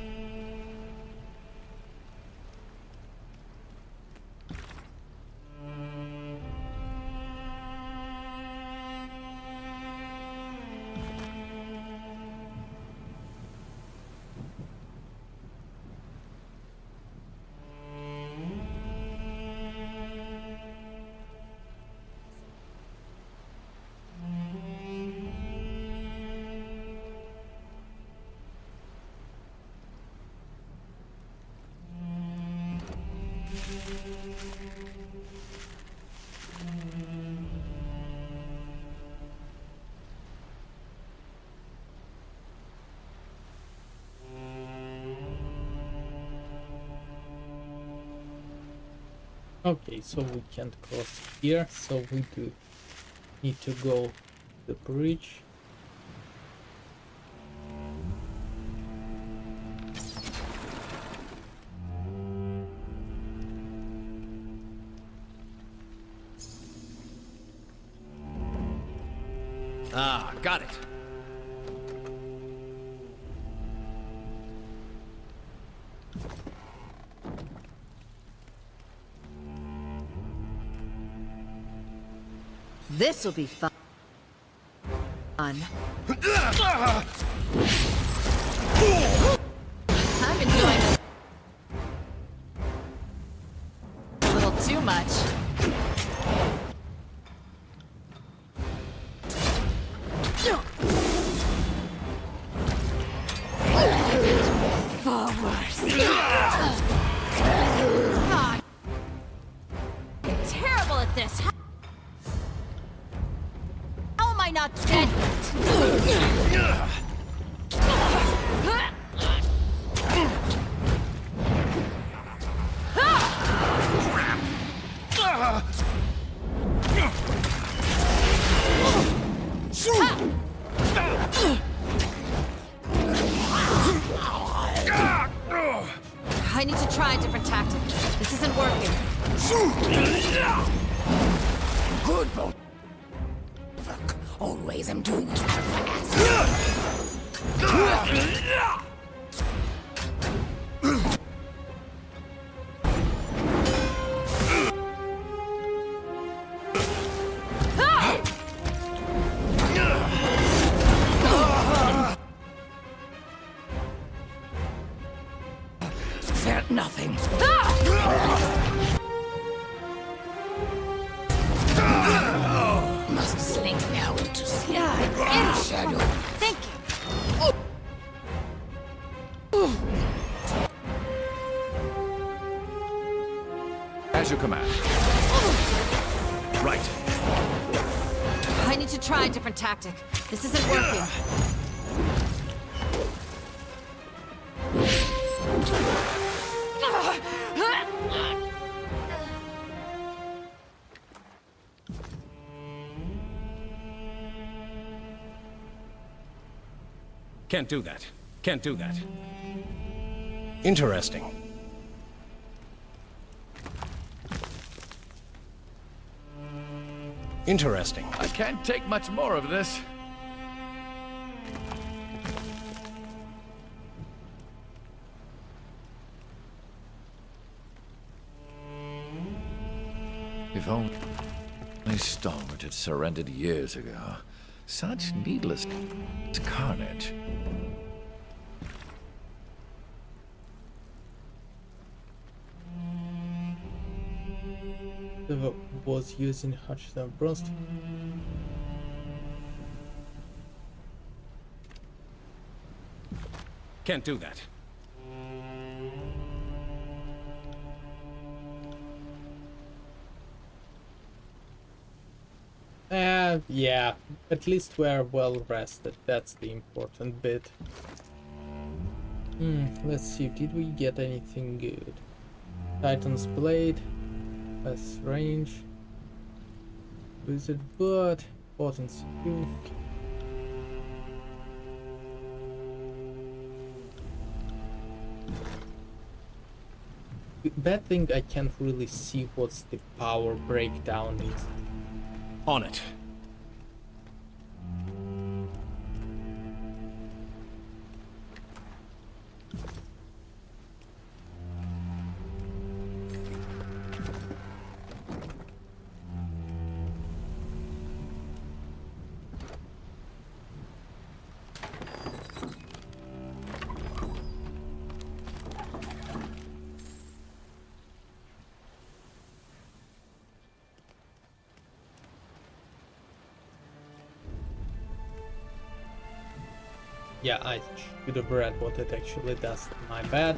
[SPEAKER 1] Okay, so we can't cross here, so we do need to go the bridge.
[SPEAKER 6] Ah, got it.
[SPEAKER 3] This'll be fun. I've been doing this a little too much. God. I'm terrible at this. How am I not dead yet? I need to try a different tactic. This isn't working.
[SPEAKER 2] Good boy. Always am doing it fast. Felt nothing. Must slink now into shadow.
[SPEAKER 3] Thank you.
[SPEAKER 6] As you command. Right.
[SPEAKER 3] I need to try a different tactic. This isn't working.
[SPEAKER 6] Can't do that. Can't do that.
[SPEAKER 8] Interesting. Interesting.
[SPEAKER 4] I can't take much more of this. If only Stalwart had surrendered years ago. Such needless carnage.
[SPEAKER 1] Was using Hutchinson Bronze.
[SPEAKER 6] Can't do that.
[SPEAKER 1] Yeah, at least we're well rested. That's the important bit. Let's see, did we get anything good? Titan's Blade, less range, Wizard Blood, Potency 2. Bad thing, I can't really see what's the power breakdown is.
[SPEAKER 6] On it.
[SPEAKER 1] Yeah, I should have read what it actually does. My bad.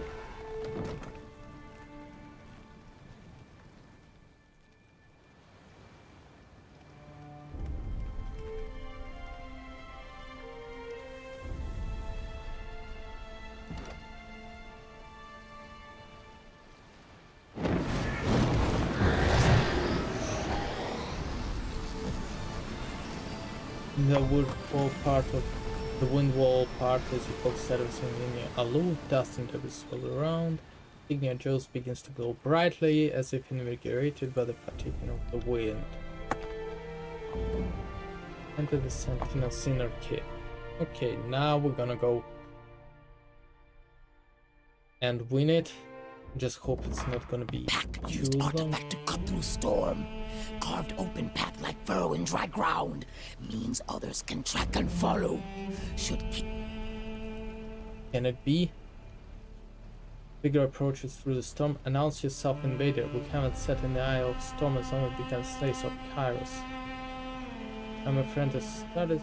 [SPEAKER 1] The wood wall part of the wind wall part as you focus everything in your aloo, dust and debris swirl around. Ignia Joes begins to glow brightly as if invigorated by the partaking of the wind. Enter the Sentinel Sinner Kit. Okay, now we're gonna go and win it. Just hope it's not gonna be
[SPEAKER 2] Pack
[SPEAKER 1] too
[SPEAKER 2] used
[SPEAKER 1] long.
[SPEAKER 2] artifact to cut through storm. Carved open path like furrow in dry ground. Means others can track and follow. Should keep.
[SPEAKER 1] Can it be? Bigger approaches through the storm. Announce yourself, invader. We haven't set in the eye of storm as long as we can slays of Kairos. I'm a friend that started.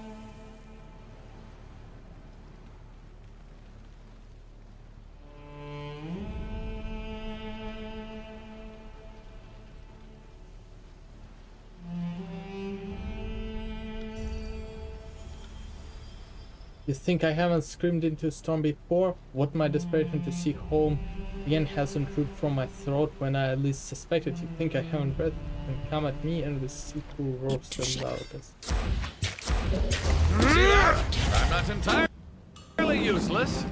[SPEAKER 1] You think I haven't screamed into a storm before? What my desperation to see home again hasn't drooped from my throat when I at least suspected. You think I haven't breath and come at me and we see who roars the loudest.
[SPEAKER 6] See that? I'm not entirely useless.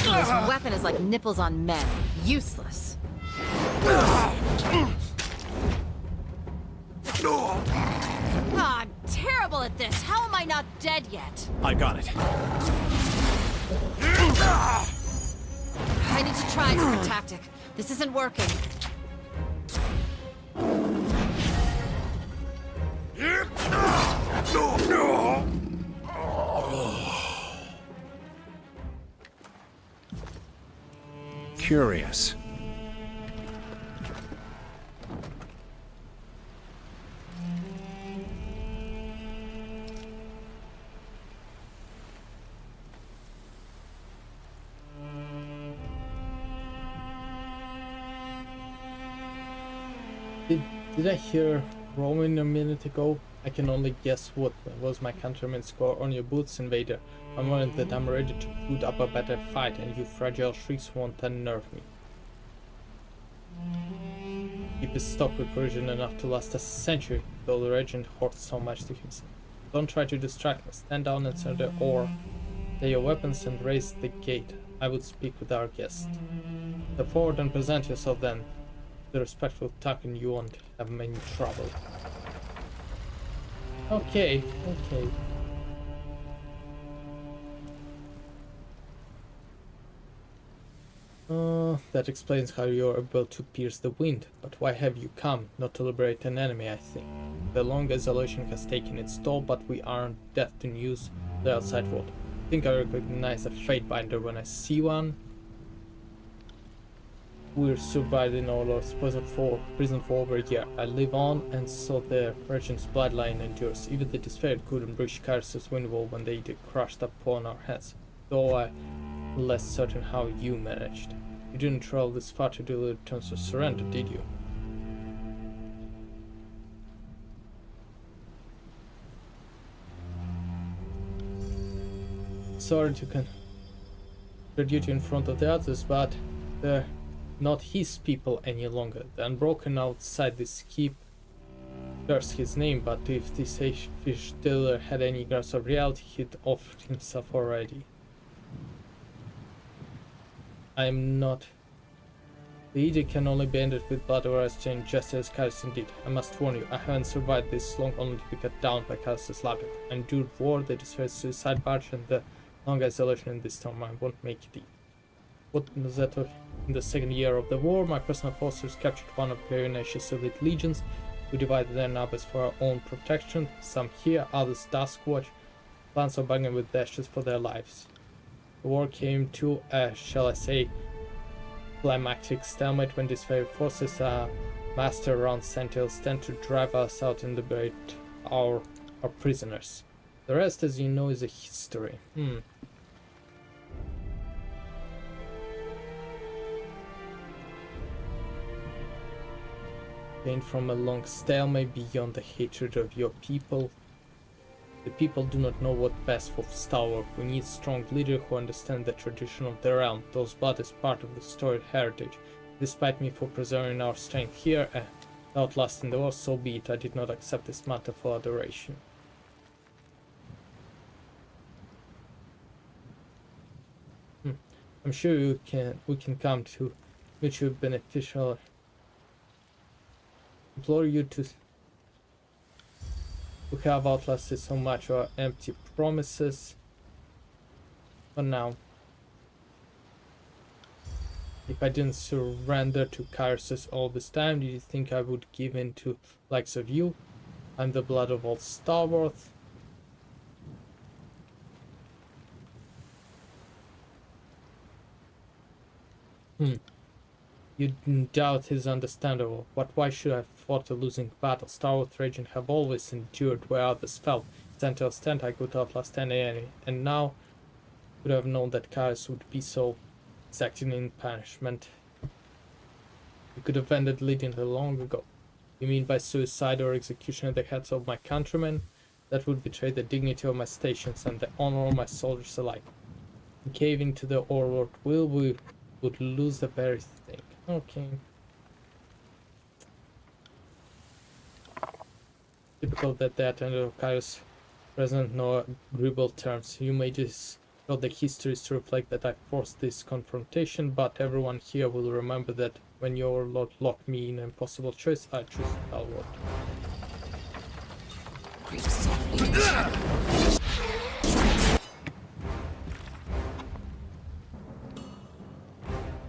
[SPEAKER 3] This weapon is like nipples on men. Useless. I'm terrible at this. How am I not dead yet?
[SPEAKER 6] I got it.
[SPEAKER 3] I need to try a different tactic. This isn't working.
[SPEAKER 6] Curious.
[SPEAKER 1] Did I hear roaming a minute ago? I can only guess what was my countryman's score on your boots, invader. I'm worried that I'm ready to put up a better fight and you fragile shrieks won't unnerve me. Keep his stock with provision enough to last a century, though the regent hoards so much to himself. Don't try to distract me. Stand down and surrender or lay your weapons and raise the gate. I would speak with our guest. Step forward and present yourself then. The respectful talk and you won't have many trouble. Okay. That explains how you're able to pierce the wind. But why have you come? Not to liberate an enemy, I think. The long isolation has taken its toll, but we aren't deaf to news the outside world. I think I recognize a Fatebinder when I see one. We're survived in our Lord's prison for over a year. I live on, and so the regent's bloodline endures. Even the Despair couldn't breach Kairos' wind wall when they crushed upon our heads. Though I'm less certain how you managed. You didn't travel this far to do the terms of surrender, did you? Sorry to contradict you in front of the others, but they're not his people any longer. The unbroken outside this keep bears his name, but if this fish dealer had any grasp of reality, he'd offered himself already. I am not. The edict can only be ended with blood or exchange, just as Kairos indeed. I must warn you, I haven't survived this long only to be cut down by Kairos' labyrinth. I endured war, the Despair's suicide barge, and the long isolation in this storm. I won't make it easy. What was that of? In the second year of the war, my personal forces captured one of Perionasia's elite legions. We divided their numbers for our own protection. Some here, others Duskwatch. Plans are bugging with dashes for their lives. The war came to, shall I say, climactic stalemate when these very forces master around Sentinels tend to drive us out and liberate our prisoners. The rest, as you know, is a history. Gain from a long stalemate beyond the hatred of your people. The people do not know what best for Stalwart. We need strong leaders who understand the tradition of the realm. Those blood is part of the storied heritage. Despite me for preserving our strength here and outlasting the war, so be it. I did not accept this matter for adoration. I'm sure we can come to mutually beneficial. Implore you to. We have outlasted so much our empty promises. For now. If I didn't surrender to Kairos all this time, do you think I would give in to likes of you? I'm the blood of old Stalwart. You doubt is understandable, but why should I have fought a losing battle? Stalwart region have always endured where others fell. Stand till stand, I could outlast any enemy, and now would have known that Kairos would be so exacting in punishment. You could have ended leading her long ago. You mean by suicide or execution at the hands of my countrymen? That would betray the dignity of my stations and the honor of my soldiers alike. In caving to the Overlord will, we would lose the very thing. Okay. Typical that the attendant of Kairos present no agreeable terms. You may just got the histories to reflect that I forced this confrontation, but everyone here will remember that when your Lord locked me in an impossible choice, I chose Stalwart.
[SPEAKER 2] Creep softly.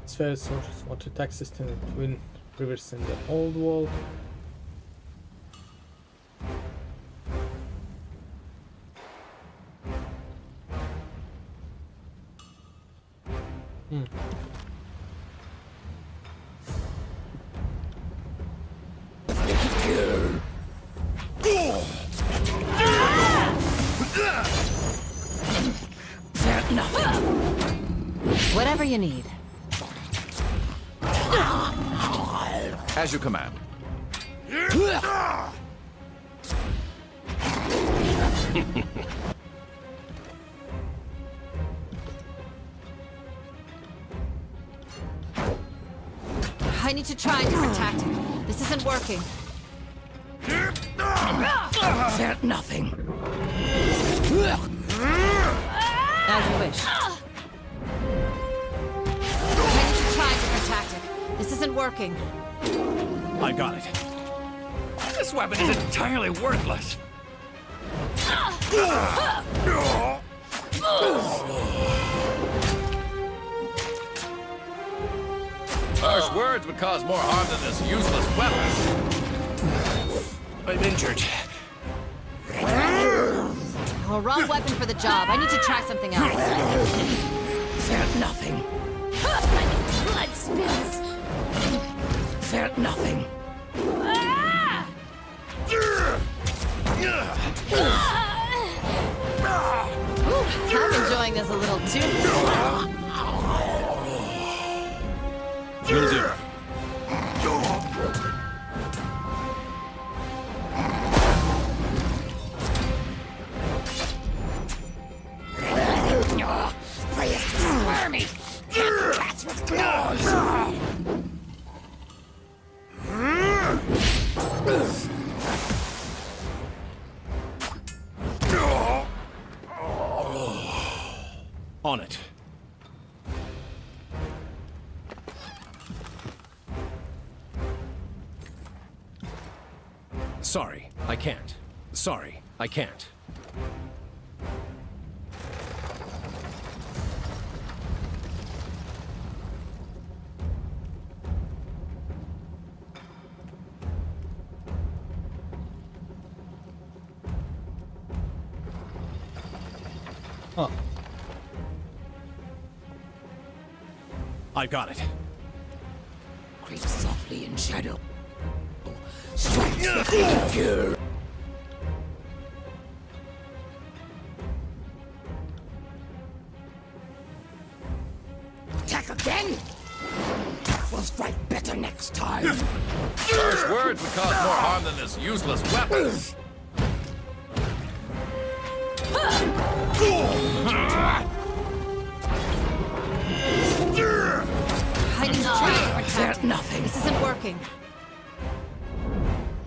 [SPEAKER 1] Fair soldiers want to attack system in Twin Rivers in the oldwall.
[SPEAKER 3] Whatever you need.
[SPEAKER 6] As you command.
[SPEAKER 3] I need to try a different tactic. This isn't working.
[SPEAKER 2] Fear nothing.
[SPEAKER 3] As you wish. I need to try a different tactic. This isn't working.
[SPEAKER 6] I got it. This weapon is entirely worthless.
[SPEAKER 4] Harsh words would cause more harm than this useless weapon.
[SPEAKER 6] I'm injured.
[SPEAKER 3] Oh, wrong weapon for the job. I need to try something else.
[SPEAKER 2] Fear nothing.
[SPEAKER 7] My blood spills.
[SPEAKER 2] Fear nothing.
[SPEAKER 3] I'm enjoying this a little too.
[SPEAKER 6] Will do.
[SPEAKER 2] Prey is too squirmy. Can't catch with claws.
[SPEAKER 6] On it. Sorry, I can't. Sorry, I can't.
[SPEAKER 1] Huh.
[SPEAKER 6] I've got it.
[SPEAKER 2] Creep softly in shadow. Strike swiftly to cure. Attack again? We'll strike better next time.
[SPEAKER 4] Harsh words would cause more harm than this useless weapon.
[SPEAKER 3] I need to try a different tactic.
[SPEAKER 2] Nothing.
[SPEAKER 3] This isn't working.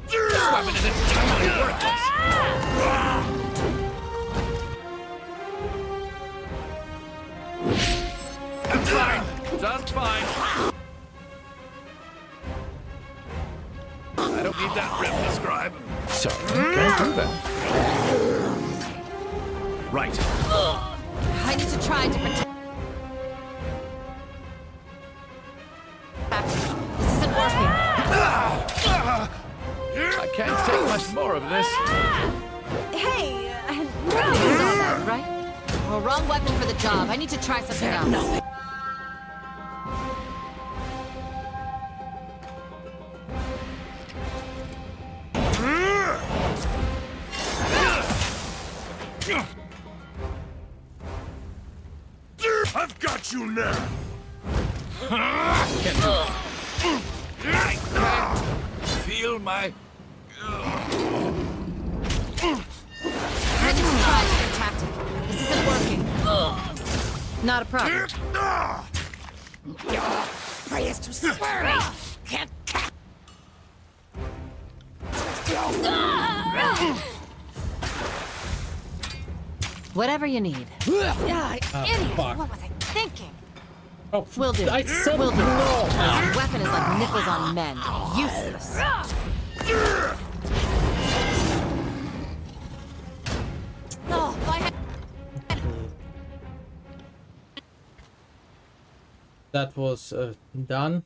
[SPEAKER 6] This weapon is entirely worthless. That's fine. Just fine. I don't need that grim to scribe.
[SPEAKER 4] Sorry, can't do that.
[SPEAKER 6] Right.
[SPEAKER 3] I need to try a different tactic. This isn't working.
[SPEAKER 4] I can't take much more of this.
[SPEAKER 3] Hey, nobody saw that, right? Well, wrong weapon for the job. I need to try something else.
[SPEAKER 2] Nothing.
[SPEAKER 5] I've got you now!
[SPEAKER 6] Can't do it. I can't feel my...
[SPEAKER 3] I need to try a different tactic. This isn't working. Not a problem.
[SPEAKER 2] Prey is too squirmy. Can't catch.
[SPEAKER 3] Whatever you need.
[SPEAKER 7] Yeah, idiot.
[SPEAKER 1] fuck.
[SPEAKER 7] What was I thinking?
[SPEAKER 1] Oh,
[SPEAKER 3] Will do.
[SPEAKER 1] I said
[SPEAKER 3] Will do.
[SPEAKER 1] no.
[SPEAKER 3] This weapon is like nipples on men. Useless. Oh, if I had...
[SPEAKER 1] That was done.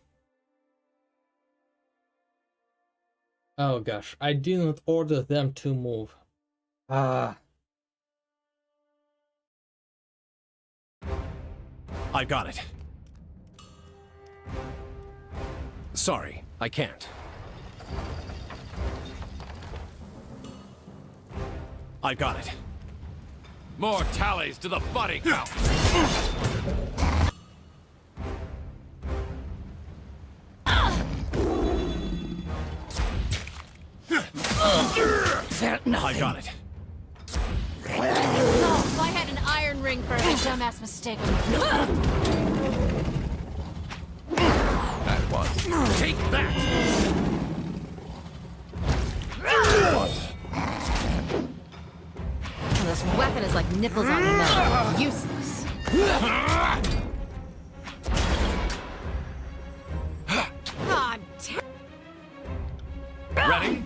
[SPEAKER 1] Oh gosh, I didn't order them to move. Ah.
[SPEAKER 6] I got it. Sorry, I can't. I got it. More tallies to the body count. I got it.
[SPEAKER 3] Oh, if I had an iron ring for every dumbass mistake.
[SPEAKER 4] At once.
[SPEAKER 6] Take that!
[SPEAKER 3] This weapon is like nipples on men. Useless. God damn.
[SPEAKER 6] Ready?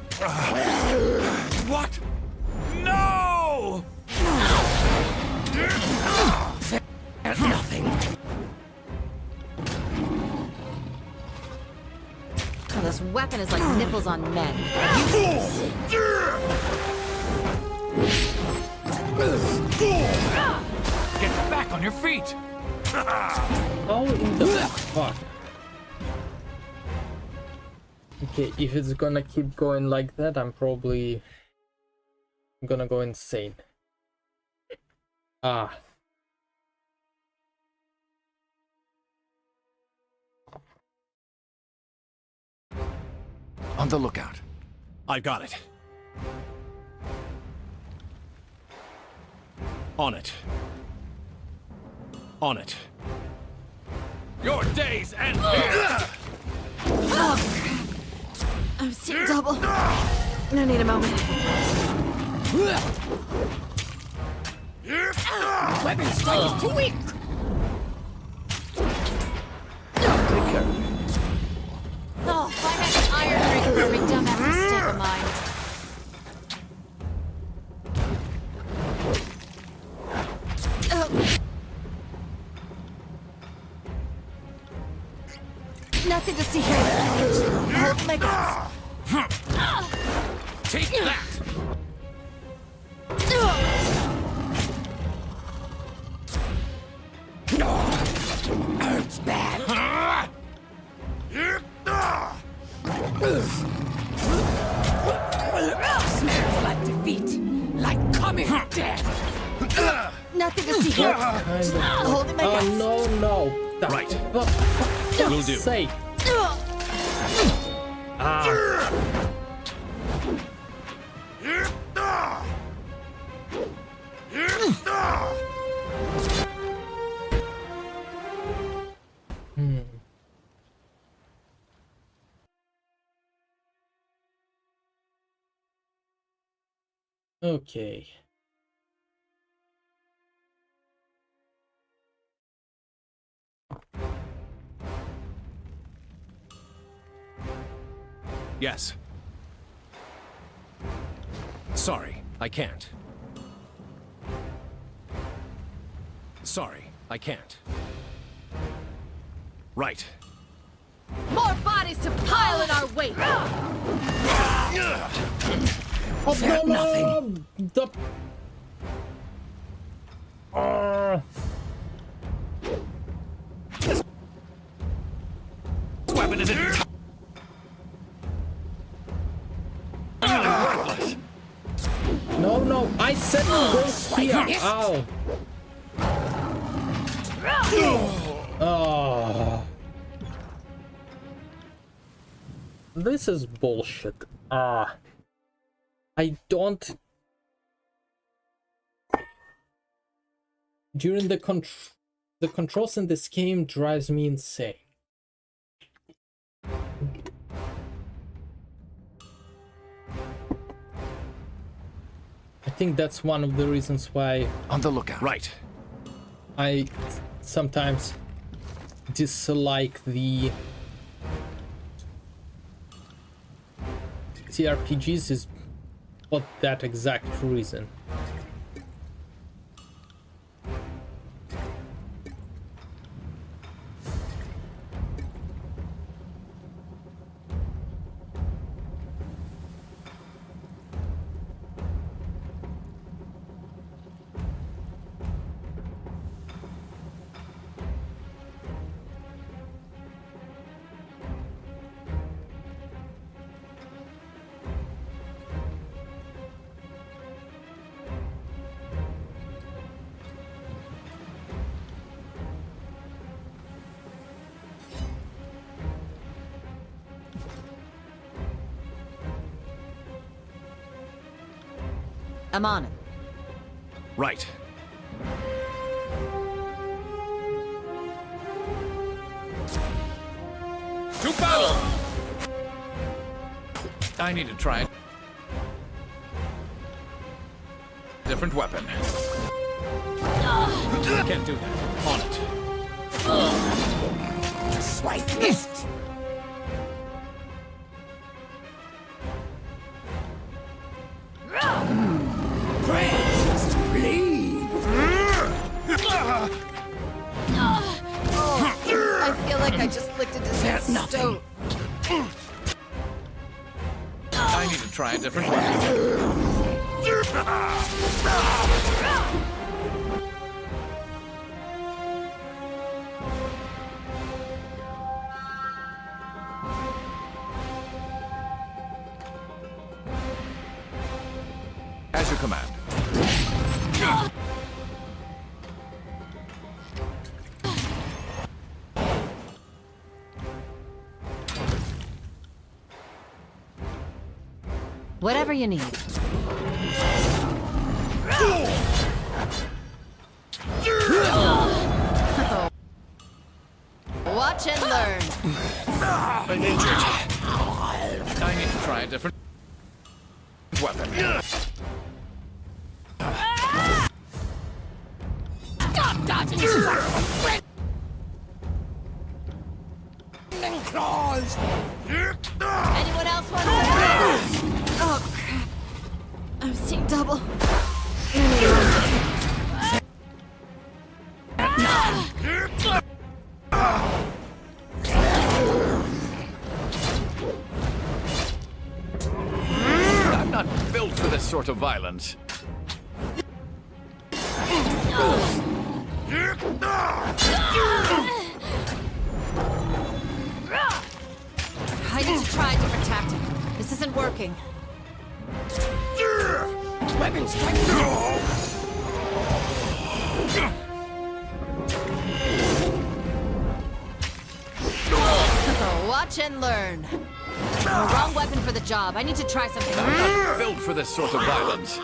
[SPEAKER 6] What? No!
[SPEAKER 2] Nothing.
[SPEAKER 3] Oh, this weapon is like nipples on men. Useless.
[SPEAKER 6] Get back on your feet!
[SPEAKER 1] How in the fuck? Okay, if it's gonna keep going like that, I'm probably gonna go insane. Ah.
[SPEAKER 6] On the lookout. I got it. On it. On it. Your days end here!
[SPEAKER 3] I'm seeing double. I need a moment.
[SPEAKER 2] Weapon strike is too weak.
[SPEAKER 4] Take care of me.
[SPEAKER 3] Oh, if I had an iron ring for every dumbass mistake of mine. Nothing to see here. Hold my guns.
[SPEAKER 6] Take that!
[SPEAKER 2] Hurts bad. Smells like defeat. Like coming death.
[SPEAKER 3] Nothing to see here.
[SPEAKER 1] Kind of.
[SPEAKER 3] Holding my
[SPEAKER 1] Oh
[SPEAKER 3] guns.
[SPEAKER 1] no. That,
[SPEAKER 6] Right.
[SPEAKER 1] For fuck's
[SPEAKER 6] Will do.
[SPEAKER 1] sake. Ah. Okay.
[SPEAKER 6] Yes. Sorry, I can't. Sorry, I can't. Right.
[SPEAKER 7] More bodies to pile in our wake!
[SPEAKER 1] Oh,
[SPEAKER 2] Felt nothing.
[SPEAKER 1] The...
[SPEAKER 6] This weapon is worthless.
[SPEAKER 1] No, I said go here.
[SPEAKER 2] Yes.
[SPEAKER 1] Ow. Oh. This is bullshit. I don't... During the controls in this game drives me insane. I think that's one of the reasons why
[SPEAKER 6] On the lookout. Right.
[SPEAKER 1] I sometimes dislike the CRPGs is for that exact reason.
[SPEAKER 3] I'm on it.
[SPEAKER 6] Right.
[SPEAKER 4] To battle! I need to try a different weapon.
[SPEAKER 6] Can't do that. On it.
[SPEAKER 2] Swipe missed. Praise, please.
[SPEAKER 3] I feel like I just licked a
[SPEAKER 2] Felt nothing.
[SPEAKER 4] I need to try a different weapon.
[SPEAKER 6] As your command.
[SPEAKER 3] Whatever you need. Watch and learn.
[SPEAKER 6] I'm injured.
[SPEAKER 4] I need to try a different weapon.
[SPEAKER 2] Stop dodging, son of a and claws.
[SPEAKER 3] Anyone else want to? Oh crap! I'm seeing double.
[SPEAKER 4] I'm not built for this sort of violence.
[SPEAKER 3] I need to try a different tactic. This isn't working.
[SPEAKER 2] Weapon strike.
[SPEAKER 3] Oh, watch and learn. Wrong weapon for the job. I need to try something.
[SPEAKER 4] I'm not built for this sort of violence.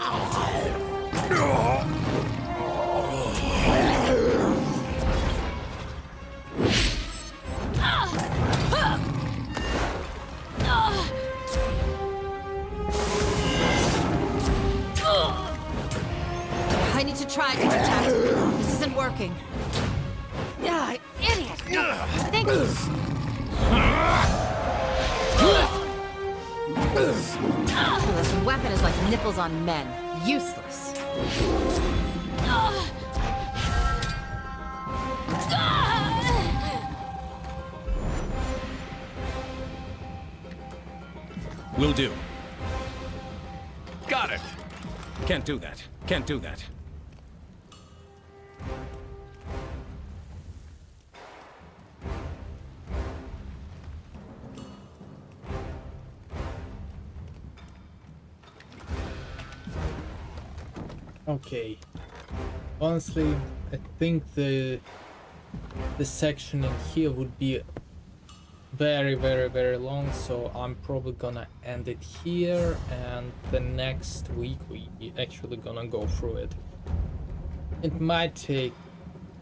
[SPEAKER 3] tried to protect. This isn't working. Yeah, idiot! I think... This weapon is like nipples on men. Useless.
[SPEAKER 6] Will do. Got it! Can't do that. Can't do that.
[SPEAKER 1] Okay. Honestly, I think the section in here would be very long, so I'm probably gonna end it here, and the next week we actually gonna go through it. It might take,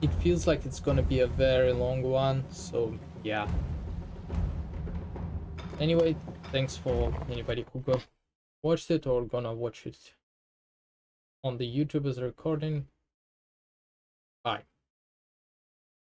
[SPEAKER 1] it feels like it's gonna be a very long one, so yeah. Anyway, thanks for anybody who watched it or gonna watch it on the YouTube as a recording. Bye.